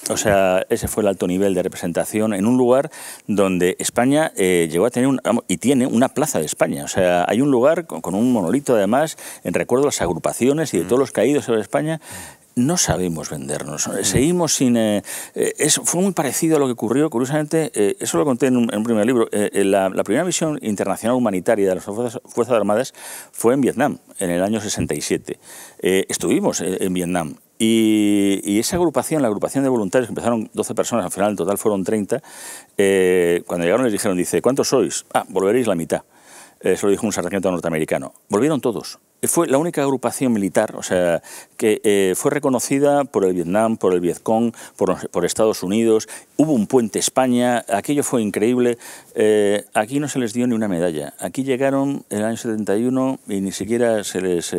O sea, ese fue el alto nivel de representación en un lugar donde España llegó a tener y tiene una plaza de España. O sea, hay un lugar con un monolito, además, en recuerdo de las agrupaciones y de todos los caídos sobre España. No sabemos vendernos, seguimos sin... fue muy parecido a lo que ocurrió, curiosamente, eso lo conté en un primer libro, la primera misión internacional humanitaria de las Fuerzas Armadas fue en Vietnam, en el año 67. Estuvimos en Vietnam y esa agrupación, la agrupación de voluntarios, que empezaron 12 personas, al final en total fueron 30, cuando llegaron les dijeron, ¿cuántos sois? Volveréis la mitad. Eso lo dijo un sargento norteamericano. Volvieron todos. Fue la única agrupación militar, o sea, que fue reconocida por el Vietnam, por el Vietcong, por Estados Unidos. Hubo un puente España, aquello fue increíble. Aquí no se les dio ni una medalla. Aquí llegaron en el año 71 y ni siquiera se les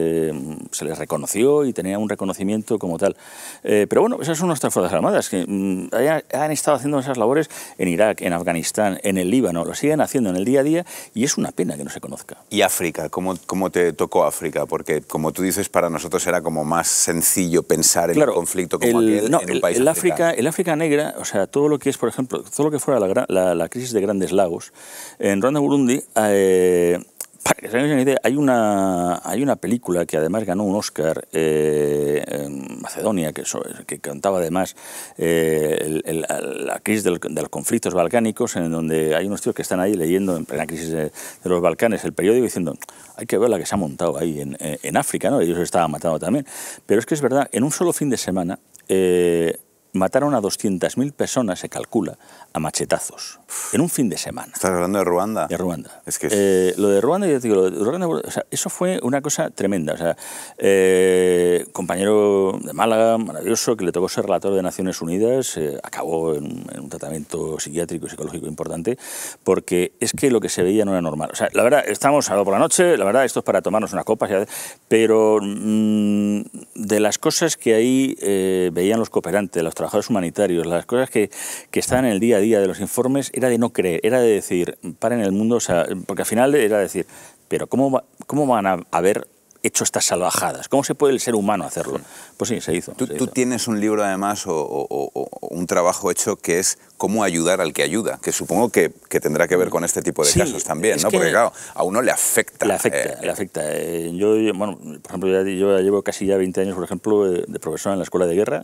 reconoció y tenía un reconocimiento como tal. Pero bueno, esas son nuestras Fuerzas Armadas, que han estado haciendo esas labores en Irak, en Afganistán, en el Líbano, lo siguen haciendo en el día a día y es una pena que no se conozca. ¿Y África? ¿Cómo te tocó África? Porque, como tú dices, para nosotros era como más sencillo pensar en un conflicto como aquel en un país africano. El África negra, o sea, todo lo que es, por ejemplo, todo lo que fuera la crisis de Grandes Lagos, en Ruanda, Burundi, para que se hagan una idea, hay una película que además ganó un Oscar en Macedonia, que contaba además la crisis de los conflictos balcánicos, en donde hay unos tíos que están ahí leyendo en plena crisis de los Balcanes el periódico diciendo, hay que ver la que se ha montado ahí en África, ¿no? Ellos estaban matando también. Pero es que es verdad, en un solo fin de semana mataron a 200.000 personas, se calcula, a machetazos, en un fin de semana. ¿Estás hablando de Ruanda? De Ruanda. Es que lo de Ruanda, yo te digo, lo de Ruanda, o sea, eso fue una cosa tremenda. O sea, compañero de Málaga, maravilloso, que le tocó ser relator de Naciones Unidas, acabó en un tratamiento psiquiátrico y psicológico importante, porque es que lo que se veía no era normal. O sea, la verdad, estamos sábado por la noche, la verdad, esto es para tomarnos una copa, pero de las cosas que ahí veían los cooperantes, los trabajadores humanitarios, las cosas que estaban en el día a día de los informes, era de no creer, era de decir, paren el mundo, o sea, porque al final era decir, pero ¿cómo van a haber hecho estas salvajadas? ¿Cómo se puede el ser humano hacerlo? Pues sí, se hizo. Tú tienes un libro además o un trabajo hecho que es cómo ayudar al que ayuda, que supongo que tendrá que ver con este tipo de casos también, ¿no? Porque claro, a uno le afecta. Le afecta. Yo, bueno, por ejemplo, yo llevo casi ya 20 años, por ejemplo, de profesor en la Escuela de Guerra,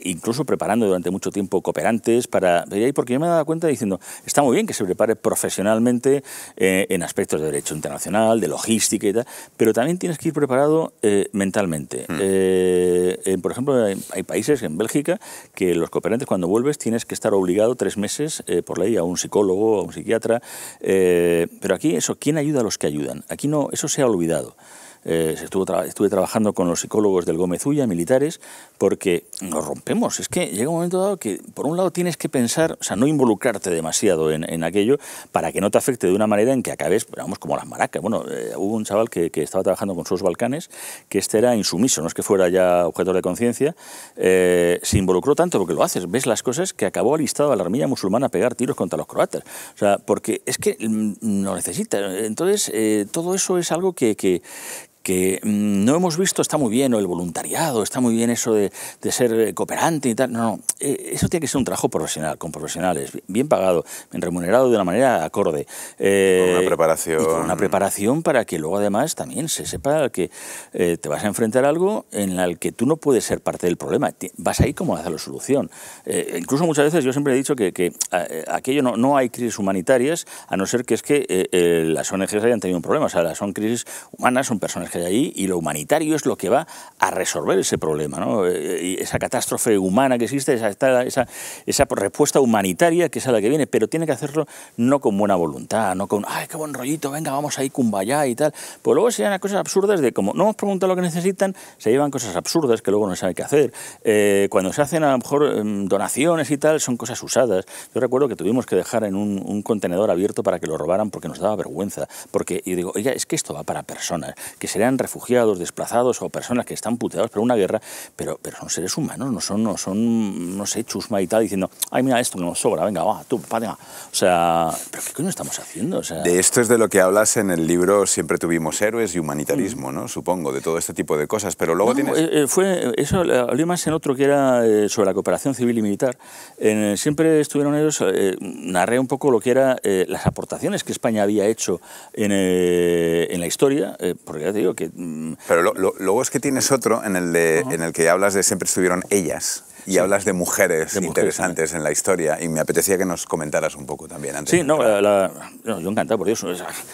incluso preparando durante mucho tiempo cooperantes porque yo me he dado cuenta diciendo, está muy bien que se prepare profesionalmente en aspectos de derecho internacional, de logística y tal, pero también tienes que ir preparado mentalmente. Por ejemplo, hay países, en Bélgica, que los cooperantes cuando vuelves tienes que estar obligado 3 meses por ley a un psicólogo, a un psiquiatra, pero aquí eso, ¿quién ayuda a los que ayudan? Aquí no, eso se ha olvidado. Estuve trabajando con los psicólogos del Gómez Ulla, militares, porque nos rompemos. Es que llega un momento dado que, por un lado, tienes que pensar, o sea, no involucrarte demasiado en aquello para que no te afecte de una manera en que acabes, vamos, como las maracas. Bueno, hubo un chaval que estaba trabajando con sus Balcanes, que era insumiso, no es que fuera ya objeto de conciencia, se involucró tanto porque lo haces, ves las cosas, que acabó alistado a la armilla musulmana a pegar tiros contra los croatas. O sea, porque es que lo necesita. Entonces, todo eso es algo que no hemos visto. Está muy bien el voluntariado, está muy bien eso de ser cooperante y tal. No, eso tiene que ser un trabajo profesional, con profesionales, bien pagado, bien remunerado de una manera acorde. Con una preparación. Y con una preparación para que luego además también se sepa que te vas a enfrentar a algo en el que tú no puedes ser parte del problema. Vas ahí como a hacer la solución. Incluso muchas veces yo siempre he dicho que aquello no hay crisis humanitarias, a no ser que es que las ONGs hayan tenido un problema. O sea, son crisis humanas, son personas que hay ahí, y lo humanitario es lo que va a resolver ese problema, ¿no? Y esa catástrofe humana que existe, esa respuesta humanitaria que es a la que viene, pero tiene que hacerlo no con buena voluntad, no con, ¡ay, qué buen rollito, venga, vamos ahí, kumbaya y tal! Pues luego se llegan a cosas absurdas de como no hemos preguntado lo que necesitan, se llevan cosas absurdas que luego no saben qué hacer. Cuando se hacen a lo mejor donaciones y tal, son cosas usadas. Yo recuerdo que tuvimos que dejar en un contenedor abierto para que lo robaran porque nos daba vergüenza. Porque yo digo, oiga, es que esto va para personas que serían refugiados, desplazados o personas que están puteados por una guerra, pero son seres humanos, no son, no sé, chusma y tal, diciendo, ay, mira esto, nos sobra, venga, va, tú, venga. O sea, ¿pero qué coño estamos haciendo? O sea, de esto es de lo que hablas en el libro Siempre tuvimos héroes y humanitarismo, ¿no? Supongo, de todo este tipo de cosas, pero luego tienes... Eso hablé más en otro que era sobre la cooperación civil y militar. Siempre estuvieron ellos, narré un poco lo que era las aportaciones que España había hecho en la historia, porque ya te digo que... Pero luego es que tienes otro en el que hablas de Siempre estuvieron ellas. Y hablas de mujeres interesantes en la historia, y me apetecía que nos comentaras un poco también antes. Sí, yo encantado, por Dios,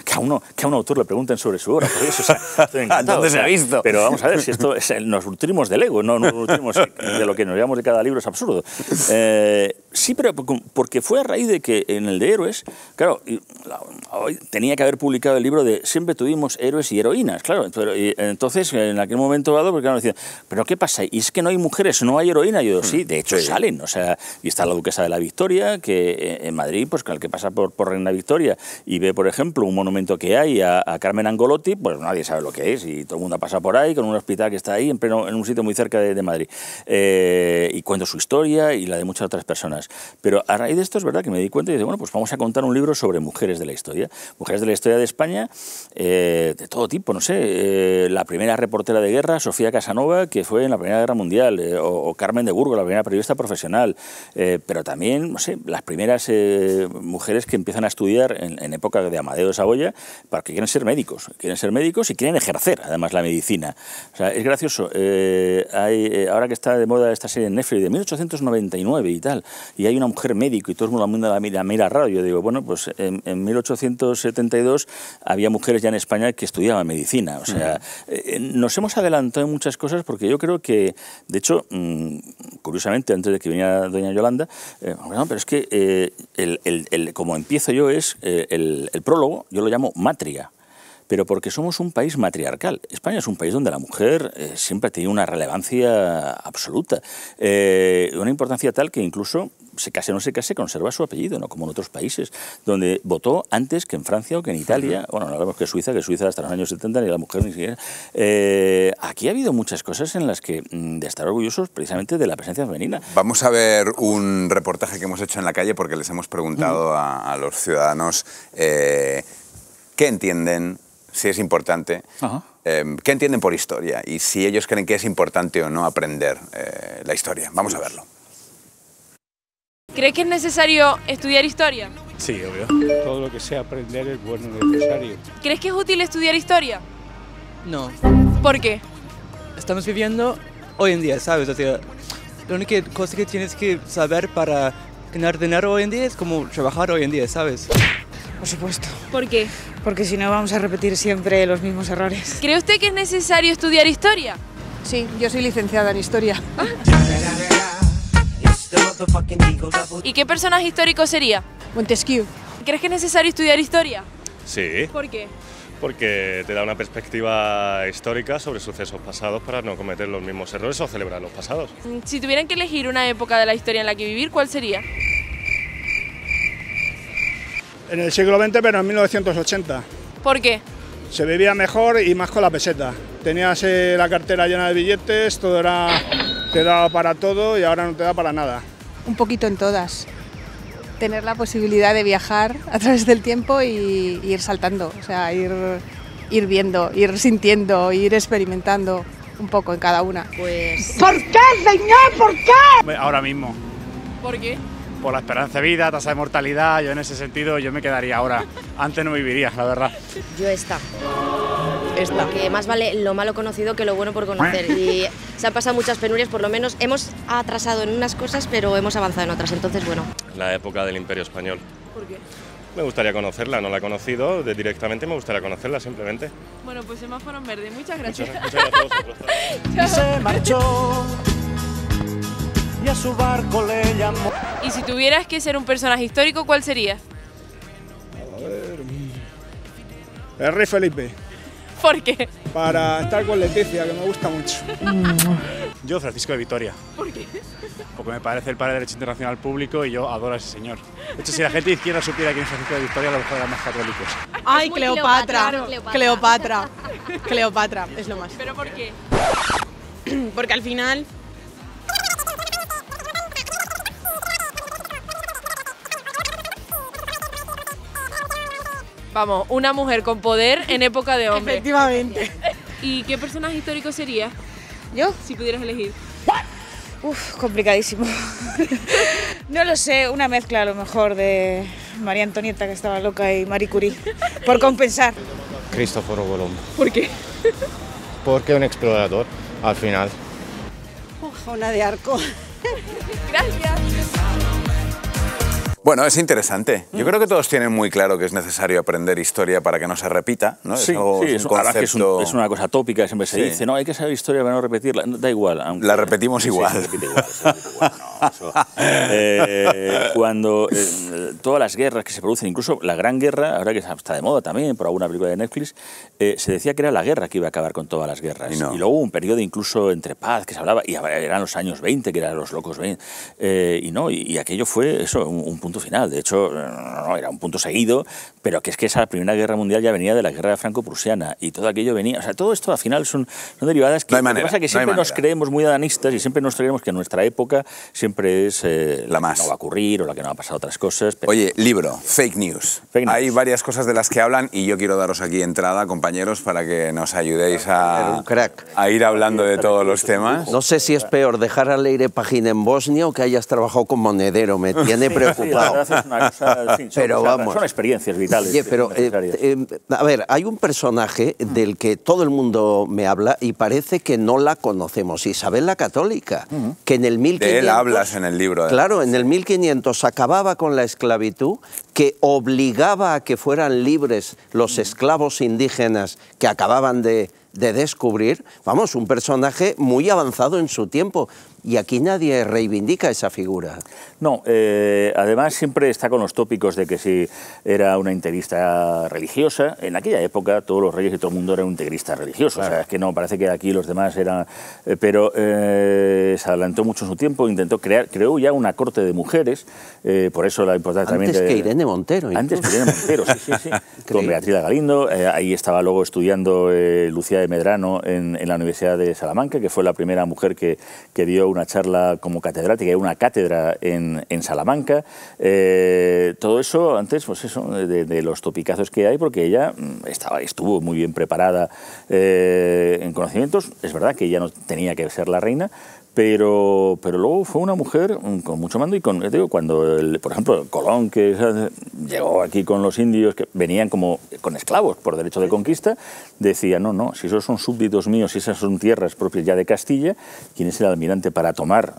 que a un autor le pregunten sobre su obra, por Dios, estoy encantado. ¿Dónde se ha visto? Pero vamos a ver, si esto nos nutrimos del ego, no nos nutrimos de lo que nos llevamos de cada libro, es absurdo. Sí, pero porque fue a raíz de que en el de héroes, claro, hoy tenía que haber publicado el libro de Siempre tuvimos héroes y heroínas, claro, pero entonces en aquel momento dado, porque claro, decían, ¿pero qué pasa? ¿Y es que no hay mujeres, no hay heroínas? Yo sí, de hecho salen, o sea, y está la Duquesa de la Victoria, que en Madrid, pues el que pasa por Reina Victoria y ve, por ejemplo, un monumento que hay a Carmen Angolotti, pues nadie sabe lo que es, y todo el mundo pasa por ahí, con un hospital que está ahí, en un sitio muy cerca de Madrid, y cuento su historia y la de muchas otras personas. Pero a raíz de esto es verdad que me di cuenta y dije, bueno, pues vamos a contar un libro sobre mujeres de la historia de España, de todo tipo, no sé, la primera reportera de guerra, Sofía Casanova, que fue en la Primera Guerra Mundial, o Carmen de Burgos, la primera periodista profesional, pero también, no sé, las primeras mujeres que empiezan a estudiar en época de Amadeo de Saboya, porque quieren ser médicos y quieren ejercer, además, la medicina. O sea, es gracioso. Ahora que está de moda esta serie en Netflix de 1899 y tal, y hay una mujer médico y todo el mundo la mira raro. Yo digo, bueno, pues en 1872 había mujeres ya en España que estudiaban medicina. O sea, nos hemos adelantado en muchas cosas porque yo creo que, de hecho, curiosamente, antes de que viniera doña Yolanda, pero es que como empiezo yo es el prólogo, yo lo llamo matria. Pero porque somos un país matriarcal. España es un país donde la mujer siempre ha tenido una relevancia absoluta, una importancia tal que incluso se case o no se case, conserva su apellido, no como en otros países, donde votó antes que en Francia o que en Italia. Bueno, no hablamos que Suiza hasta los años 70 ni la mujer ni siquiera. Aquí ha habido muchas cosas en las que de estar orgullosos precisamente de la presencia femenina. Vamos a ver un reportaje que hemos hecho en la calle porque les hemos preguntado a los ciudadanos qué entienden, si es importante, qué entienden por historia y si ellos creen que es importante o no aprender la historia. Vamos a verlo. ¿Crees que es necesario estudiar historia? Sí, obvio. Todo lo que sea aprender es bueno y necesario. ¿Crees que es útil estudiar historia? No. ¿Por qué? Estamos viviendo hoy en día, ¿sabes? O sea, la única cosa que tienes que saber para ganar dinero hoy en día es cómo trabajar hoy en día, ¿sabes? Por supuesto. ¿Por qué? Porque si no vamos a repetir siempre los mismos errores. ¿Cree usted que es necesario estudiar historia? Sí, yo soy licenciada en historia. ¿Y qué personaje histórico sería? Montesquieu. ¿Crees que es necesario estudiar historia? Sí. ¿Por qué? Porque te da una perspectiva histórica sobre sucesos pasados para no cometer los mismos errores o celebrar los pasados. Si tuvieran que elegir una época de la historia en la que vivir, ¿cuál sería? En el siglo XX, pero en 1980. ¿Por qué? Se vivía mejor y más con la peseta. Tenías la cartera llena de billetes, todo te daba para todo y ahora no te da para nada. Un poquito en todas. Tener la posibilidad de viajar a través del tiempo y ir saltando, o sea, ir viendo, ir sintiendo, ir experimentando un poco en cada una. Pues... ¿Por qué, señor? ¿Por qué? Ahora mismo. ¿Por qué? Por la esperanza de vida, tasa de mortalidad, yo en ese sentido yo me quedaría ahora. Antes no viviría, la verdad. Yo esta. Porque más vale lo malo conocido que lo bueno por conocer. Y se han pasado muchas penurias, por lo menos hemos atrasado en unas cosas, pero hemos avanzado en otras. Entonces, bueno. La época del Imperio Español. ¿Por qué? Me gustaría conocerla, no la he conocido directamente, me gustaría conocerla simplemente. Bueno, pues semáforo en verde. Muchas gracias. Muchas gracias a vosotros. Y se marchó y a su barco le llamó. Y si tuvieras que ser un personaje histórico, ¿cuál sería? A ver... El rey Felipe. ¿Por qué? Para estar con Leticia, que me gusta mucho. Yo, Francisco de Vitoria. ¿Por qué? Porque me parece el padre de Derecho Internacional Público y yo adoro a ese señor. De hecho, si la gente de izquierda supiera quién es Francisco de Vitoria, a lo mejor eran más católicos. Ay, Cleopatra. Cleopatra. Cleopatra, es lo más. ¿Pero por qué? Porque al final... Vamos, una mujer con poder en época de hombre. Efectivamente. ¿Y qué personaje histórico sería? ¿Yo? Si pudieras elegir. Uf, complicadísimo. No lo sé, una mezcla a lo mejor de María Antonieta, que estaba loca, y Marie Curie, por compensar. Cristóforo Colombo. ¿Por qué? Porque es un explorador, al final. Juana de Arco. Gracias. Bueno, es interesante. Yo creo que todos tienen muy claro que es necesario aprender historia para que no se repita, ¿no? Sí, es un concepto... es una cosa tópica, siempre se dice, no, hay que saber historia para no repetirla. Da igual. La repetimos igual. Sí, se repite igual. Cuando todas las guerras que se producen, incluso la Gran Guerra, ahora que está de moda también, por alguna película de Netflix, se decía que era la guerra que iba a acabar con todas las guerras. Y luego hubo un periodo incluso entre paz que se hablaba, y eran los años 20, que eran los locos 20, y aquello fue eso, un punto final. De hecho, no, era un punto seguido, pero que es que esa Primera Guerra Mundial ya venía de la Guerra franco-prusiana y todo aquello venía, o sea, todo esto al final son derivadas que, lo que pasa es que siempre nos creemos muy adanistas y siempre nos creemos que nuestra época siempre es la más. No va a ocurrir o la que no ha pasado otras cosas. Pero... Oye, libro, Fake News. Hay varias cosas de las que hablan y yo quiero daros aquí entrada, compañeros, para que nos ayudéis a ir hablando de todos los temas. No sé si es peor dejar a Leire Pagina en Bosnia o que hayas trabajado con Monedero, me tiene preocupado. verdad es una cosa, sí, pero vamos. Son experiencias vitales. Oye, pero, a ver, hay un personaje del que todo el mundo me habla y parece que no la conocemos, Isabel la Católica, que en el 1500... De él hablas en el libro. Claro, en el 1500 acababa con la esclavitud, que obligaba a que fueran libres los esclavos indígenas que acababan de descubrir. Vamos, un personaje muy avanzado en su tiempo. Y aquí nadie reivindica esa figura. No, además siempre está con los tópicos de que si era una integrista religiosa. En aquella época todos los reyes y todo el mundo eran integristas religiosos. Claro. O sea, es que no, parece que aquí los demás eran... pero se adelantó mucho en su tiempo, creó ya una corte de mujeres, por eso la importancia también... Antes que Irene Montero. Antes que Irene Montero, sí. Con Beatriz Galindo. Ahí estaba luego estudiando Lucía de Medrano en la Universidad de Salamanca, que fue la primera mujer que dio una charla como catedrática, una cátedra en Salamanca. Todo eso antes, pues eso, de los topicazos que hay, porque ella estuvo muy bien preparada en conocimientos. Es verdad que ella no tenía que ser la reina, pero luego fue una mujer con mucho mando y cuando, por ejemplo, Colón, que llegó aquí con los indios, que venían como con esclavos por derecho de conquista, decía, no, si esos son súbditos míos, si esas son tierras propias ya de Castilla, ¿quién es el almirante para tomar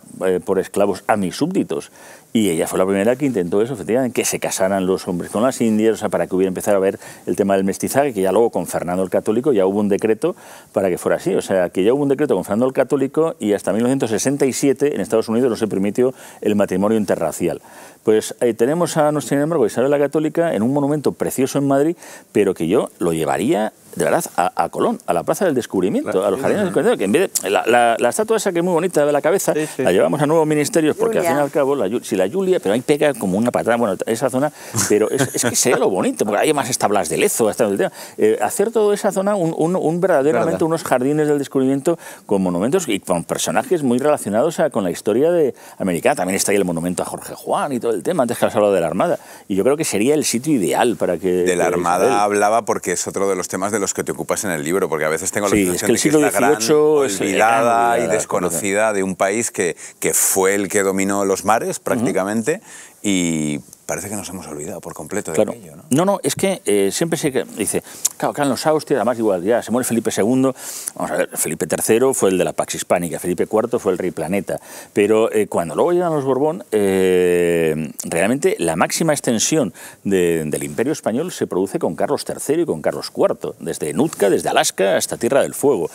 por esclavos a mis súbditos? Y ella fue la primera que intentó eso, efectivamente, que se casaran los hombres con las indias, o sea, para que hubiera empezado a ver el tema del mestizaje, que ya luego con Fernando el Católico ya hubo un decreto para que fuera así. O sea, que ya hubo un decreto con Fernando el Católico y hasta 1967 en Estados Unidos no se permitió el matrimonio interracial. Pues tenemos a Nuestra Señora, embargo, Isabel la Católica en un monumento precioso en Madrid, pero que yo lo llevaría de verdad a Colón, a la Plaza del Descubrimiento, claro, a los jardines del Descubrimiento, que en vez de la estatua esa que es muy bonita de la cabeza, la llevamos a nuevos ministerios, porque Julia. Al fin y al cabo, la Julia, pero ahí pega como una patada, bueno, esa zona, pero es que sería lo bonito, porque hay más establas de Lezo, hasta el tema. Hacer toda esa zona verdaderamente unos jardines del Descubrimiento con monumentos y con personajes muy relacionados con la historia americana. También está ahí el monumento a Jorge Juan y todo el tema, antes que has hablado de la Armada. Y yo creo que sería el sitio ideal para que... De la Armada hablaba porque es otro de los temas de los que te ocupas en el libro, porque a veces tengo la sensación de que es la gran olvidada y desconocida de un país que fue el que dominó los mares prácticamente y parece que nos hemos olvidado por completo de ello, ¿no? No, es que siempre se dice, claro, acá en los Austrias, además igual ya se muere Felipe II, vamos a ver, Felipe III fue el de la Pax Hispánica, Felipe IV fue el rey planeta, pero cuando luego llegan los Borbón, realmente la máxima extensión del Imperio Español se produce con Carlos III y con Carlos IV, desde Nootka, desde Alaska hasta Tierra del Fuego.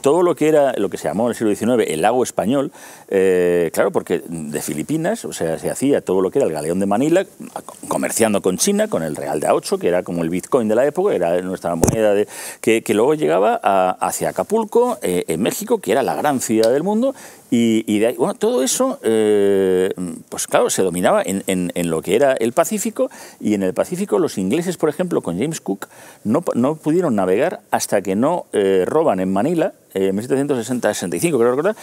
Todo lo que era, lo que se llamó en el siglo XIX el lago español, claro, porque de Filipinas, o sea, se hacía todo lo que era el galeón de Manila, comerciando con China, con el real de A8, que era como el Bitcoin de la época, era nuestra moneda, que luego llegaba hacia Acapulco, en México, que era la gran ciudad del mundo, y de ahí, bueno, todo eso, pues claro, se dominaba en lo que era el Pacífico, y en el Pacífico los ingleses, por ejemplo, con James Cook, no pudieron navegar hasta que no roban en Manila, en 1760-65, creo recordar,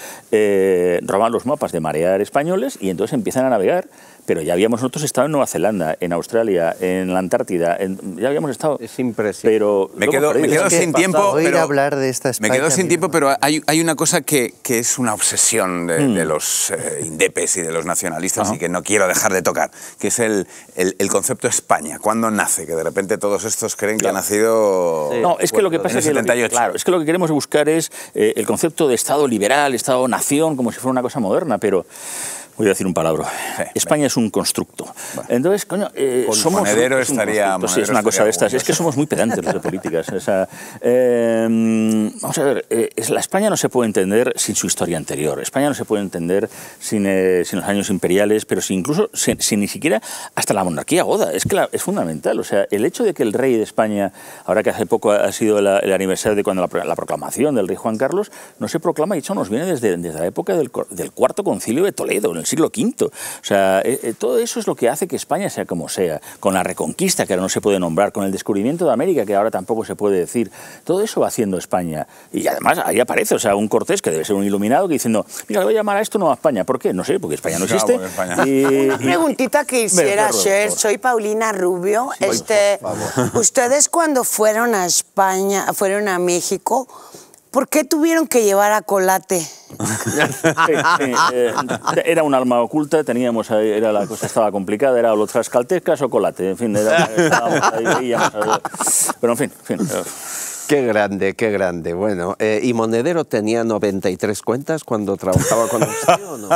roban los mapas de marear españoles y entonces empiezan a navegar, pero ya habíamos nosotros estado en Nueva Zelanda, en Australia, en la Antártida, ya habíamos estado... Es impresionante. Pero me quedo sin tiempo, pero hablar de esta España, me quedo sin tiempo, pero hay una cosa que es una obsesión de los indepes y de los nacionalistas y que no quiero dejar de tocar, que es el concepto España. ¿Cuándo nace? Que de repente todos estos creen que ha nacido... No, es que lo que pasa es que lo que queremos buscar es el concepto de Estado liberal, Estado-nación, como si fuera una cosa moderna, pero... Voy a decir un palabra. España es un constructo. Entonces, coño, somos... Monedero estaría... Sí, es una cosa de estas. Es que somos muy pedantes los de políticas. O sea, vamos a ver, la España no se puede entender sin su historia anterior. España no se puede entender sin los años imperiales, pero incluso sin ni siquiera hasta la monarquía goda. Es que es fundamental. O sea, el hecho de que el rey de España, ahora que hace poco ha sido el aniversario de cuando la proclamación del rey Juan Carlos, no se proclama, y eso nos viene desde la época del Cuarto Concilio de Toledo, en el siglo V. O sea, todo eso es lo que hace que España sea como sea, con la reconquista, que ahora no se puede nombrar, con el descubrimiento de América, que ahora tampoco se puede decir. Todo eso va haciendo España. Y además ahí aparece, o sea, un Cortés que debe ser un iluminado, que diciendo, mira, le voy a llamar a esto Nueva España. ¿Por qué? No sé, porque España no existe. Una preguntita que hiciera Cher, soy Paulina Rubio. Ustedes cuando fueron a España, fueron a México, ¿por qué tuvieron que llevar a Colate? Era un alma oculta, teníamos ahí, era la cosa estaba complicada, era o lo trascaltecas o colate, en fin, estábamos ahí, veíamos, pero en fin. Qué grande, qué grande. Bueno, ¿y Monedero tenía 93 cuentas cuando trabajaba con usted o no?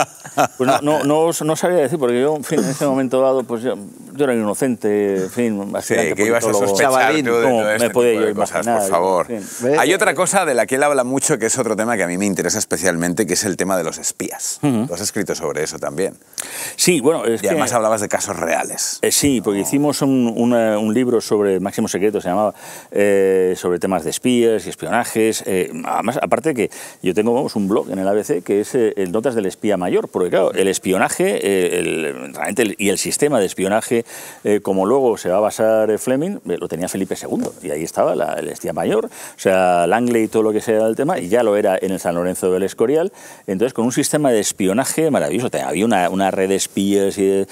Pues no sabría decir, porque yo, en fin, en ese momento dado, pues yo era inocente, en fin, aspirante que ibas a sospechar tú de todo este tipo de cosas, por favor. En fin. Hay otra cosa de la que él habla mucho, que es otro tema que a mí me interesa especialmente, que es el tema de los espías. Tú has escrito sobre eso también. Sí, bueno, y además hablabas de casos reales. Sí, porque hicimos un libro sobre Máximo Secreto, se llamaba, sobre temas de espías y espionajes. Además, aparte de que yo tengo un blog en el ABC que es Notas del Espía Mayor, porque claro, el espionaje realmente y el sistema de espionaje, como luego se va a basar Fleming, lo tenía Felipe II, y ahí estaba el espía mayor, o sea, Langley y todo lo que sea del tema, y ya lo era en el San Lorenzo del Escorial. Entonces, con un sistema de espionaje maravilloso, había una red de espías y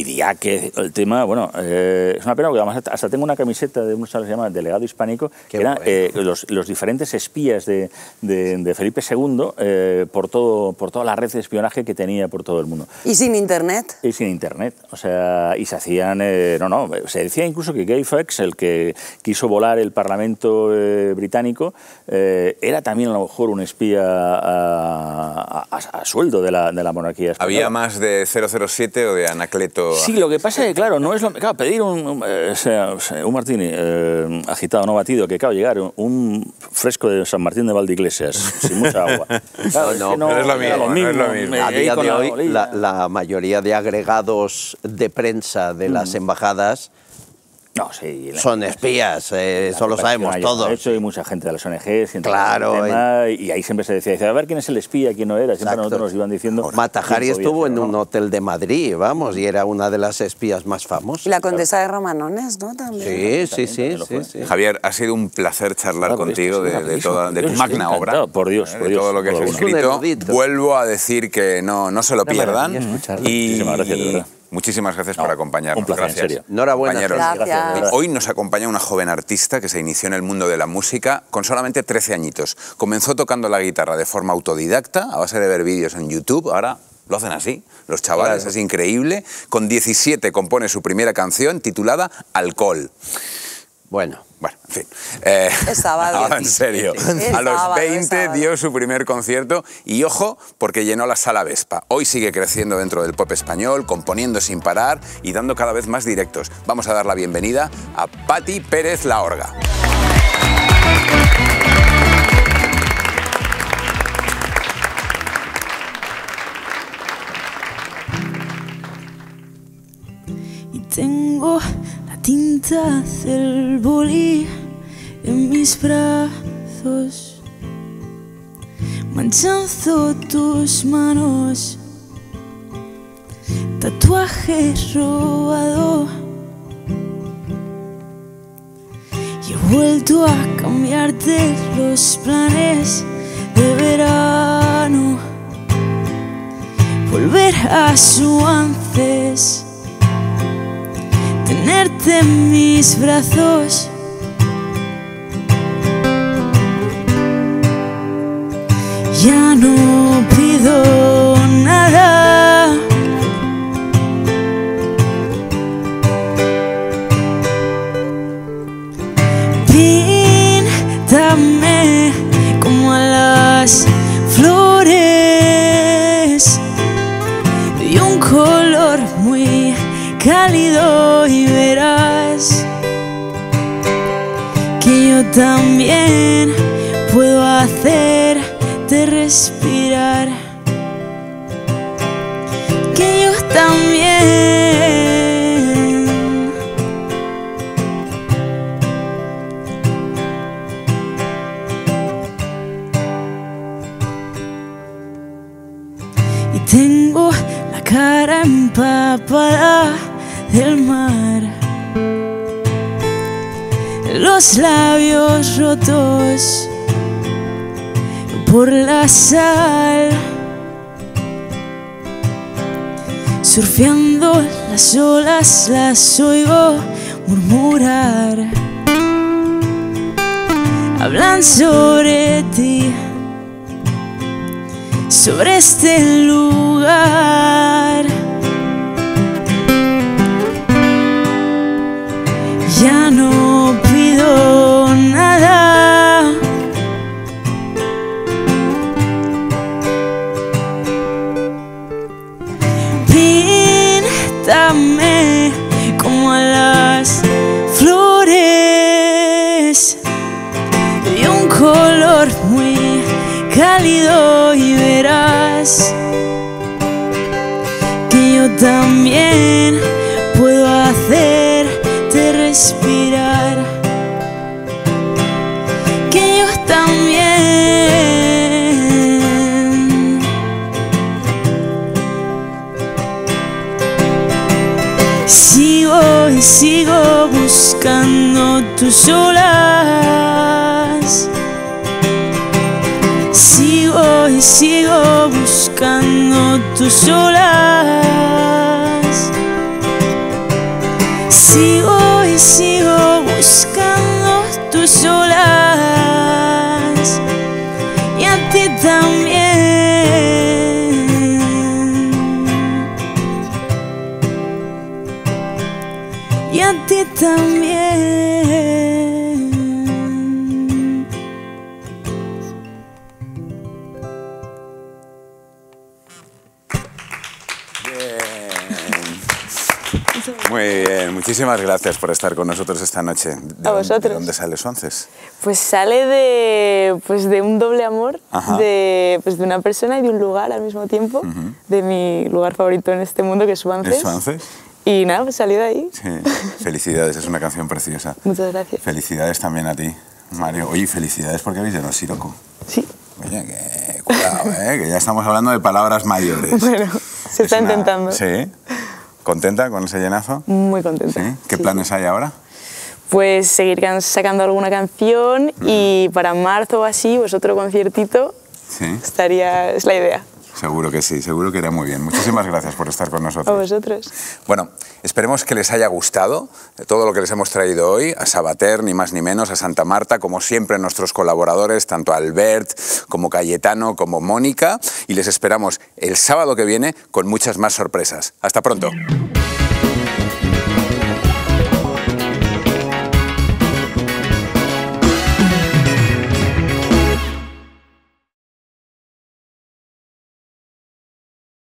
Diaque, el tema, bueno, es una pena, porque además hasta tengo una camiseta de un que se llama Delegado Hispánico, que era los diferentes espías de Felipe II por toda la red de espionaje que tenía por todo el mundo. ¿Y sin internet? Y sin internet, o sea, y se hacían, se decía incluso que Guy Fawkes, el que quiso volar el Parlamento británico, era también a lo mejor un espía a sueldo de la monarquía española. ¿Había más de 007 o de Anacleto? Sí, lo que pasa es que, claro, no es lo... Claro, pedir un martini agitado, no batido, que claro, llegar un fresco de San Martín de Valdeiglesias, sin mucha agua. Claro, no es lo mismo. A día de hoy, la mayoría de agregados de prensa de las embajadas son espías, eso lo sabemos todos. De hecho, hay mucha gente de las ONGs, claro, y ahí siempre se decía, a ver quién es el espía, quién no era, siempre nosotros nos iban diciendo... Mata Hari estuvo en un hotel de Madrid, vamos, y era una de las espías más famosas. Y la condesa de Romanones, ¿no? También. Sí. Javier, ha sido un placer charlar contigo de tu magna obra, por Dios, de todo lo que has escrito. Vuelvo a decir que no se lo pierdan. Muchísimas gracias, de verdad. Muchísimas gracias por acompañarnos. Un placer, gracias. en serio. Enhorabuena. Gracias. Hoy nos acompaña una joven artista que se inició en el mundo de la música con solamente 13 añitos. Comenzó tocando la guitarra de forma autodidacta, a base de ver vídeos en YouTube. Ahora lo hacen así, los chavales, claro. Es increíble. Con 17 compone su primera canción titulada Alcohol. Bueno, en fin. Sábado. En serio. A los 20 dio su primer concierto y ojo, porque llenó la Sala Vespa. Hoy sigue creciendo dentro del pop español, componiendo sin parar y dando cada vez más directos. Vamos a dar la bienvenida a Pati Pérez Laorga. Y tengo tinta del boli en mis brazos, manchando tus manos, tatuaje robado. Y he vuelto a cambiarte los planes de verano, volver a su antes, tenerte en mis brazos. Ya no pido nada, píntame como a las flores de un color muy cálido y verás que yo también puedo hacerte respirar, que yo también. Y tengo la cara empapada del mar, los labios rotos por la sal, surfeando las olas, las oigo murmurar, hablan sobre ti sobre este lugar. Ya no pido nada, píntame como a las flores de un color muy cálido y verás que yo también puedo hacerte respirar, que yo también. Sigo y sigo buscando tus olas. Sigo y sigo buscando tus olas. Sigo y sigo buscando tus olas. Y a ti también. Y a ti también. Muy bien, muchísimas gracias por estar con nosotros esta noche. A vosotros. ¿De dónde sale Suances? Pues sale de un doble amor, de una persona y de un lugar al mismo tiempo, de mi lugar favorito en este mundo, que es Suances. ¿Es Suances? Y nada, pues salió de ahí. Sí, felicidades, es una canción preciosa. Muchas gracias. Felicidades también a ti, Mario. Oye, felicidades porque habéis llenado Siroco. Sí. Oye, que cuidado, que ya estamos hablando de palabras mayores. Bueno, se está intentando. Sí. ¿Contenta con ese llenazo? Muy contenta. ¿Sí? ¿Qué planes hay ahora? Pues seguir sacando alguna canción y para marzo o así, pues otro conciertito. Sí. Es la idea. Seguro que sí, seguro que irá muy bien. Muchísimas gracias por estar con nosotros. A vosotros. Bueno, esperemos que les haya gustado todo lo que les hemos traído hoy, a Sabater, ni más ni menos, a Santa Marta, como siempre nuestros colaboradores, tanto Albert como Cayetano como Mónica, y les esperamos el sábado que viene con muchas más sorpresas. Hasta pronto.